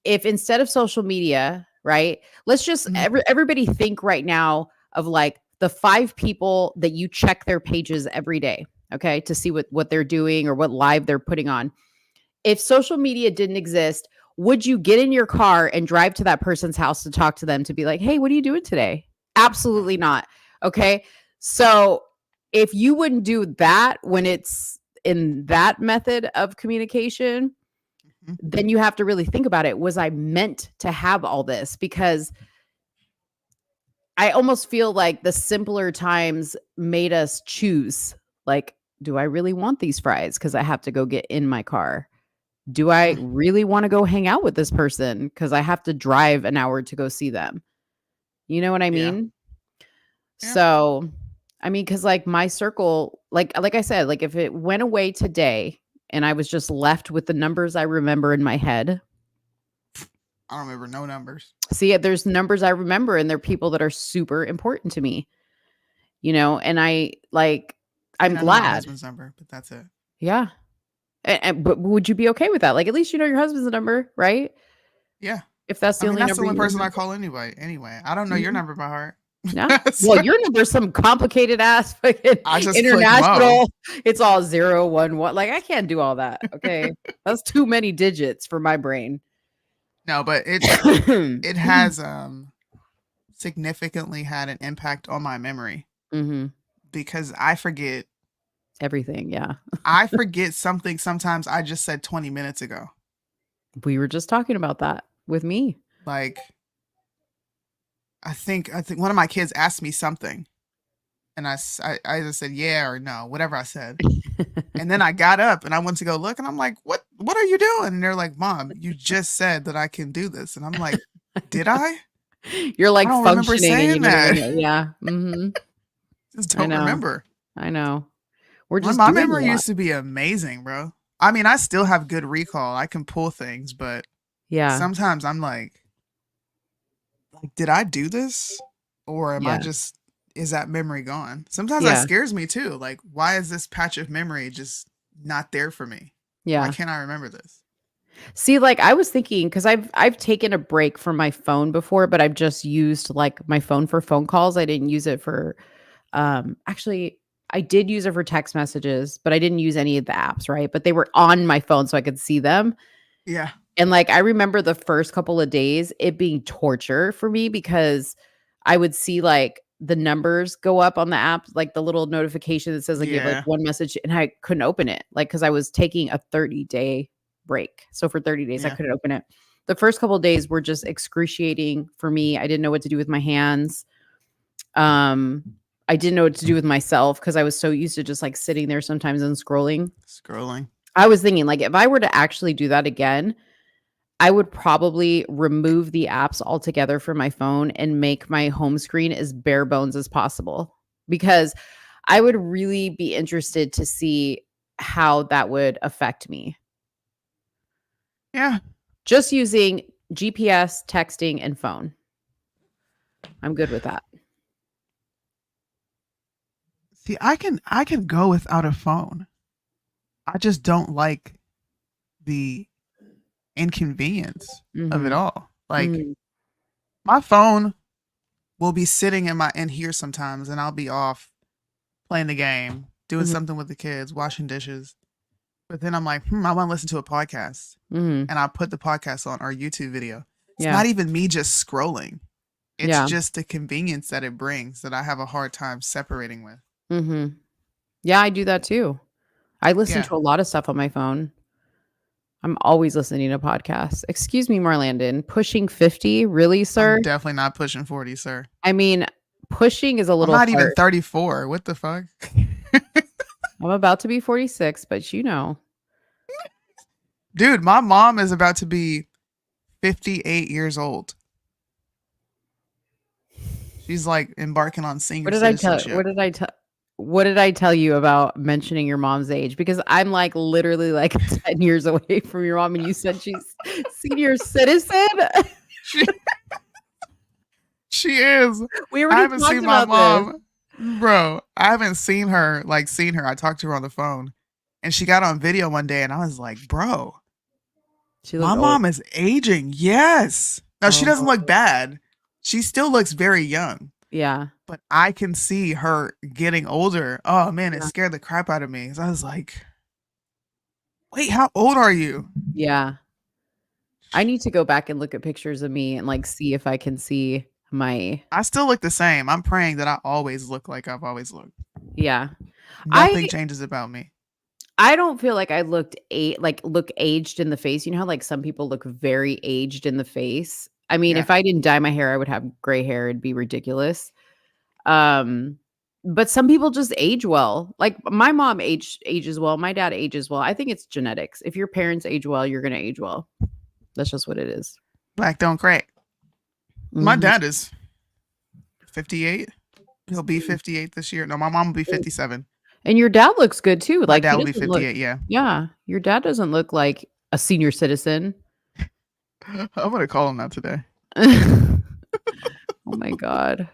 if instead of social media, right? Let's just everybody think right now of like the 5 people that you check their pages every day, okay, to see what they're doing or what live they're putting on. If social media didn't exist, would you get in your car and drive to that person's house to talk to them to be like, hey, what are you doing today? Absolutely not. Okay. So if you wouldn't do that when it's in that method of communication, then you have to really think about it. Was I meant to have all this? Because I almost feel like the simpler times made us choose, like, do I really want these fries? Because I have to go get in my car. Do I really want to go hang out with this person? Because I have to drive an hour to go see them. You know what I mean? Yeah. So, I mean, because like my circle, like I said, like if it went away today and I was just left with the numbers I remember in my head. I don't remember no numbers. See, there's numbers I remember and they're people that are super important to me. You know, and I'm glad. I know my husband's number, but that's it. Yeah. But would you be okay with that? Like, at least you know your husband's number, right? Yeah. If that's the only number. That's the only person I call anyway. I don't know your number by heart. Yeah. Well, your number's some complicated ass fucking international. It's all 0, 1, 1. Like I can't do all that. Okay. That's too many digits for my brain. No, but it has significantly had an impact on my memory. Because I forget everything. Yeah. I forget something sometimes I just said 20 minutes ago. We were just talking about that with me. Like I think one of my kids asked me something and I either said yeah or no, whatever I said. And then I got up and I went to go look and I'm like, what are you doing? And they're like, Mom, you just said that I can do this. And I'm like, did I? You're like I don't remember functioning. saying that. Yeah. Just don't remember. I know. We're just my memory used to be amazing, bro. I mean, I still have good recall. I can pull things, but yeah, sometimes I'm like, did I do this? Or am I just, is that memory gone? Sometimes that scares me too. Like, why is this patch of memory just not there for me? Yeah. Why can't I remember this? See, like I was thinking, because I've taken a break from my phone before, but I've just used like my phone for phone calls. I didn't use it for actually I did use it for text messages, but I didn't use any of the apps, right? But they were on my phone so I could see them. Yeah. And like I remember the first couple of days it being torture for me because I would see like the numbers go up on the app, like the little notification that says like you have like one message, and I couldn't open it, like because I was taking a 30-day break. So for 30 days I couldn't open it. The first couple of days were just excruciating for me. I didn't know what to do with my hands. I didn't know what to do with myself because I was so used to just like sitting there sometimes and scrolling. I was thinking like if I were to actually do that again, I would probably remove the apps altogether from my phone and make my home screen as bare bones as possible, because I would really be interested to see how that would affect me. Yeah. Just using GPS, texting, and phone. I'm good with that. See, I can go without a phone. I just don't like the inconvenience of it all. Like my phone will be sitting in here sometimes and I'll be off playing the game, doing something with the kids, washing dishes. But then I'm like, I want to listen to a podcast. And I put the podcast on, or YouTube video. It's not even me just scrolling. It's just the convenience that it brings that I have a hard time separating with. Yeah, I do that too. I listen to a lot of stuff on my phone. I'm always listening to podcasts. Excuse me, Marlandon. Pushing 50? Really, sir? I'm definitely not pushing 40, sir. I mean, pushing is a little I'm not even 34. What the fuck? I'm about to be 46, but you know. Dude, my mom is about to be 58 years old. She's like embarking on senior citizenship. What did I tell you about mentioning your mom's age? Because I'm like literally like 10 years away from your mom, and you said she's senior citizen. She is. We already I haven't talked seen my about mom. Bro, I haven't seen her. I talked to her on the phone, and she got on video one day, and I was like, bro, my mom is aging. Yes. Now, she doesn't look bad. She still looks very young. Yeah. But I can see her getting older. Oh, man, it scared the crap out of me. So I was like, wait, how old are you? Yeah. I need to go back and look at pictures of me and like see if I can see my... I still look the same. I'm praying that I always look like I've always looked. Yeah. Nothing changes about me. I don't feel like I look aged in the face. You know how like some people look very aged in the face? I mean, if I didn't dye my hair, I would have gray hair. It'd be ridiculous. But some people just age well. Like my mom ages well. My dad ages well. I think it's genetics. If your parents age well, you're going to age well. That's just what it is. Black don't crack. My dad is 58. He'll be 58 this year. No, my mom will be 57. And your dad looks good too. My dad will be 58, yeah. Yeah. Your dad doesn't look like a senior citizen. I'm going to call him that today. Oh my God.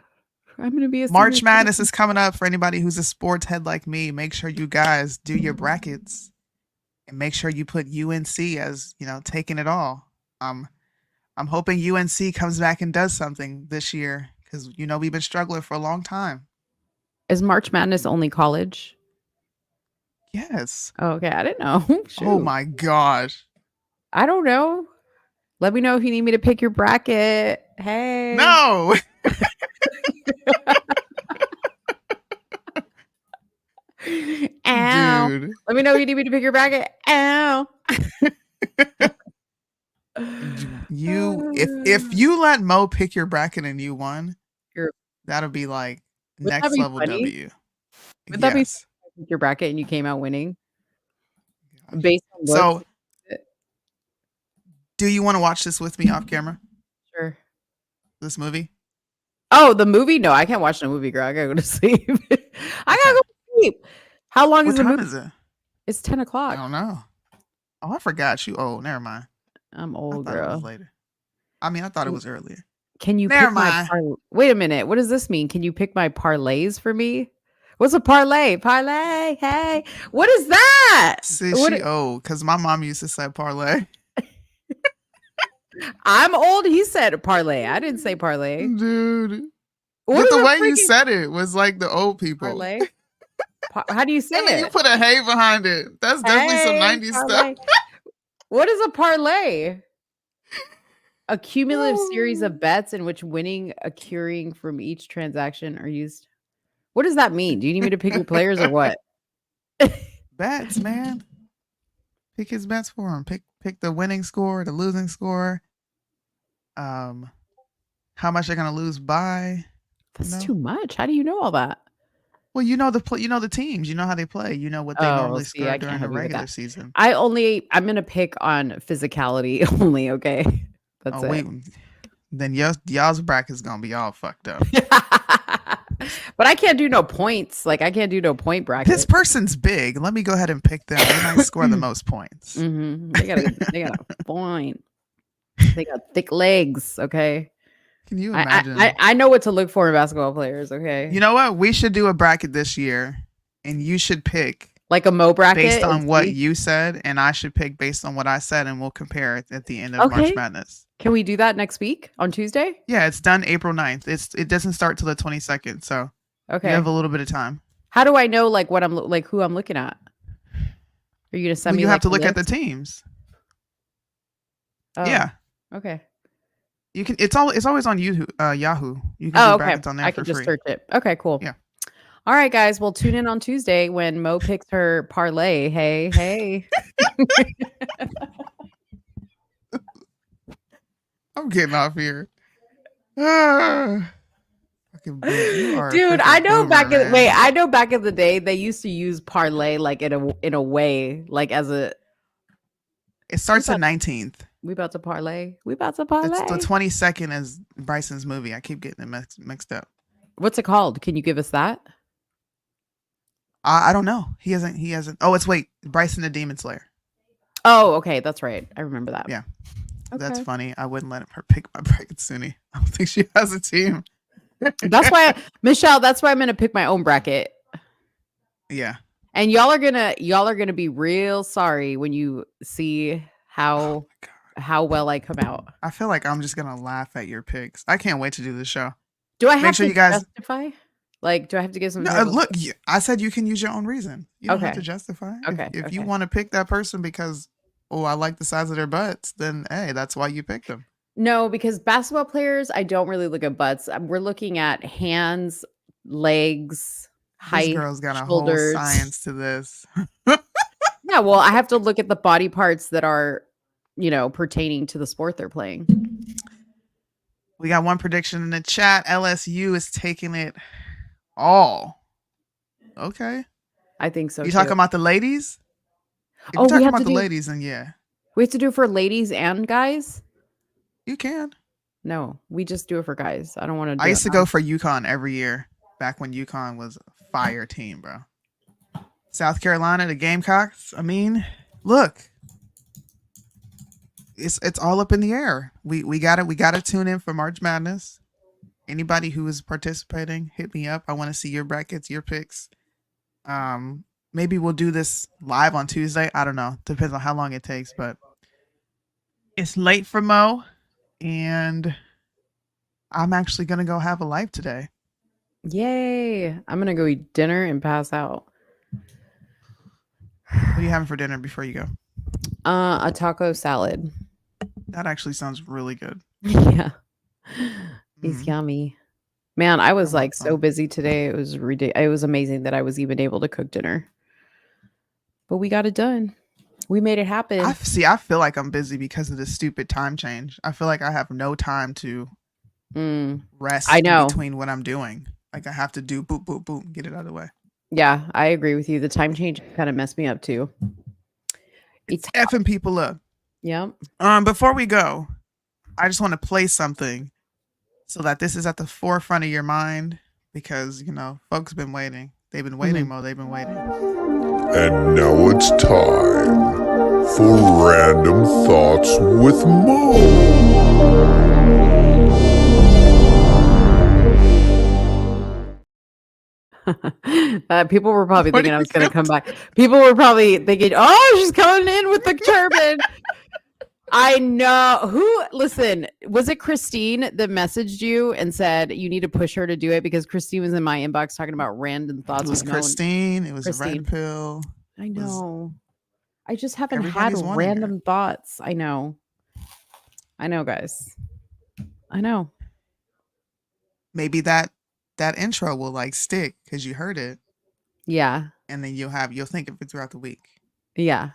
I'm going to be a March Madness is coming up. For anybody who's a sports head like me, make sure you guys do your brackets and make sure you put UNC as, taking it all. I'm hoping UNC comes back and does something this year because you know we've been struggling for a long time. Is March Madness only college? Yes. Oh, okay, I didn't know. Oh Shoot. my gosh. I don't know. Let me know if you need me to pick your bracket. Hey. No. Ow. Dude. Let me know if you need me to pick your bracket. Ow. If you let Mo pick your bracket and you won, that'll be like Wouldn't next that be level funny? W. Would that be Yes. your bracket and you came out winning? Based on looks? So do you want to watch this with me off camera? Sure. This movie? Oh, the movie? No, I can't watch the movie, girl. I gotta go to sleep. I gotta go to sleep. How long is What the time movie? is it? It's 10 I o'clock. don't know. Oh, I forgot you. Oh, never mind. I'm I old, thought it was girl. later. I mean, I thought it was earlier. Can you Never pick my mind. Wait a minute. What does this mean? Can you pick my parlays for me? What's a parlay? Parlay. Hey. What is that? See, What she old because my mom used to say parlay. I'm old. He said parlay. I didn't say parlay. Dude. What But is the a way you freaking said it was like the old people. parlay? How do you say And then you it? put a hey behind it. That's definitely some Hey, 90s parlay. stuff. What is a parlay? A cumulative series of bets in which winning accruing from each transaction are used. What does that mean? Do you need me to pick your players or what? Bets, man. Pick his bets for him. Pick the winning score, the losing score. How much they're gonna lose by. That's too much. How do you know all that? Well, you know the teams. You know how they play. You know what they normally see, score I during can't the help you with regular that. season. I'm gonna pick on physicality only. Okay, that's Oh it. wait, then y'all's bracket's gonna be all fucked up. But I can't do no points. Like I can't do no point bracket. This person's big. Let me go ahead and pick them. They might score the most points. They got a point. They got thick legs. Okay. Can you imagine? I know what to look for in basketball players. Okay. You know what? We should do a bracket this year, and you should pick like a Mo bracket based on and what see? you said, and I should pick based on what I said, and we'll compare it at the end of March Madness. Can we do that next week on Tuesday? Yeah, it's done April 9th. It doesn't start till the 22nd, so Okay. you have a little bit of time. How do I know like what I'm like who I'm looking at? Are you gonna send Well, me? you have like, to a look at the list? teams. Oh, Yeah, Okay. you can. It's always on Yahoo. You can do Okay. brackets on there I for can just free. search it. Okay, cool. Yeah. All right, guys. Well, tune in on Tuesday when Mo picks her parlay. Hey. I'm getting off here. Fucking boomer. You are a Dude, freaking I know boomer, man. I know back in the day they used to use parlay like in a way, like as a It starts the 19th. we about to parlay. We about to parlay. It's the 22nd is Bryson's movie. I keep getting it mixed up. What's it called? Can you give us that? I don't know. He hasn't. Oh, it's Bryson the Demon Slayer. Oh, okay, that's right. I remember that. Yeah. That's Okay. funny. I wouldn't let her pick my bracket, Soonie. I don't think she has a team. That's why Michelle, that's why I'm gonna pick my own bracket. Yeah. And y'all are gonna be real sorry when you see how well I come out. I feel like I'm just gonna laugh at your picks. I can't wait to do the show. Do I Make have sure to you guys justify? Like, do I have to give some? No, type of- look, I said you can use your own reason. You don't have Okay. to justify. Okay, If you okay. want to pick that person because I like the size of their butts, then hey, that's why you picked them. No, because basketball players, I don't really look at butts. We're looking at hands, legs, height, This girl's got a shoulders. whole science to this. Yeah, well, I have to look at the body parts that are, pertaining to the sport they're playing. We got one prediction in the chat. LSU is taking it all. Okay. I think so. You too. talking about the ladies? If Oh, you're we talking have about to the do- ladies, then yeah, We have to do it for ladies and guys? you can. No, we just do it for guys. I don't want to do I used it to go for UConn every year back when UConn was a fire team, bro. South Carolina, the Gamecocks. I mean, look, it's all up in the air. We gotta tune in for March Madness. Anybody who is participating, hit me up. I want to see your brackets, your picks. Maybe we'll do this live on Tuesday. I don't know. Depends on how long it takes, but it's late for Mo, and I'm actually gonna go have a life today. Yay! I'm gonna go eat dinner and pass out. What are you having for dinner before you go? A taco salad. That actually sounds really good. Yeah, it's yummy. Man, I was like so busy today. It was ridiculous. It was amazing that I was even able to cook dinner. But we got it done. We made it happen. I feel like I'm busy because of this stupid time change. I feel like I have no time to rest I know. in between what I'm doing. Like I have to do boop, boop, boop, get it out of the way. Yeah, I agree with you. The time change kind of messed me up too. It's effing people up. Yep. Before we go, I just want to play something so that this is at the forefront of your mind because, you know, folks been waiting. They've been waiting, Mo. They've been waiting. And now it's time for Random Thoughts with Mo. People were probably thinking I was going to come back. People were probably thinking, oh, she's coming in with the turban. I know. Listen, was it Christine that messaged you and said you need to push her to do it? Because Christine was in my inbox talking about random thoughts. It was Christine. It was Christine. a red pill. I know. I just haven't had Everybody's wanting random thoughts. I know, guys. I know. Maybe that intro will like stick because you heard it. Yeah. And then you'll think of it throughout the week. Yeah.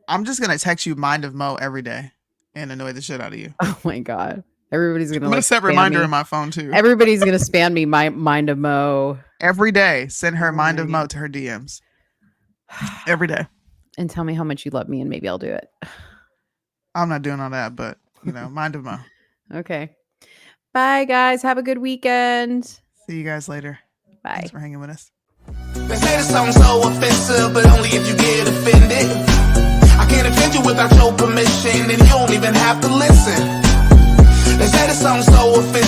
I'm just gonna text you "Mind of Mo" every day and annoy the shit out of you. Oh my god! Everybody's gonna. I'm gonna set a reminder in my phone too. Everybody's gonna spam me my Mind of Mo every day. Send her Mind of Mo to her DMs every day, and tell me how much you love me, and maybe I'll do it. I'm not doing all that, but you know, Mind of Mo. Okay. Bye, guys. Have a good weekend. See you guys later. Bye. Thanks for hanging with us. They say the song's so offensive, but only if you get offended. I can't offend you without your permission, and you don't even have to listen. They say the song's so offensive.